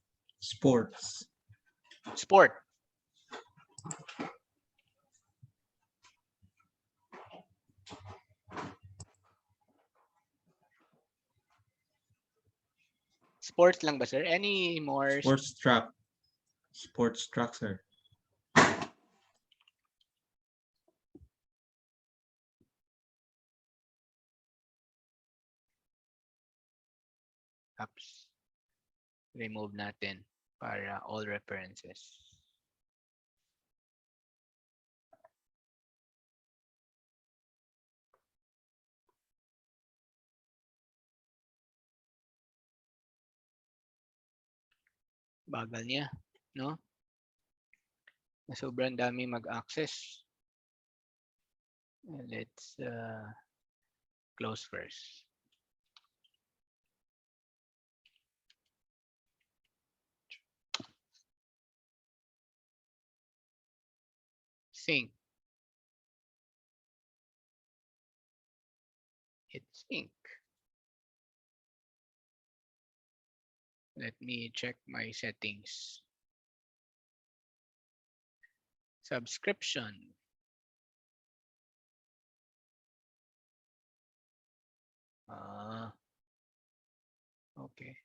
Sports. Sport. Sports lang ba, sir? Any more? Sports track. Sports track, sir. Apps. Remove natin para all references. Bagal niya, no? Sobrang dami mag-access. Let's close first. Sync. Hit sync. Let me check my settings. Subscription. Okay.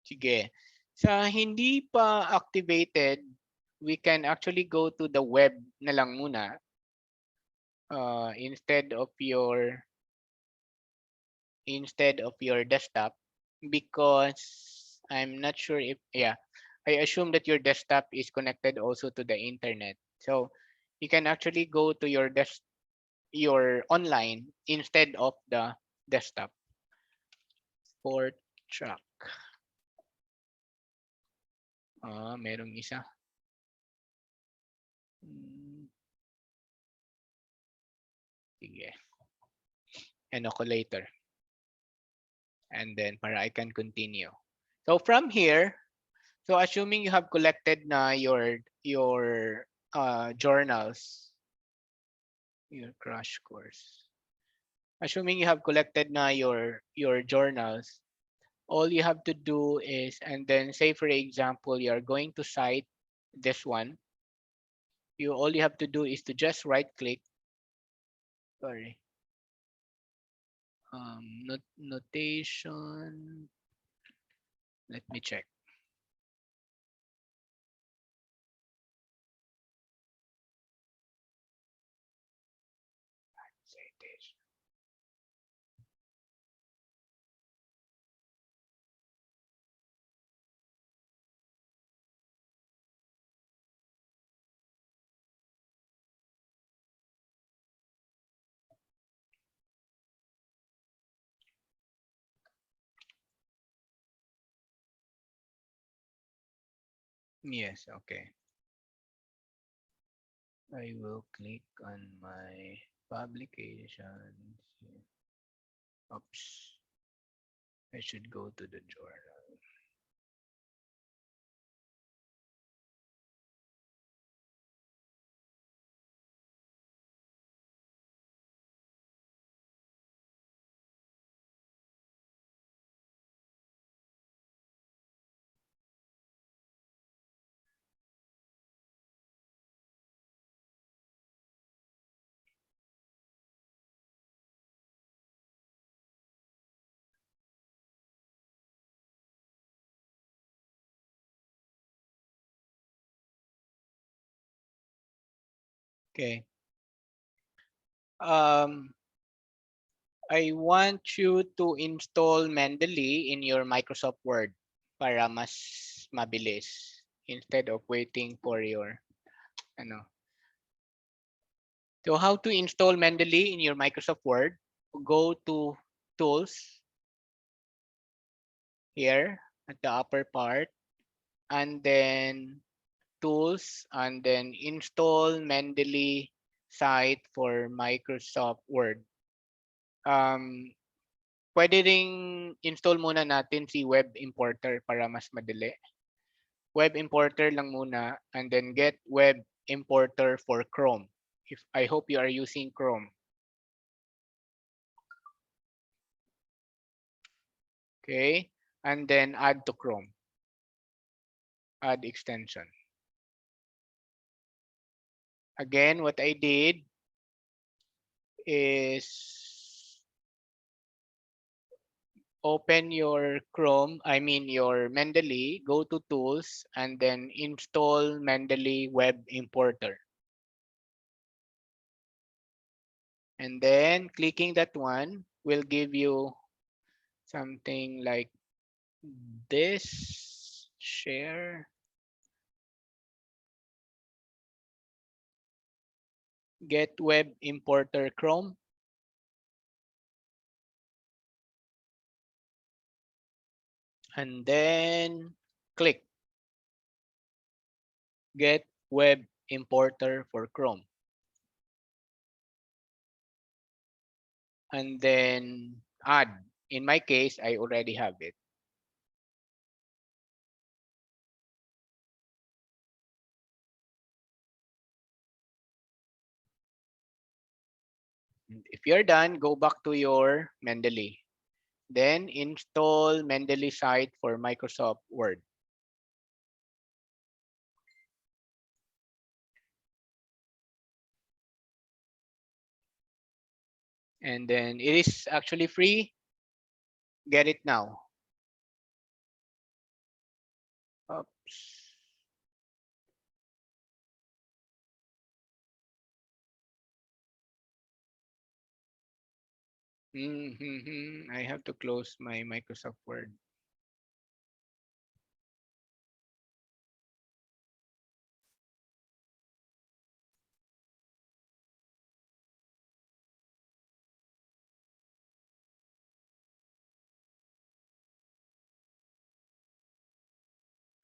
Sige. Sa hindi pa activated, we can actually go to the web na lang muna. Instead of your desktop, because I'm not sure if, yeah, I assume that your desktop is connected also to the internet. So you can actually go to your online instead of the desktop. Sport track. Merong isa. Sige. Inocculator. And then para I can continue. So from here, so assuming you have collected na your journals, your crash course. Assuming you have collected na your journals, all you have to do is, and then say for example, you're going to cite this one. All you have to do is to just right click. Sorry. Notation. Let me check. Citation. Yes, okay. I will click on my publications. Oops. I should go to the journal. Okay. I want you to install Mendeley in your Microsoft Word para mas mabilis instead of waiting for your ano. So how to install Mendeley in your Microsoft Word? Go to Tools here at the upper part, and then Tools, and then Install Mendeley site for Microsoft Word. Pwede ring install muna natin si web importer para mas madali. web importer lang muna, and then get web importer for Chrome. I hope you are using Chrome. Okay, and then add to Chrome. Add extension. Again, what I did is open your Chrome, your Mendeley, go to Tools, and then install Mendeley Web Importer. And then clicking that one will give you something like this. Share. Get Web Importer Chrome. And then click Get Web Importer for Chrome. And then add. In my case, I already have it. If you're done, go back to your Mendeley. Then install Mendeley site for Microsoft Word. And then it is actually free. Get it now. Oops. I have to close my Microsoft Word.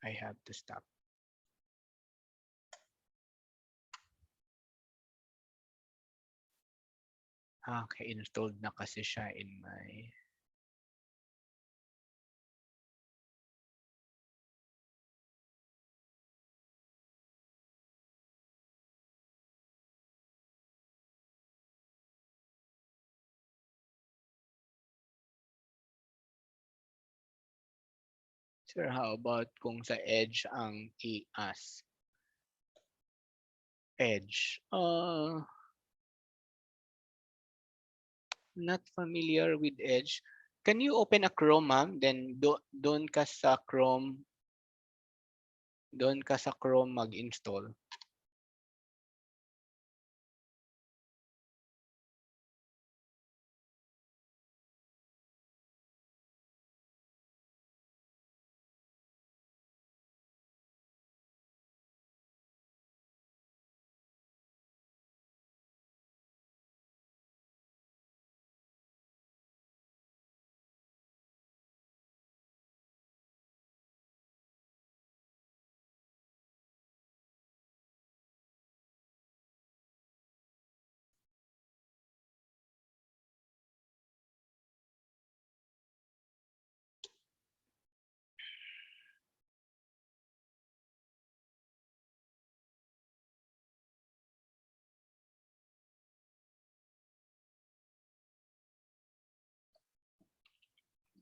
I have to stop. Okay, installed na kasi siya in my... Sir, how about kung sa Edge ang i-ask? Edge. Not familiar with Edge. Can you open a Chrome, ma'am? Then doon ka sa Chrome mag-install.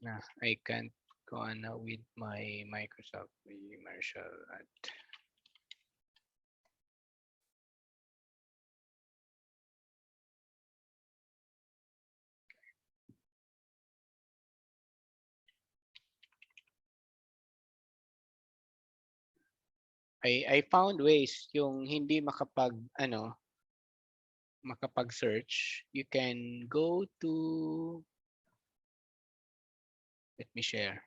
Nah, I can't go on with my Microsoft Marshall at I found ways yung hindi makapag-search. You can go to, let me share.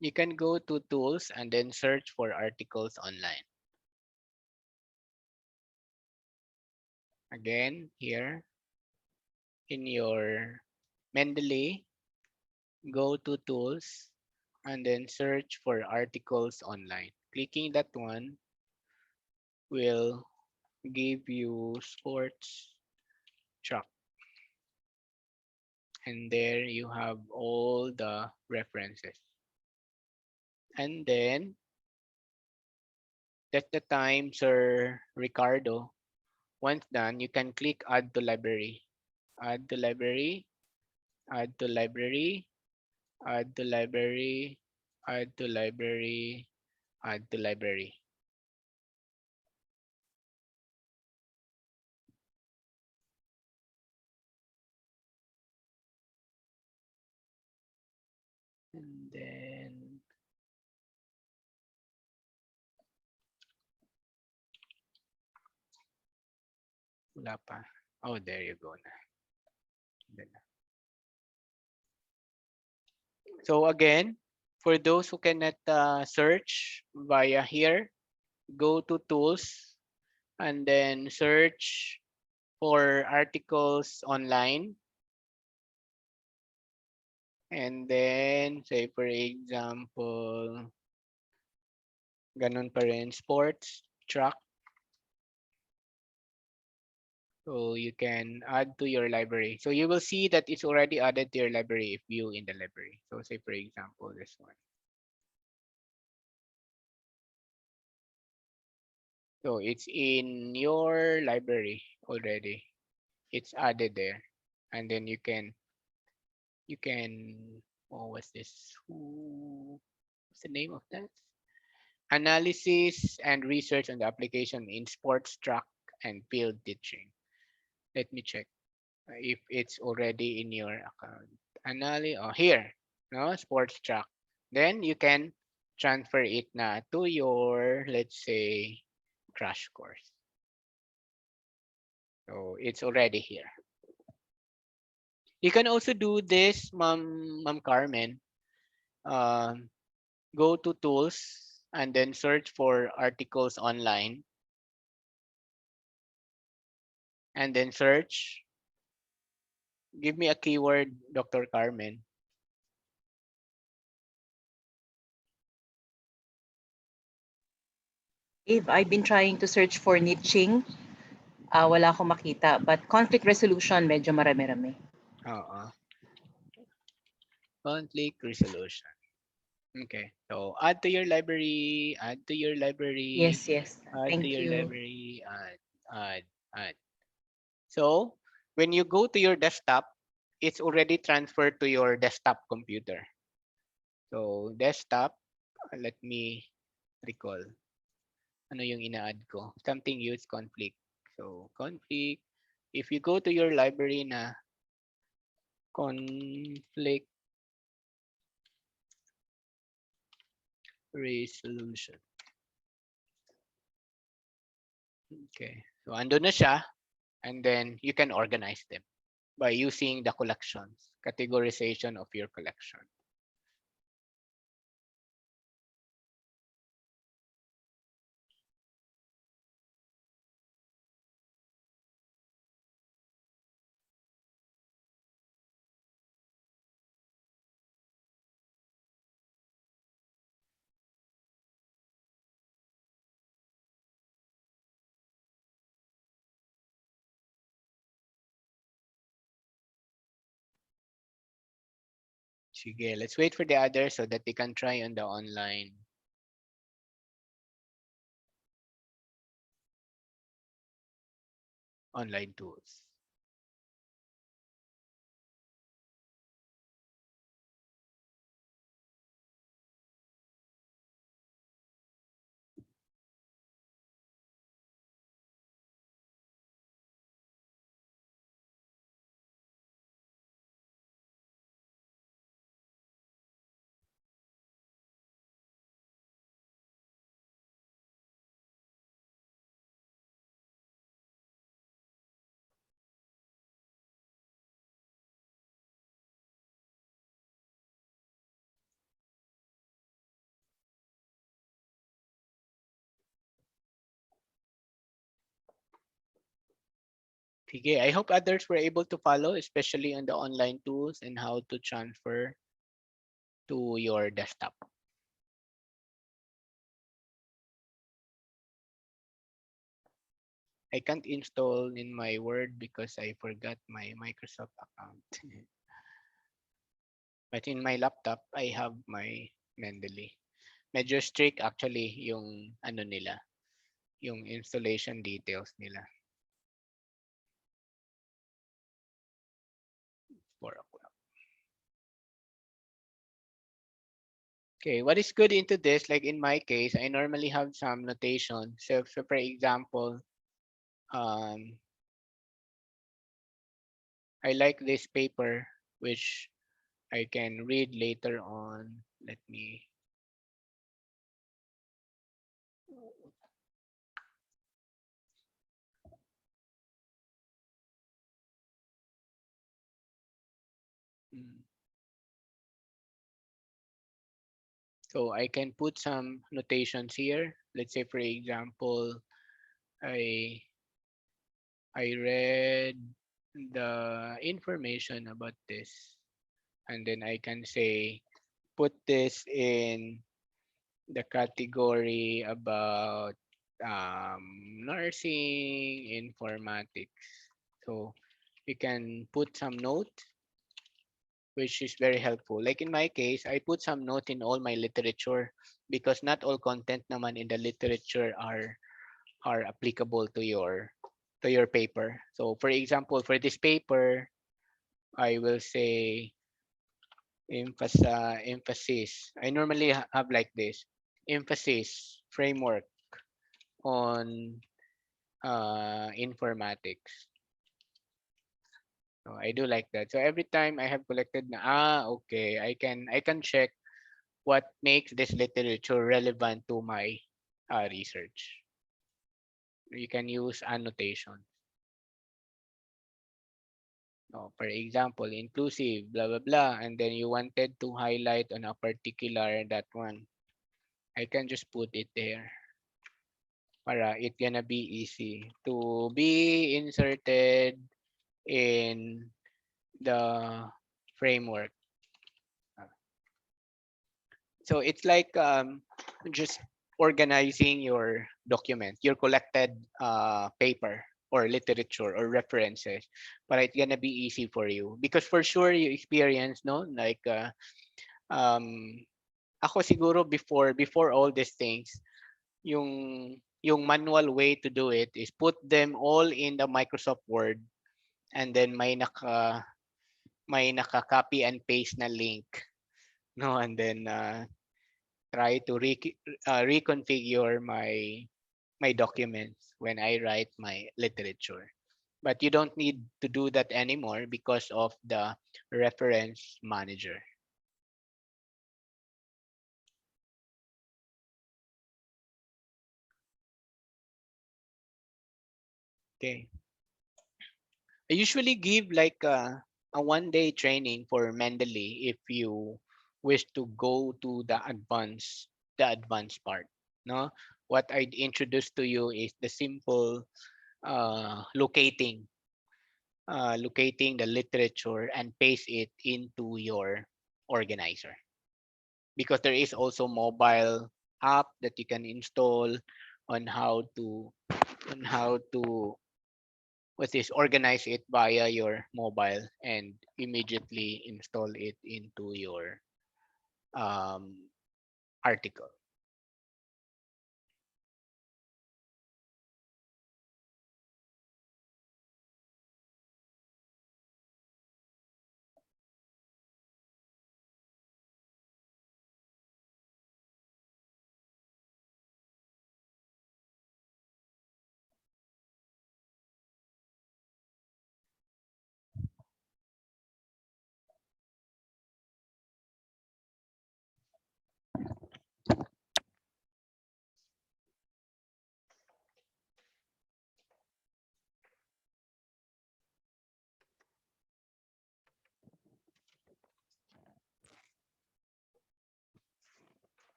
You can go to tools and then search for articles online. Again, here in your Mendeley, go to tools and then search for articles online. Clicking that one will give you sports track. And there you have all the references. And then that's the time, Sir Ricardo. Once done, you can click Add to Library. Add to Library, Add to Library, Add to Library, Add to Library, Add to Library. And then wala pa. Oh, there you go na. Then na. So again, for those who cannot search via here, go to Tools and then search for articles online. And then, say for example, ganun pa rin, sports, track. So you can add to your library. So you will see that it's already added to your library if you in the library. So say for example, this one. So it's in your library already. It's added there. And then you can, oh, what's this? What's the name of that? Analysis and research on the application in sports track and field teaching. Let me check if it's already in your account. Oh, here, no, sports track. Then you can transfer it na to your, let's say, crash course. So it's already here. You can also do this, Ma'am Carmen. Go to tools and then search for articles online. And then search. Give me a keyword, Dr. Carmen. If I've been trying to search for niching, wala akong makita. But conflict resolution, medyo marami-rami. Conflict resolution. Okay, so add to your library, add to your library. Yes, yes. Add to Thank your you. library, add. So when you go to your desktop, it's already transferred to your desktop computer. So desktop, let me recall. Ano yung ina-add ko? Something use conflict. So conflict, if you go to your library na conflict resolution. Okay. So andun na siya, and then you can organize them by using the collections, categorization of your collection. Sige, let's wait for the others so that they can try on the online tools. Sige, I hope others were able to follow, especially on the online tools and how to transfer to your desktop. I can't install in my Word because I forgot my Microsoft account. But in my laptop, I have my Mendeley. Medyo strict actually yung ano nila, yung installation details nila. 4 o'clock. Okay, what is good into this? Like in my case, I normally have some notation. So for example, I like this paper, which I can read later on. Let me. Mm. So I can put some notations here. Let's say, for example, I I read the information about this, and then I can say put this in the category about nursing informatics. So you can put some note, which is very helpful. Like in my case, I put some note in all my literature because not all content naman in the literature are applicable to your paper. So for example, for this paper, I will say emphasis. I normally have like this emphasis framework on informatics. So I do like that. So every time I have collected na okay, I can check what makes this literature relevant to my research. You can use annotation. For example, inclusive, blah, blah, blah, and then you wanted to highlight on a particular that one. I can just put it there. Para it gonna be easy to be inserted in the framework. So it's like just organizing your document, your collected paper or literature or references, but it's gonna be easy for you because for sure you experience no like um ako siguro before all these things yung manual way to do it is put them all in the Microsoft Word and then may naka copy and paste na link no and then try to reconfigure my documents when I write my literature. But you don't need to do that anymore because of the reference manager. Okay. I usually give like a 1 day training for Mendeley if you wish to go to the advanced part. No, what I'd introduce to you is the simple locating the literature and paste it into your organizer because there is also mobile app that you can install on how to what is organize it via your mobile and immediately install it into your um, article.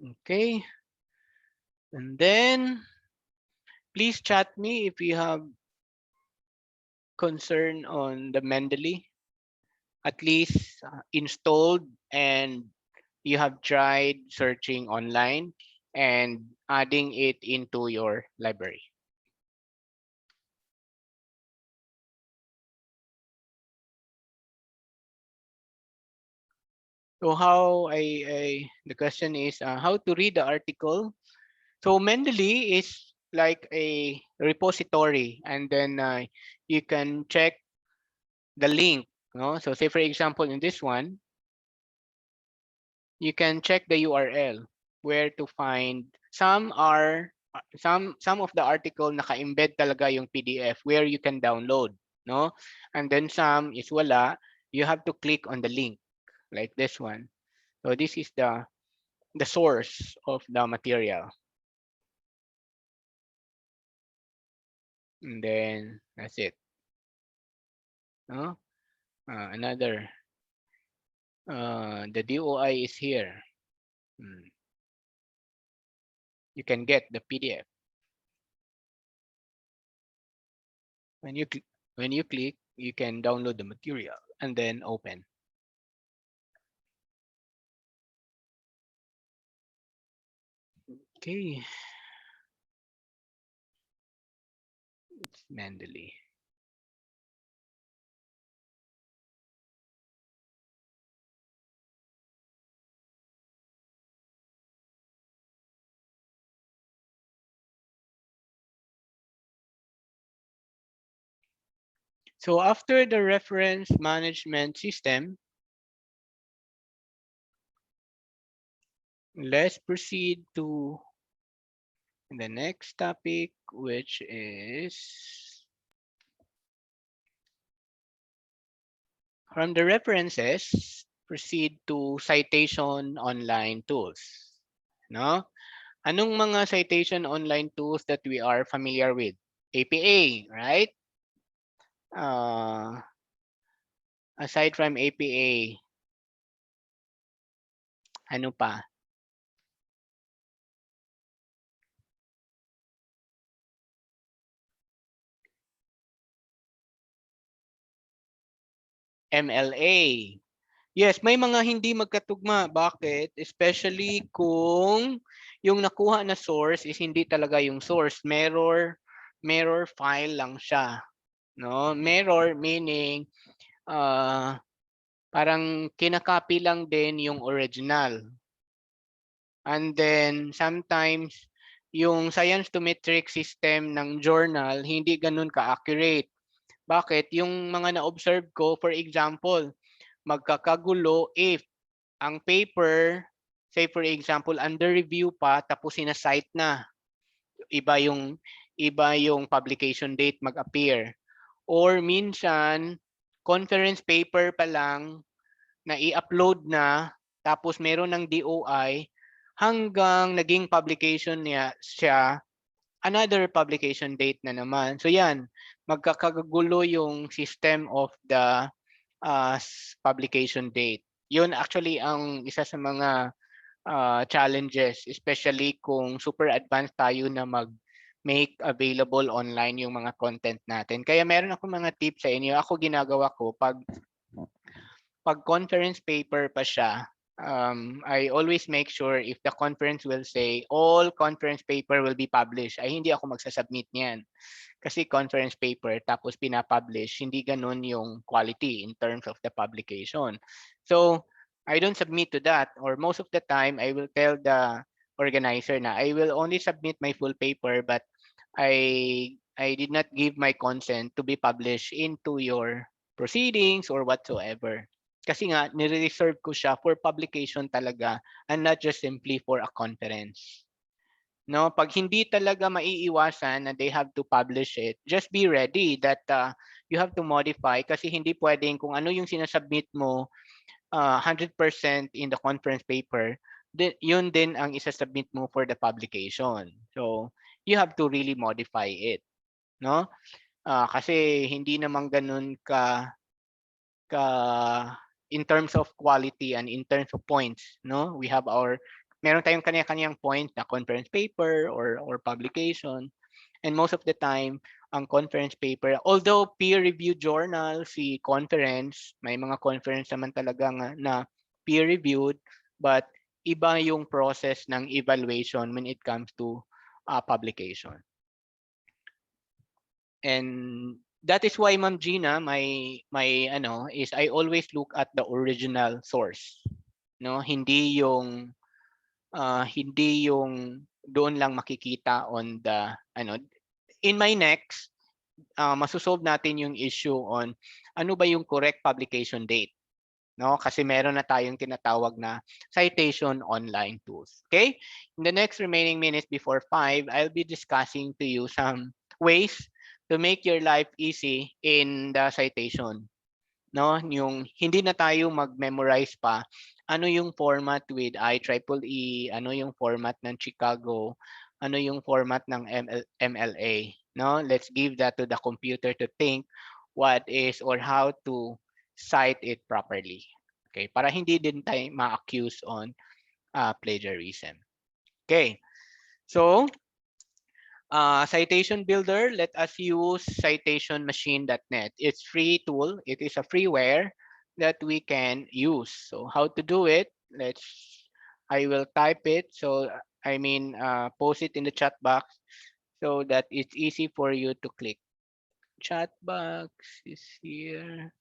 Okay, and then please chat me if you have concern on the Mendeley, at least installed and you have tried searching online and adding it into your library. So the question is how to read the article. So Mendeley is like a repository, and then you can check the link. No? So say for example in this one, you can check the URL where to find. Some are some of the article naka-embed talaga yung PDF where you can download, no? And then some is wala. You have to click on the link like this one. So this is the source of the material. And then that's it. No? Another. The DOI is here. You can get the PDF. When you click, you can download the material and then open. Okay. It's Mendeley. So after the reference management system, let's proceed to the next topic, which is from the references, proceed to citation online tools. No? Anong mga citation online tools that we are familiar with? APA, right? Aside from APA, ano pa? MLA. Yes, may mga hindi magkatugma. Bakit? Especially kung yung nakuha na source is hindi talaga yung source. Mirror file lang siya. No? Mirror meaning parang kinakopy lang din yung original. And then sometimes yung science to metric system ng journal hindi ganun ka-accurate. Bakit? Yung mga na-observe ko, for example, magkakagulo if ang paper, say for example, under review pa tapos sina-cite na. Iba yung publication date mag-appear. Or minsan, conference paper pa lang na i-upload na tapos meron ng DOI hanggang naging publication niya siya another publication date na naman. So yan, magkakagulo yung system of the publication date. Yun actually ang isa sa mga challenges, especially kung super advanced tayo na make available online yung mga content natin. Kaya meron ako mga tips sa inyo. Ako ginagawa ko pag conference paper pa siya, I always make sure if the conference will say all conference paper will be published, ay hindi ako magsasubmit niyan. Kasi conference paper tapos pinapublish, hindi ganun yung quality in terms of the publication. So, I don't submit to that, or most of the time I will tell the organizer na I will only submit my full paper but I did not give my consent to be published into your proceedings or whatsoever. Kasi nga, nire-reserve ko siya for publication talaga and not just simply for a conference. No, pag hindi talaga maiiwasan na they have to publish it, just be ready that you have to modify kasi hindi pwedeng kung ano yung sinasubmit mo 100% in the conference paper, yun din ang isasubmit mo for the publication. So, you have to really modify it. No? Kasi hindi naman ganun ka in terms of quality and in terms of points, no? We have meron tayong kanya-kanyang point na conference paper or publication. And most of the time, ang conference paper, although peer-reviewed journal, si conference, may mga conference naman talaga na peer-reviewed, but iba yung process ng evaluation when it comes to publication. And that is why, Ma'am Gina, my is I always look at the original source. No, hindi yung doon lang makikita on the in my next masosolve natin yung issue on ano ba yung correct publication date, no? Kasi meron na tayong tinatawag na citation online tools. Okay? In the next remaining minutes before 5, I'll be discussing to you some ways to make your life easy in the citation. No, yung hindi na tayo mag-memorize pa ano yung format with IEEE, ano yung format ng Chicago, ano yung format ng MLA. No, let's give that to the computer to think what is or how to cite it properly. Okay, para hindi din tayo ma-accuse on plagiarism. Okay, so Citation Builder, let us use citationmachine.net. It's free tool. It is a freeware that we can use. So how to do it? I will type it. So post it in the chat box so that it's easy for you to click. Chat box is here.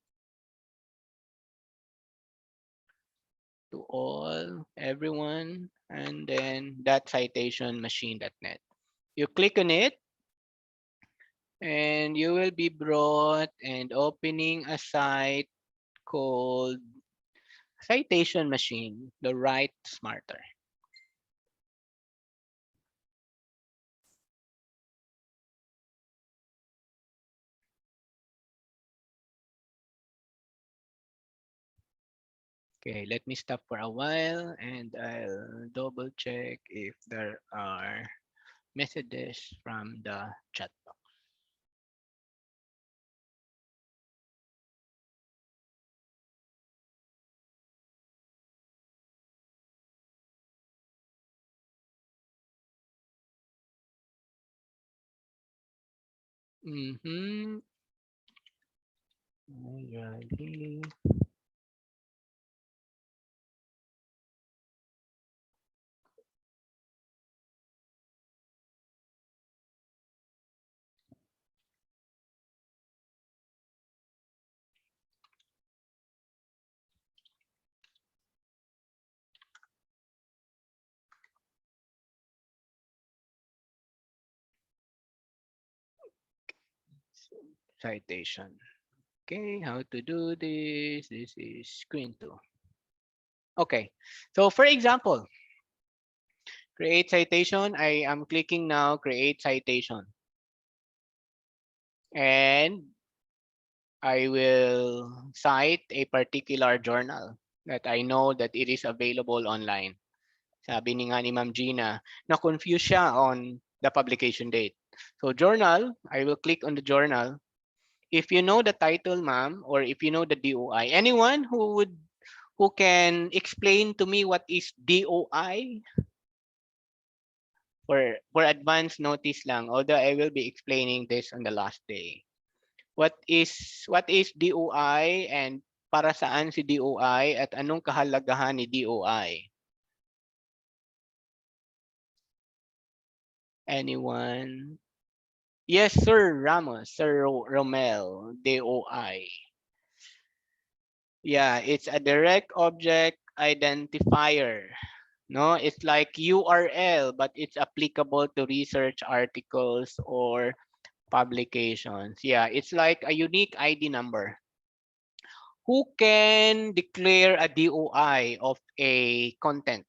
To all, everyone, and then that citationmachine.net. You click on it, and you will be brought and opening a site called Citation Machine, the Write Smarter. Okay, let me stop for a while and I'll double check if there are messages from the chat box. Citation. Okay, how to do this? This is screen 2. Okay, so for example, create citation. I am clicking now, create citation. And I will cite a particular journal that I know that it is available online. Sabi ni nga ni Ma'am Gina, na-confuse siya on the publication date. So journal, I will click on the journal. If you know the title, ma'am, or if you know the DOI, anyone who can explain to me what is DOI? For advance notice lang, although I will be explaining this on the last day. What is DOI and para saan si DOI at anong kahalagahan ni DOI? Anyone? Yes, Sir Ramos, Sir Romel, DOI. Yeah, it's a direct object identifier. No, it's like URL, but it's applicable to research articles or publications. Yeah, it's like a unique ID number. Who can declare a DOI of a content?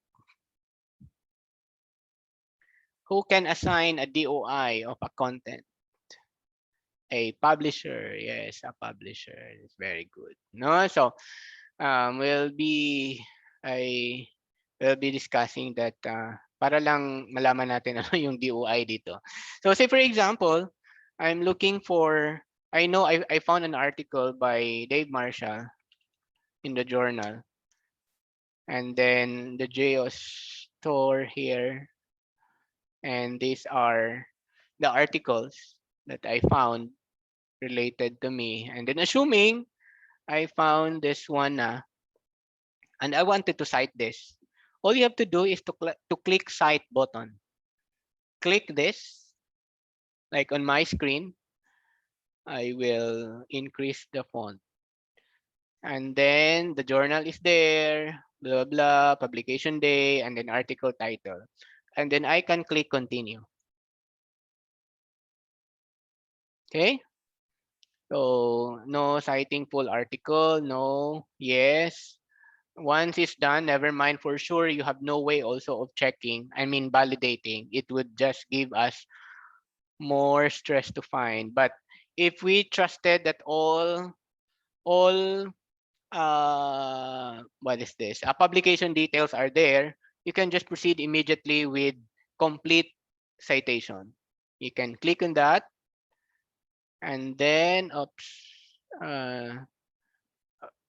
Who can assign a DOI of a content? A publisher. Yes, a publisher. It's very good. No, so I will be discussing that para lang malaman natin ano yung DOI dito. So say for example, I'm looking for, I know I found an article by Dave Marshall in the journal. And then the Geos store here. And these are the articles that I found related to me. And then assuming I found this one and I wanted to cite this. All you have to do is to click Cite button. Click this, like on my screen. I will increase the font. And then the journal is there, blah, blah, publication day, and then article title. And then I can click continue. Okay. So no citing full article, no, yes. Once it's done, never mind, for sure, you have no way also of checking, validating. It would just give us more stress to find. But if we trusted that all what is this? Publication details are there, you can just proceed immediately with complete citation. You can click on that, and then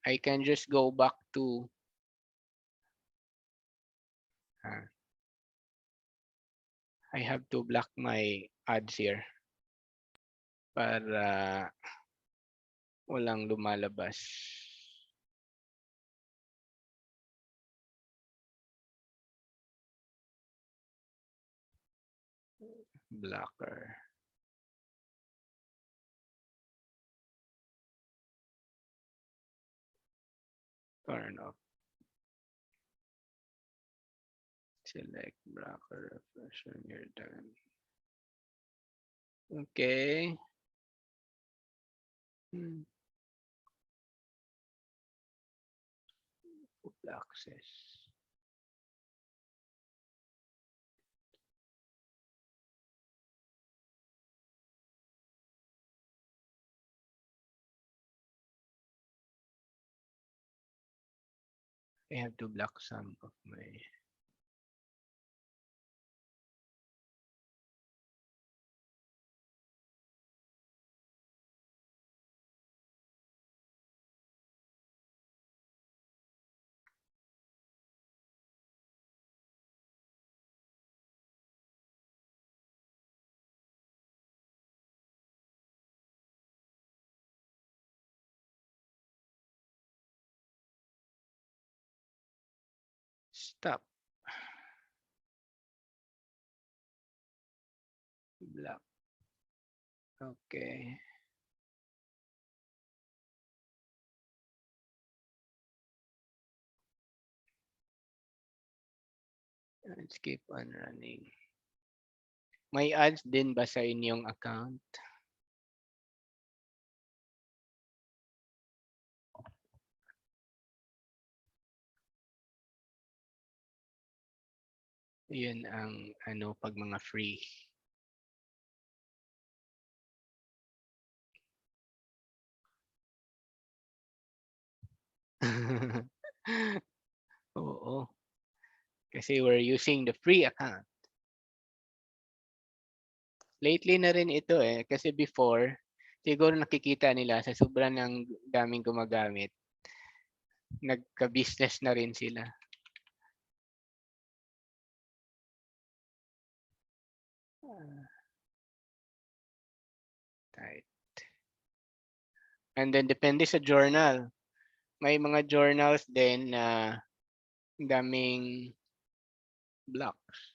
I can just go back to I have to block my ads here para walang lumalabas. Blocker. Turn off. Select blocker refresh when you're done. Okay. Full access. I have to block some of my stop. Block. Okay. Let's keep on running. May ads din ba sa inyong account? Yun ang pag mga free. Oo. Kasi we're using the free account. Lately na rin ito kasi before, siguro nakikita nila sa sobrang ng daming gumagamit, nagka-business na rin sila. Right. And then depende sa journal. May mga journals din na daming blocks.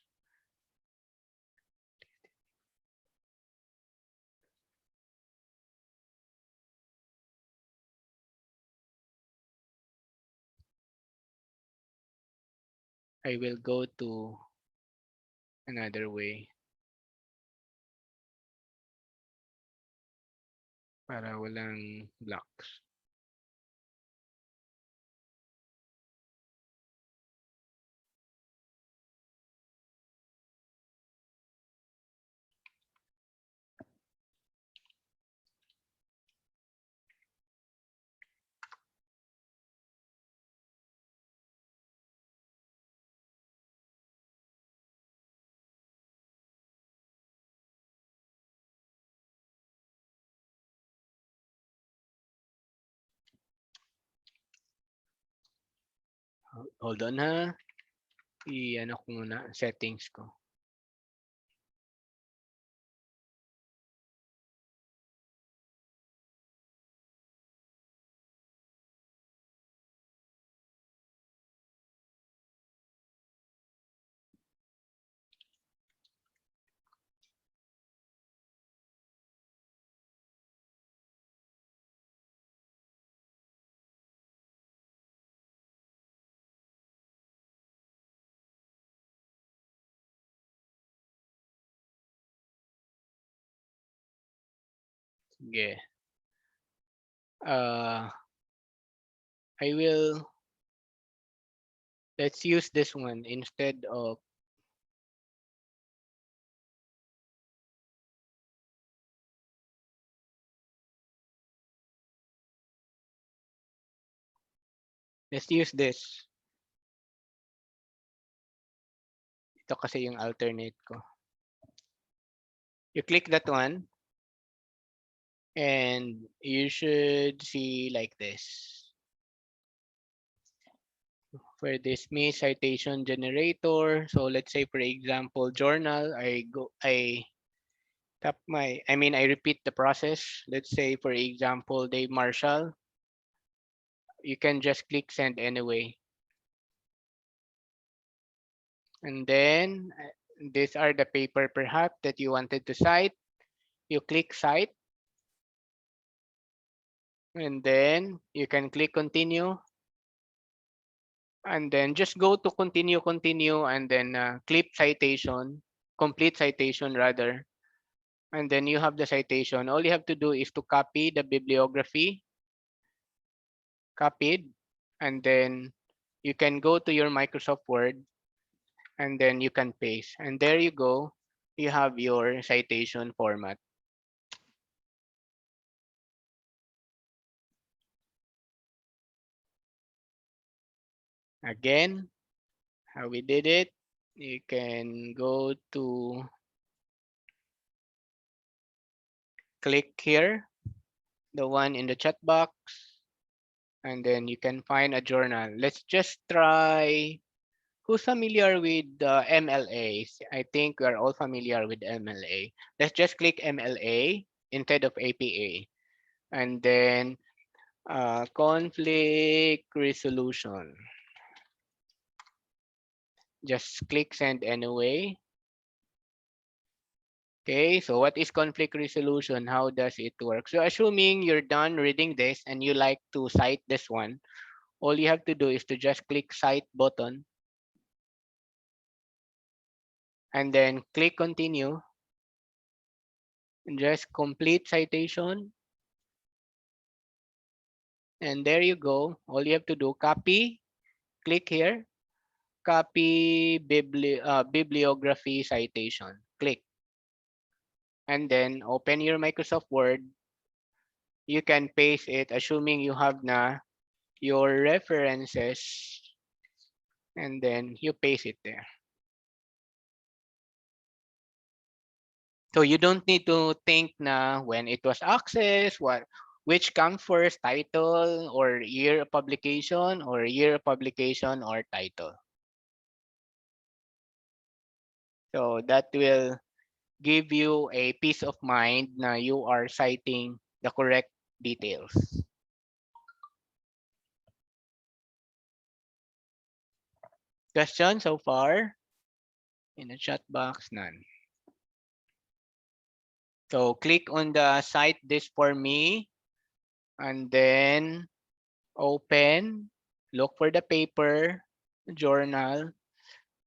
I will go to another way para walang blocks. Hold on ha. I-ano ko muna settings ko. Yeah. I will, let's use this one instead of, let's use this. Ito kasi yung alternate ko. You click that one and you should see like this. For this me citation generator. So let's say for example journal, I tap my, I repeat the process. Let's say for example Dave Marshall. You can just click send anyway. And then these are the paper perhaps that you wanted to cite. You click cite. And then you can click continue. And then just go to continue, and then click citation, complete citation rather. And then you have the citation. All you have to do is to copy the bibliography, copied, and then you can go to your Microsoft Word and then you can paste. And there you go. You have your citation format. Again, how we did it, you can go to click here, the one in the chat box, and then you can find a journal. Let's just try, who's familiar with MLA? I think we are all familiar with MLA. Let's just click MLA instead of APA. And then conflict resolution. Just click send anyway. Okay, so what is conflict resolution? How does it work? So assuming you're done reading this and you like to cite this one, all you have to do is to just click cite button and then click continue and just complete citation. And there you go. All you have to do, copy, click here, copy bibliography citation, click. And then open your Microsoft Word. You can paste it assuming you have na your references and then you paste it there. So you don't need to think na when it was accessed, which comes first, title or year of publication or year of publication or title. So that will give you a peace of mind na you are citing the correct details. Question so far? In the chat box, none. So click on the cite this for me and then open, look for the paper, journal.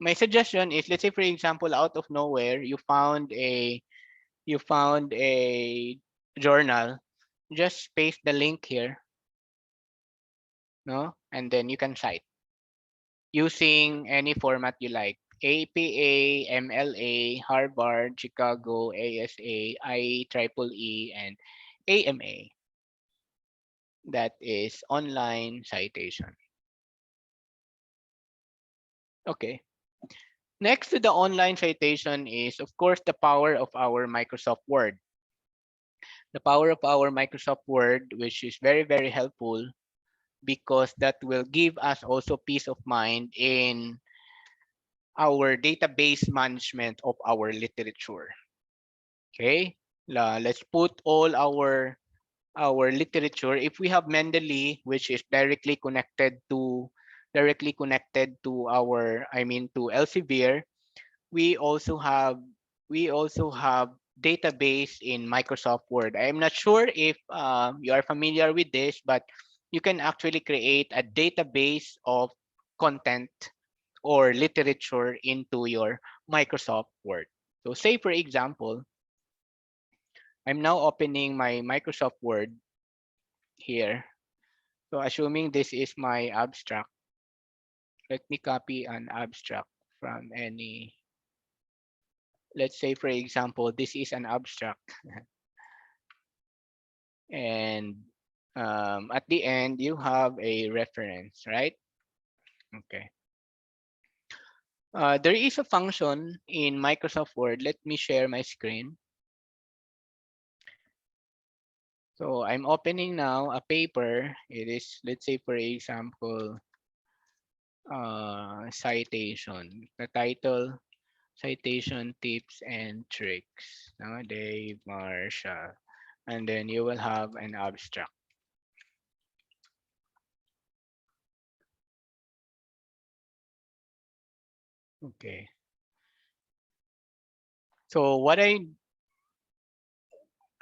My suggestion is, let's say for example, out of nowhere, you found a journal, just paste the link here, no? And then you can cite using any format you like. APA, MLA, Harvard, Chicago, ASA, IEEE, and AMA. That is online citation. Okay. Next to the online citation is, of course, the power of our Microsoft Word. The power of our Microsoft Word, which is very, very helpful because that will give us also peace of mind in our database management of our literature. Okay, let's put all our literature. If we have Mendeley, which is directly connected to our, to Elsevier, we also have database in Microsoft Word. I'm not sure if you are familiar with this, but you can actually create a database of content or literature into your Microsoft Word. So say for example, I'm now opening my Microsoft Word here. So assuming this is my abstract, let me copy an abstract from any, let's say for example, this is an abstract. And at the end, you have a reference, right? Okay. There is a function in Microsoft Word. Let me share my screen. So I'm opening now a paper. It is, let's say for example, citation. The title, citation tips and tricks. No, Dave Marshall. And then you will have an abstract. Okay. So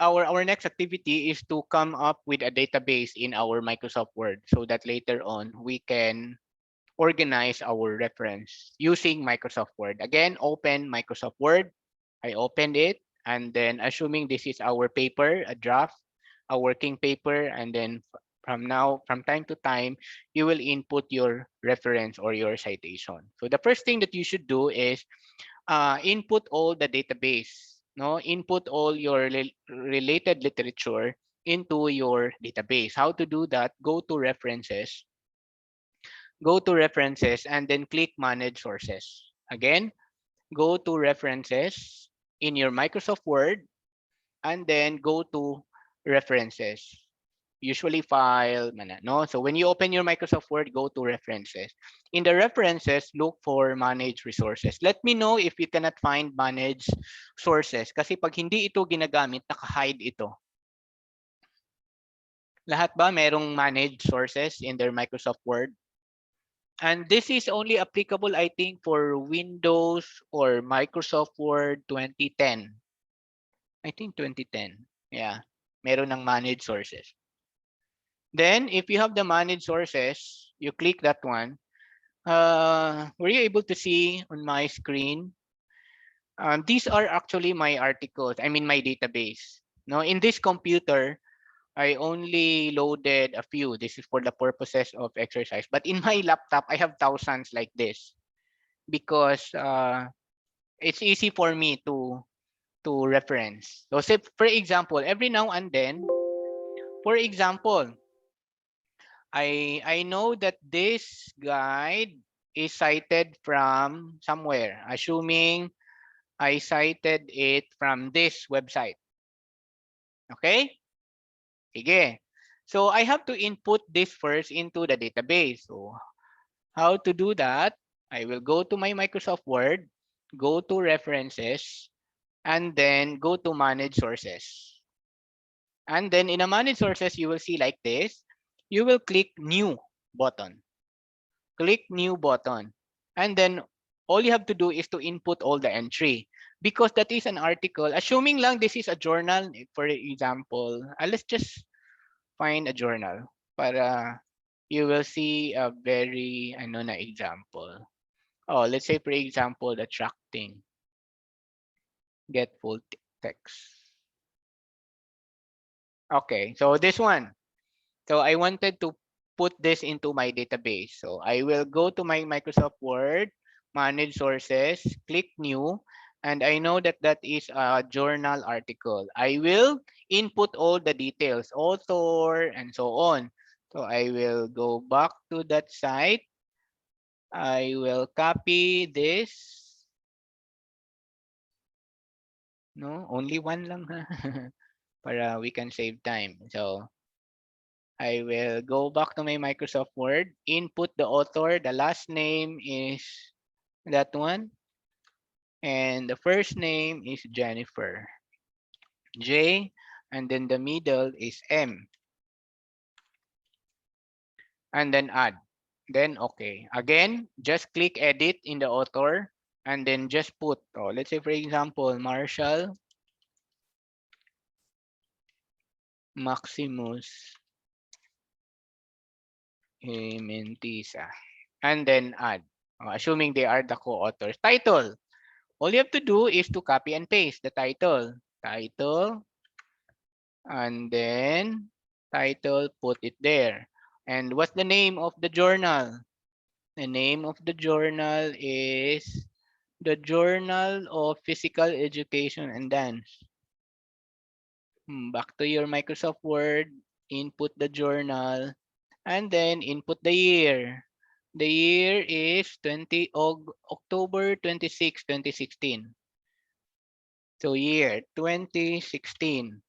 our next activity is to come up with a database in our Microsoft Word so that later on we can organize our reference using Microsoft Word. Again, open Microsoft Word. I opened it, and then assuming this is our paper, a draft, a working paper, and then from time to time, you will input your reference or your citation. So the first thing that you should do is input all the database, no? Input all your related literature into your database. How to do that? Go to references, and then click manage sources. Again, go to references in your Microsoft Word, and then go to references. Usually file, no? So when you open your Microsoft Word, go to references. In the references, look for manage resources. Let me know if you cannot find manage sources. Kasi pag hindi ito ginagamit, naka-hide ito. Lahat ba merong manage sources in their Microsoft Word? And this is only applicable, I think, for Windows or Microsoft Word 2010. I think 2010. Yeah, meron ng manage sources. Then, if you have the managed sources, you click that one. Were you able to see on my screen? These are actually my articles. I mean, my database. No, in this computer, I only loaded a few. This is for the purposes of exercise. But in my laptop, I have thousands like this because it's easy for me to reference. So, say, for example, every now and then, for example, I know that this guide is cited from somewhere, assuming I cited it from this website. Okay? Sige. So I have to input this first into the database. So how to do that? I will go to my Microsoft Word, go to references, and then go to manage sources. And then in a manage sources, you will see like this. You will click new button. Click new button. And then all you have to do is to input all the entry because that is an article. Assuming lang this is a journal, for example, let's just find a journal para you will see a very na example. Oh, let's say for example, the track thing. Get full text. Okay, so this one. So I wanted to put this into my database. So I will go to my Microsoft Word, manage sources, click new, and I know that that is a journal article. I will input all the details, author, and so on. So I will go back to that site. I will copy this. No, only one lang ha. Para we can save time. So I will go back to my Microsoft Word, input the author. The last name is that one. And the first name is Jennifer. J, and then the middle is M. And then add. Then okay. Again, just click edit in the author and then just put, oh, let's say for example, Marshall Maximus Mentisa. And then add. Assuming they are the co-authors. Title. All you have to do is to copy and paste the title. Title. And then title, put it there. And what's the name of the journal? The name of the journal is the Journal of Physical Education and Dance. Back to your Microsoft Word, input the journal, and then input the year. The year is October 26, 2016. So year 2016.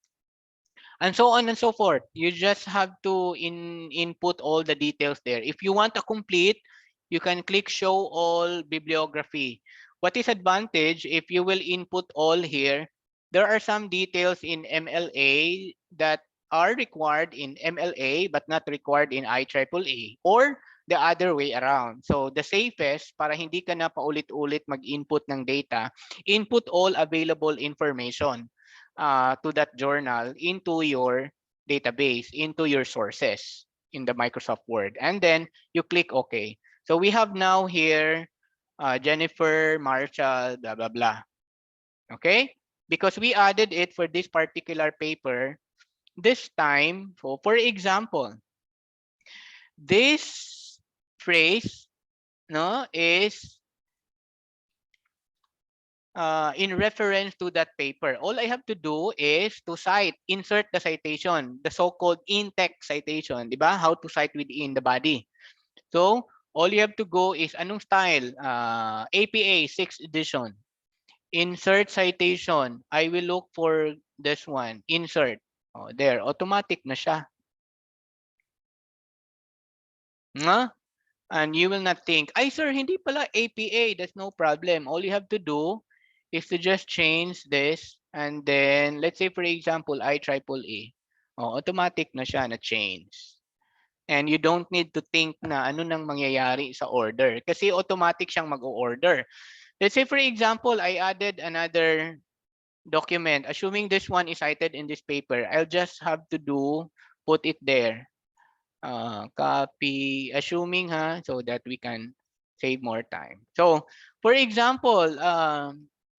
And so on and so forth. You just have to input all the details there. If you want a complete, you can click show all bibliography. What is advantage if you will input all here? There are some details in MLA that are required in MLA but not required in IEEE or the other way around. So the safest para hindi ka na paulit-ulit mag-input ng data, input all available information to that journal into your database, into your sources in the Microsoft Word. And then you click OK. So we have now here Jennifer, Marshall, blah, blah, blah. Okay? Because we added it for this particular paper, this time, for example, this phrase is in reference to that paper. All I have to do is to insert the citation, the so-called in-text citation, di ba? How to cite within the body. So, all you have to go is anong style? APA 6th edition. Insert citation. I will look for this one. Insert. Oh, there. Automatic na siya. Nga? And you will not think, ay sir, hindi pala APA. That's no problem. All you have to do is to just change this. And then, let's say for example, IEEE. Oh, automatic na siya na change. And you don't need to think na ano nang mangyayari sa order. Kasi automatic siyang mag-o-order. Let's say for example, I added another document. Assuming this one is cited in this paper, I'll just have to put it there. Copy, assuming so that we can save more time. So, for example,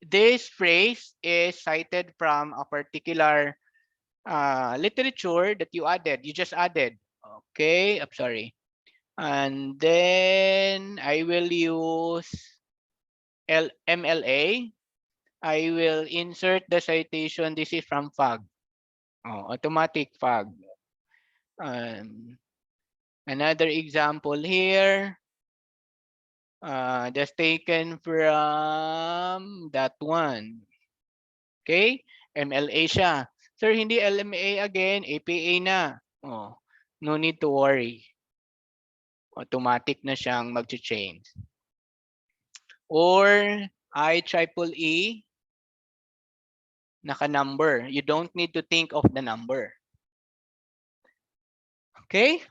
this phrase is cited from a particular literature that you added. You just added. Okay, I'm sorry. And then I will use MLA. I will insert the citation. This is from FAG. Automatic FAG. Another example here. Just taken from that one. Okay? MLA siya. Sir, hindi LMA again, APA na. No need to worry. Automatic na siyang mag-change. Or IEEE, naka-number. You don't need to think of the number. Okay?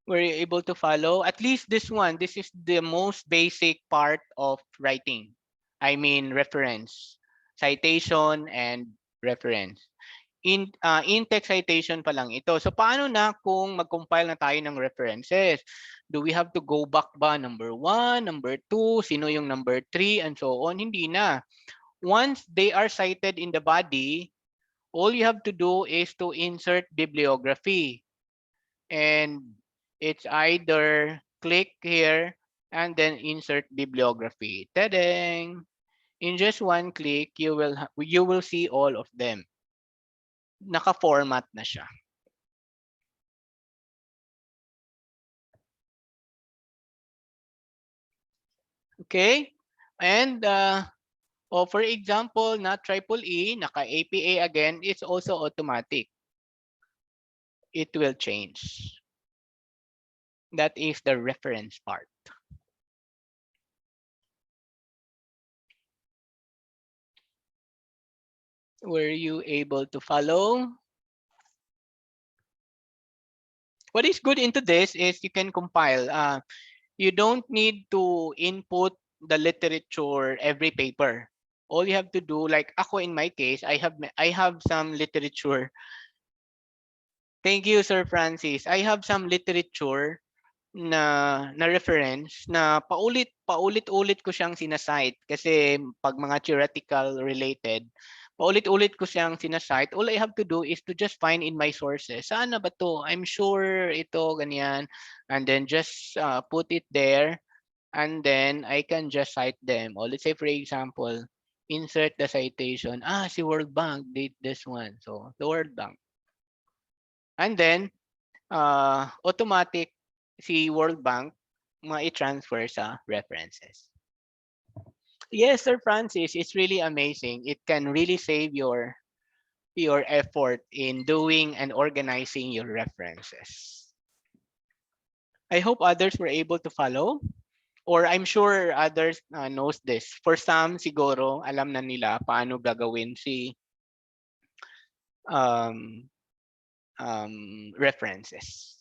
Were you able to follow? At least this one, this is the most basic part of writing. I mean reference. Citation and reference. In-text citation pa lang ito. So paano na kung mag-compile na tayo ng references? Do we have to go back ba number 1, number 2, sino yung number 3, and so on? Hindi na. Once they are cited in the body, all you have to do is to insert bibliography. And it's either click here and then insert bibliography. Ta-dang! In just one click, you will see all of them. Naka-format na siya. Okay? And for example, not EEE, naka-APA again, it's also automatic. It will change. That is the reference part. Were you able to follow? What is good into this is you can compile. You don't need to input the literature every paper. All you have to do, like ako in my case, I have some literature. Thank you, Sir Francis. I have some literature na reference na paulit-ulit ko siyang sinasite kasi pag mga theoretical related, paulit-ulit ko siyang sinasite, all I have to do is to just find in my sources. Saan na ba to? I'm sure ito, ganyan. And then just put it there. And then I can just cite them. Or let's say, for example, insert the citation. Si World Bank did this one. So, the World Bank. And then, automatic si World Bank ma-transfer sa references. Yes, Sir Francis, it's really amazing. It can really save your effort in doing and organizing your references. I hope others were able to follow, or I'm sure others knows this. For some, siguro, alam na nila paano gagawin si um, references.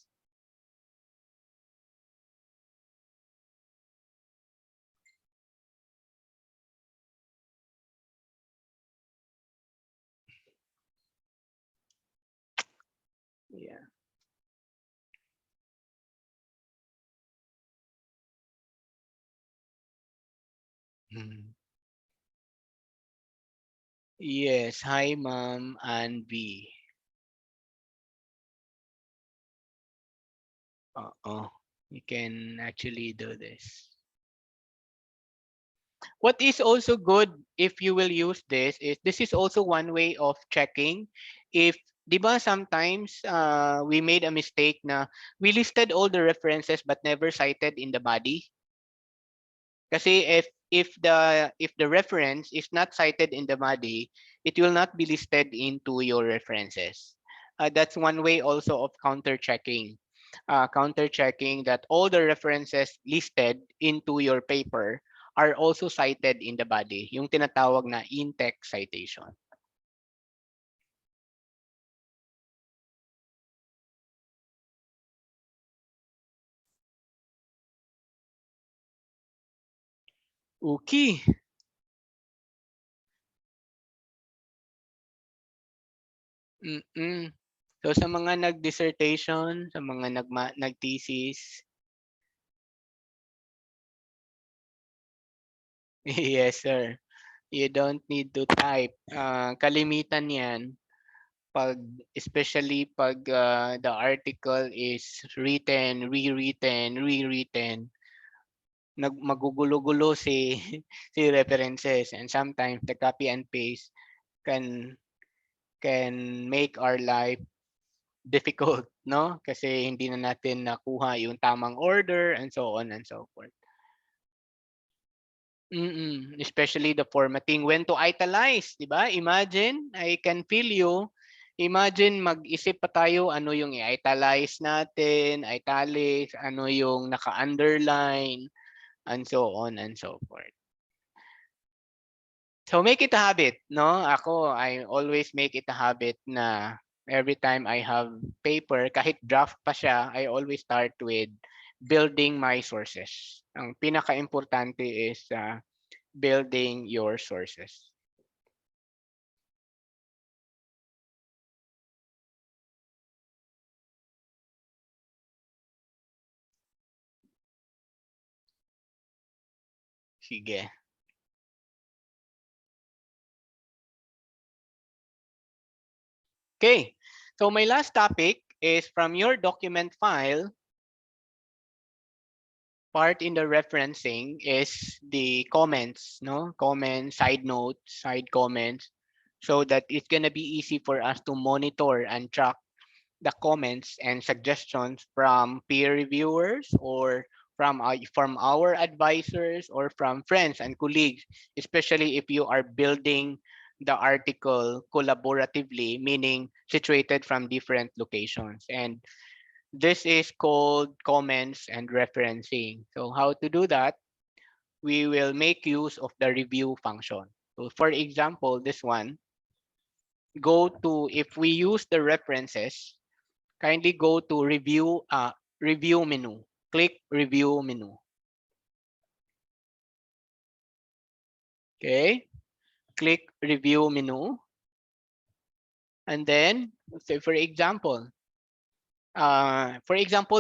Yeah. Hmm. Yes. Hi, Ma'am Ann B. You can actually do this. What is also good if you will use this is also one way of checking if, di ba, sometimes we made a mistake na we listed all the references but never cited in the body. Kasi if the reference is not cited in the body, it will not be listed into your references. That's one way also of counter checking. Counter checking that all the references listed into your paper are also cited in the body, yung tinatawag na in-text citation. Okay. Mm-mm. So sa mga nag-dissertation, sa mga nag-thesis, yes sir, you don't need to type. Kalimitan yan pag, especially pag the article is written, rewritten, magugulo-gulo si si references, and sometimes the copy and paste can make our life difficult, no? Kasi hindi na natin nakuha yung tamang order and so on and so forth. Especially the formatting, when to italize, di ba? Imagine, I can feel you. Imagine mag-isip pa tayo ano yung i-italize natin, italics, ano yung naka-underline, and so on and so forth. So make it a habit, no? I always make it a habit na every time I have paper, kahit draft pa siya, I always start with building my sources. Ang pinaka-importante is building your sources. Sige. Okay. So my last topic is from your document file. Part in the referencing is the comments, no? Comments, side notes, side comments, so that it's going to be easy for us to monitor and track the comments and suggestions from peer reviewers, or from our advisors, or from friends and colleagues, especially if you are building the article collaboratively, meaning situated from different locations. And this is called comments and referencing. So how to do that? We will make use of the review function. So for example, this one, if we use the references, kindly go to review menu. Click review menu. Okay. Click review menu. And then, say for example,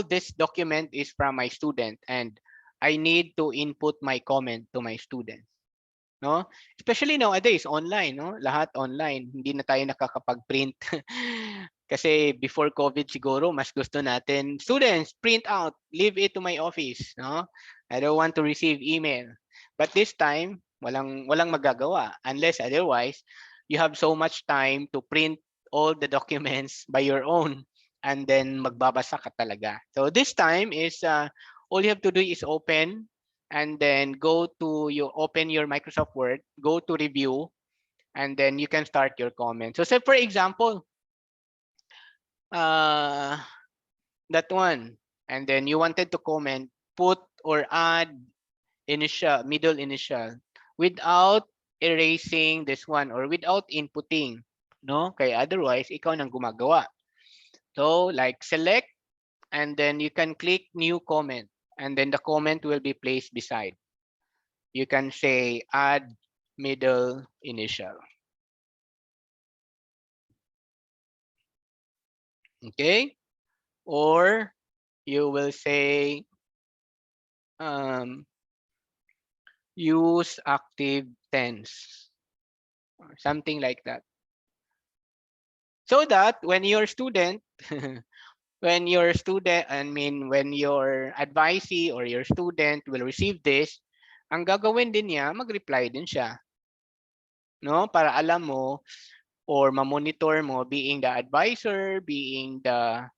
this document is from my student and I need to input my comment to my student. no? Especially nowadays, online, no? Lahat online. Hindi na tayo nakakapag-print. Kasi before COVID siguro, mas gusto natin, students, print out, leave it to my office, no? I don't want to receive email. But this time, walang magagawa unless otherwise you have so much time to print all the documents by your own and then magbabasa ka talaga. So this time is all you have to do is open and then go to open your Microsoft Word, go to review, and then you can start your comment. So say for example, that one, and then you wanted to comment, put or add middle initial without erasing this one or without inputting, no? Kaya otherwise, ikaw nang gumagawa. So like select and then you can click new comment and then the comment will be placed beside. You can say add middle initial. Okay? Or you will say use active tense or something like that. So that when your student, when your advisee or your student will receive this, ang gagawin din niya, mag-reply din siya. No? Para alam mo or ma-monitor mo being the advisor, being the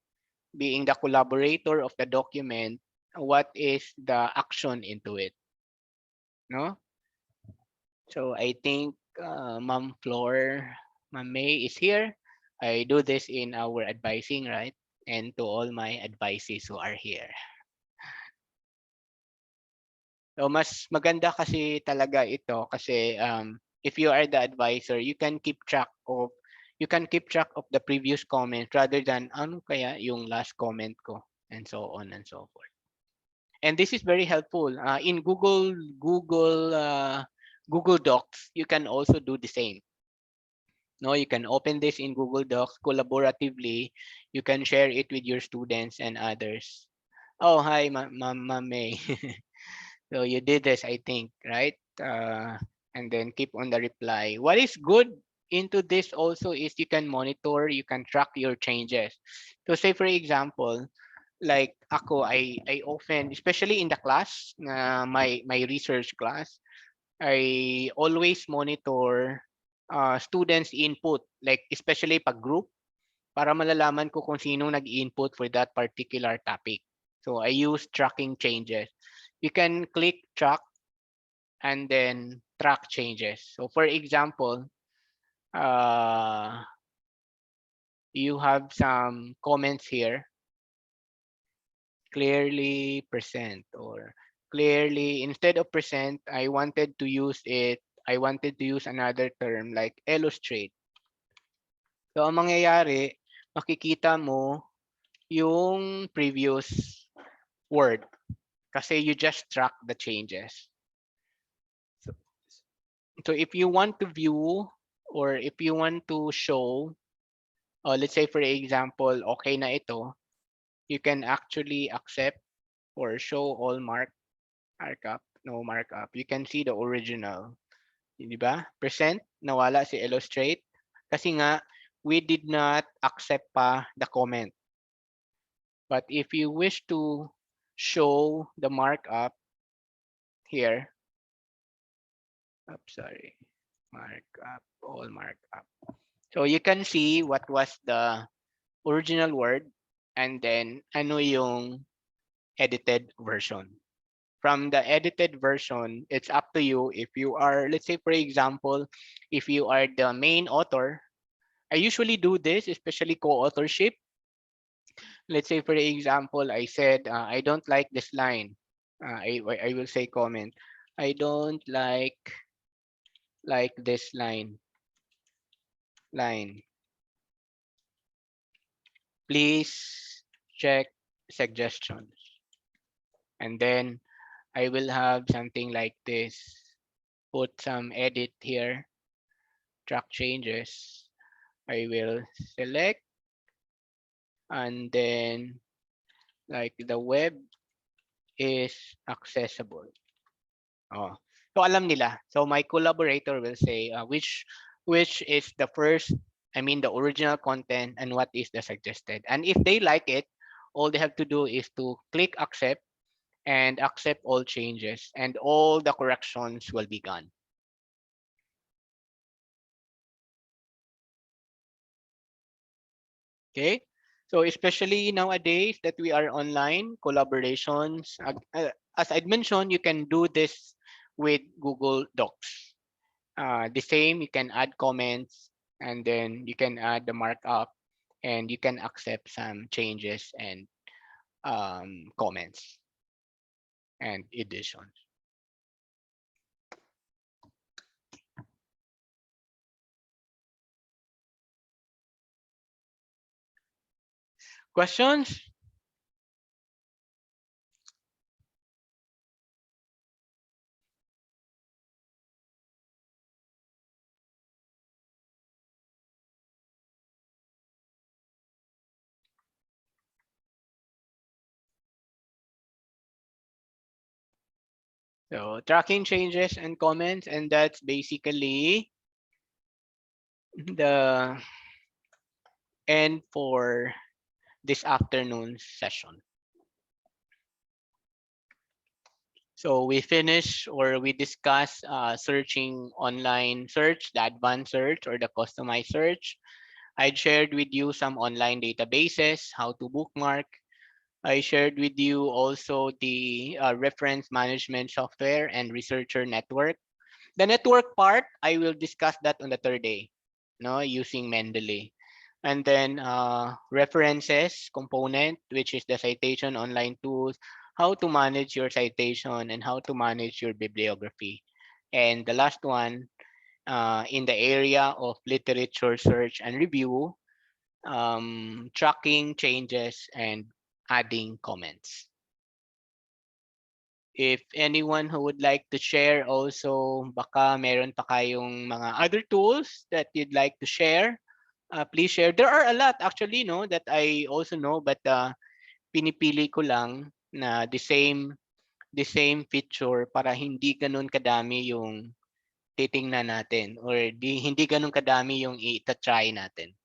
collaborator of the document, what is the action into it. No? So I think Ma'am May is here. I do this in our advising, right? And to all my advisees who are here. So mas maganda kasi talaga ito kasi if you are the advisor, you can keep track of the previous comment rather than ano kaya yung last comment ko and so on and so forth. And this is very helpful in Google Docs. You can also do the same. No, you can open this in Google Docs collaboratively. You can share it with your students and others. Oh, hi, Ma'am May. So you did this, I think, right? And then keep on the reply. What is good into this also is you can monitor, you can track your changes. So say for example, like ako, I often, especially in the class, my research class, I always monitor students' input, like especially pag group, para malalaman ko kung sino nag-input for that particular topic. So I use tracking changes. You can click track and then track changes. So for example, you have some comments here. Clearly present or clearly, instead of present, I wanted to use another term like illustrate. So ang mangyayari, makikita mo yung previous word kasi you just track the changes. So if you want to view or if you want to show, let's say for example, okay na ito, you can actually accept or show all markup, no markup. You can see the original. Di ba? Present, nawala si illustrate. Kasi nga, we did not accept pa the comment. But if you wish to show the markup here, markup, all markup. So you can see what was the original word and then ano yung edited version. From the edited version, it's up to you if you are, let's say for example, if you are the main author. I usually do this, especially co-authorship. Let's say for example, I said, I don't like this line. I will say comment. I don't like this line. Please check suggestions. And then I will have something like this. Put some edit here. Track changes. I will select and then like the web is accessible. Oh, So alam nila. So my collaborator will say which is the first, I mean the original content and what is the suggested. And if they like it, all they have to do is to click accept and accept all changes and all the corrections will be gone. Okay. So especially nowadays that we are online collaborations, as I'd mentioned, you can do this with Google Docs. The same, you can add comments and then you can add the markup and you can accept some changes and comments and additions. Questions? So tracking changes and comments, and that's basically the end for this afternoon's session. So we finish or we discuss searching online search, the advanced search or the customized search. I shared with you some online databases, how to bookmark. I shared with you also the reference management software and researcher network. The network part, I will discuss that on the third day, no, using Mendeley. And then references component, which is the citation online tools, how to manage your citation and how to manage your bibliography. And the last one, in the area of literature search and review, tracking changes and adding comments. If anyone who would like to share also, baka meron pa kayong mga other tools that you'd like to share, please share. There are a lot actually, no, that I also know, but pinipili ko lang na the same feature para hindi ganun kadami yung titingnan natin or hindi ganun kadami yung i-try natin.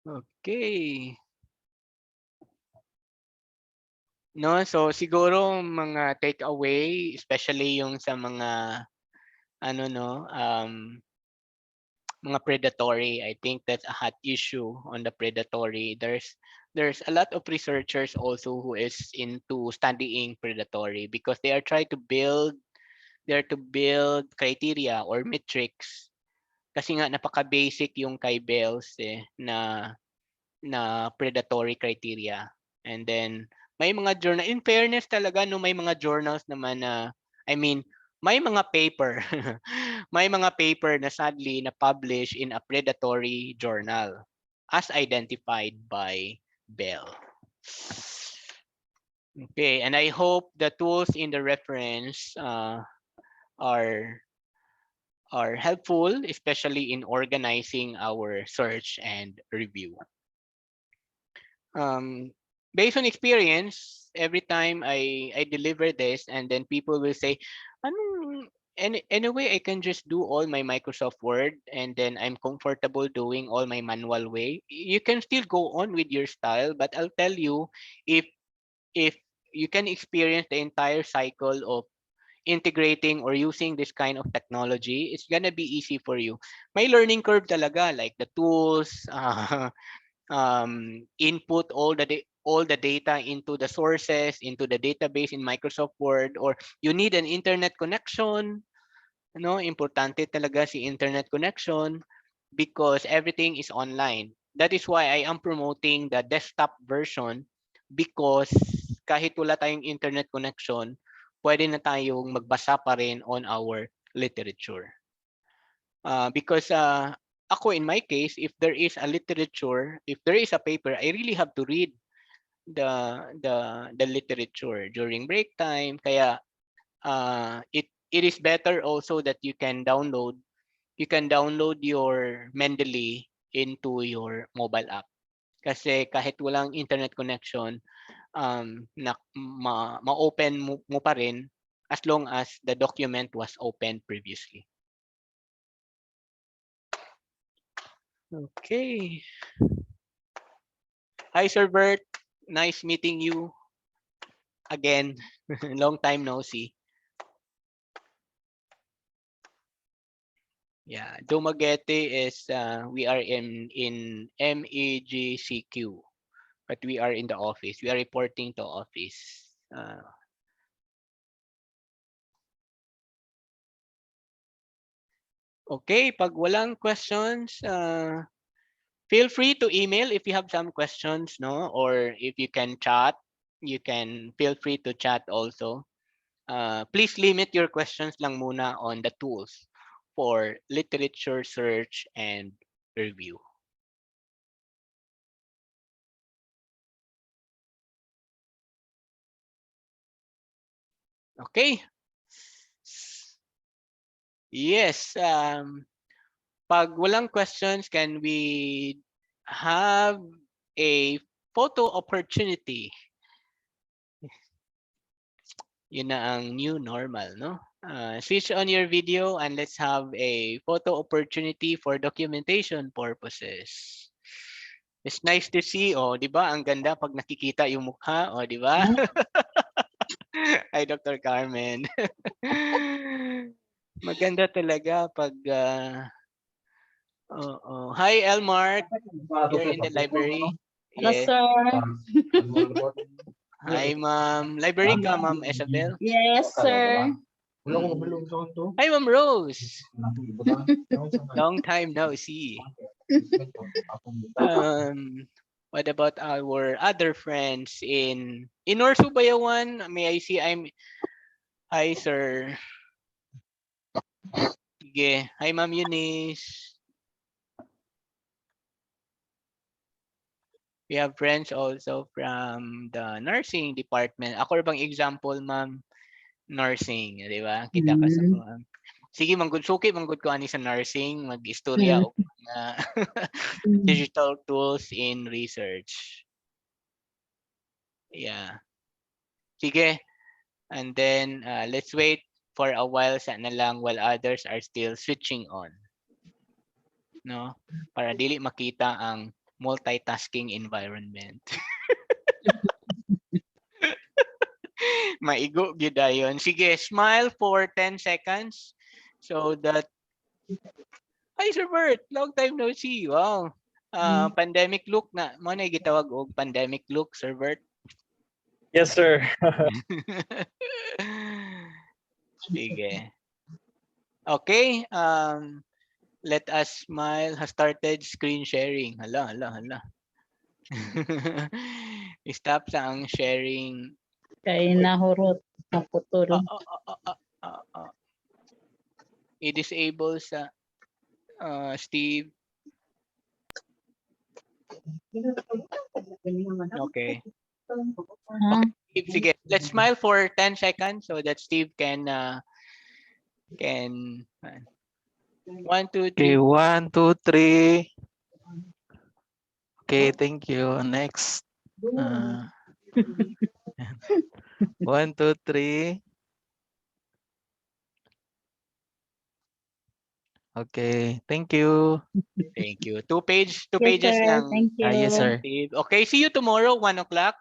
Okay. No, so siguro mga takeaway, especially yung sa mga ano no, mga predatory. I think that's a hot issue on the predatory. There's a lot of researchers also who is into studying predatory because they're to build criteria or metrics. Kasi nga napaka-basic yung kay Bells na predatory criteria. And then may mga journal, in fairness talaga no, may mga journals naman na I mean may mga paper may mga paper na sadly na publish in a predatory journal as identified by Bell. Okay, and I hope the tools in the reference are helpful, especially in organizing our search and review. Based on experience, every time I deliver this, and then people will say, "Anong anyway, I can just do all my Microsoft Word, and then I'm comfortable doing all my manual way." You can still go on with your style, but I'll tell you, if you can experience the entire cycle of integrating or using this kind of technology, it's gonna be easy for you. My learning curve talaga, like the tools, input all the data into the sources, into the database in Microsoft Word, or you need an internet connection. No, importante talaga si internet connection because everything is online. That is why I am promoting the desktop version because kahit wala tayong internet connection, pwede na tayong magbasa pa rin on our literature. Because ako in my case, if there is a literature, if there is a paper, I really have to read the literature during break time. Kaya it is better also that you can download your Mendeley into your mobile app. Kasi kahit walang internet connection, ma-open mo pa rin as long as the document was opened previously. Okay. Hi, Sir Bert. Nice meeting you again. Long time no see. Yeah, Dumaguete is we are in MEGCQ, but we are in the office. We are reporting to office. Okay, pag walang questions, feel free to email if you have some questions, no? Or if you can chat, you can feel free to chat also. Please limit your questions lang muna on the tools for literature search and review. Okay. Yes. Pag walang questions, can we have a photo opportunity? Yun na ang new normal, no? Switch on your video and let's have a photo opportunity for documentation purposes. It's nice to see, oh, di ba? Ang ganda pag nakikita yung mukha, oh, di ba? Hi, Dr. Carmen. Maganda talaga pag Hi, Elmark. You're in the library. Hello, Yes. sir. Hi, Ma'am. Library ka, Ma'am Isabel? Yes, sir. Hi, Ma'am Rose. Long time no see. What about our other friends in North Subayawan? May I see? Hi, sir. Sige. Hi, Ma'am Eunice. We have friends also from the nursing department. Ako bang example, Ma'am? Nursing, di ba? Kita ka sa mga... Sige, suki, manggod ko ani sa nursing, mag-istorya o mga digital tools in research. Yeah. Sige. And then, let's wait for a while sana lang while others are still switching on. No? Para dili makita ang multitasking environment. Maigo gyud ayon. Sige, smile for 10 seconds so that Hi Sir Bert, long time no see. Wow. Pandemic look na mo na gitawag og pandemic look, Sir Bert. Yes, sir. Sige. Okay, let us smile has started screen sharing. Hala. Stop sa ang sharing. Kay nahurot, naputol. I-disable sa Steve. Okay. Huh? Okay, sige. Let's smile for 10 seconds so that Steve can 1, 2, 3. Okay, 1, 2, 3. Okay, thank you. Next. 1, 2, 3. Okay, thank you. Thank you. Two pages Yes, sir. lang. Thank you. Yes, sir. Steve. Okay, see you tomorrow 1 o'clock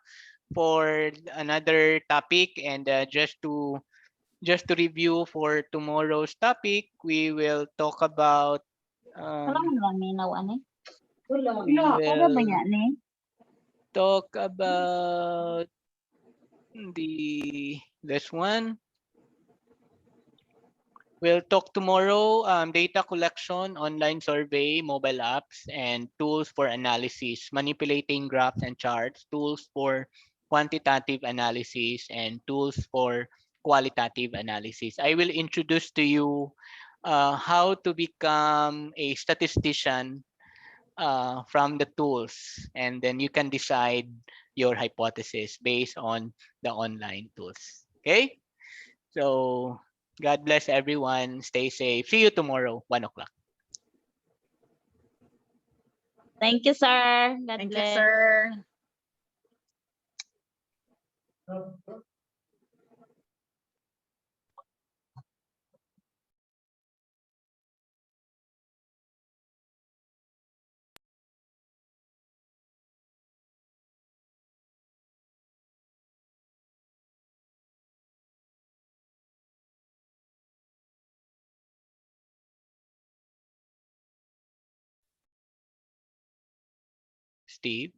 for another topic, and just to review for tomorrow's topic, we will talk about Parang laminaw, ani? we Para ba will yan, eh? talk about this one. We'll talk tomorrow data collection, online survey, mobile apps, and tools for analysis, manipulating graphs and charts, tools for quantitative analysis, and tools for qualitative analysis. I will introduce to you how to become a statistician from the tools, and then you can decide your hypothesis based on the online tools. Okay? So God bless everyone. Stay safe. See you tomorrow, 1 o'clock. Thank you, sir. God Thank you, bless. sir. Steve?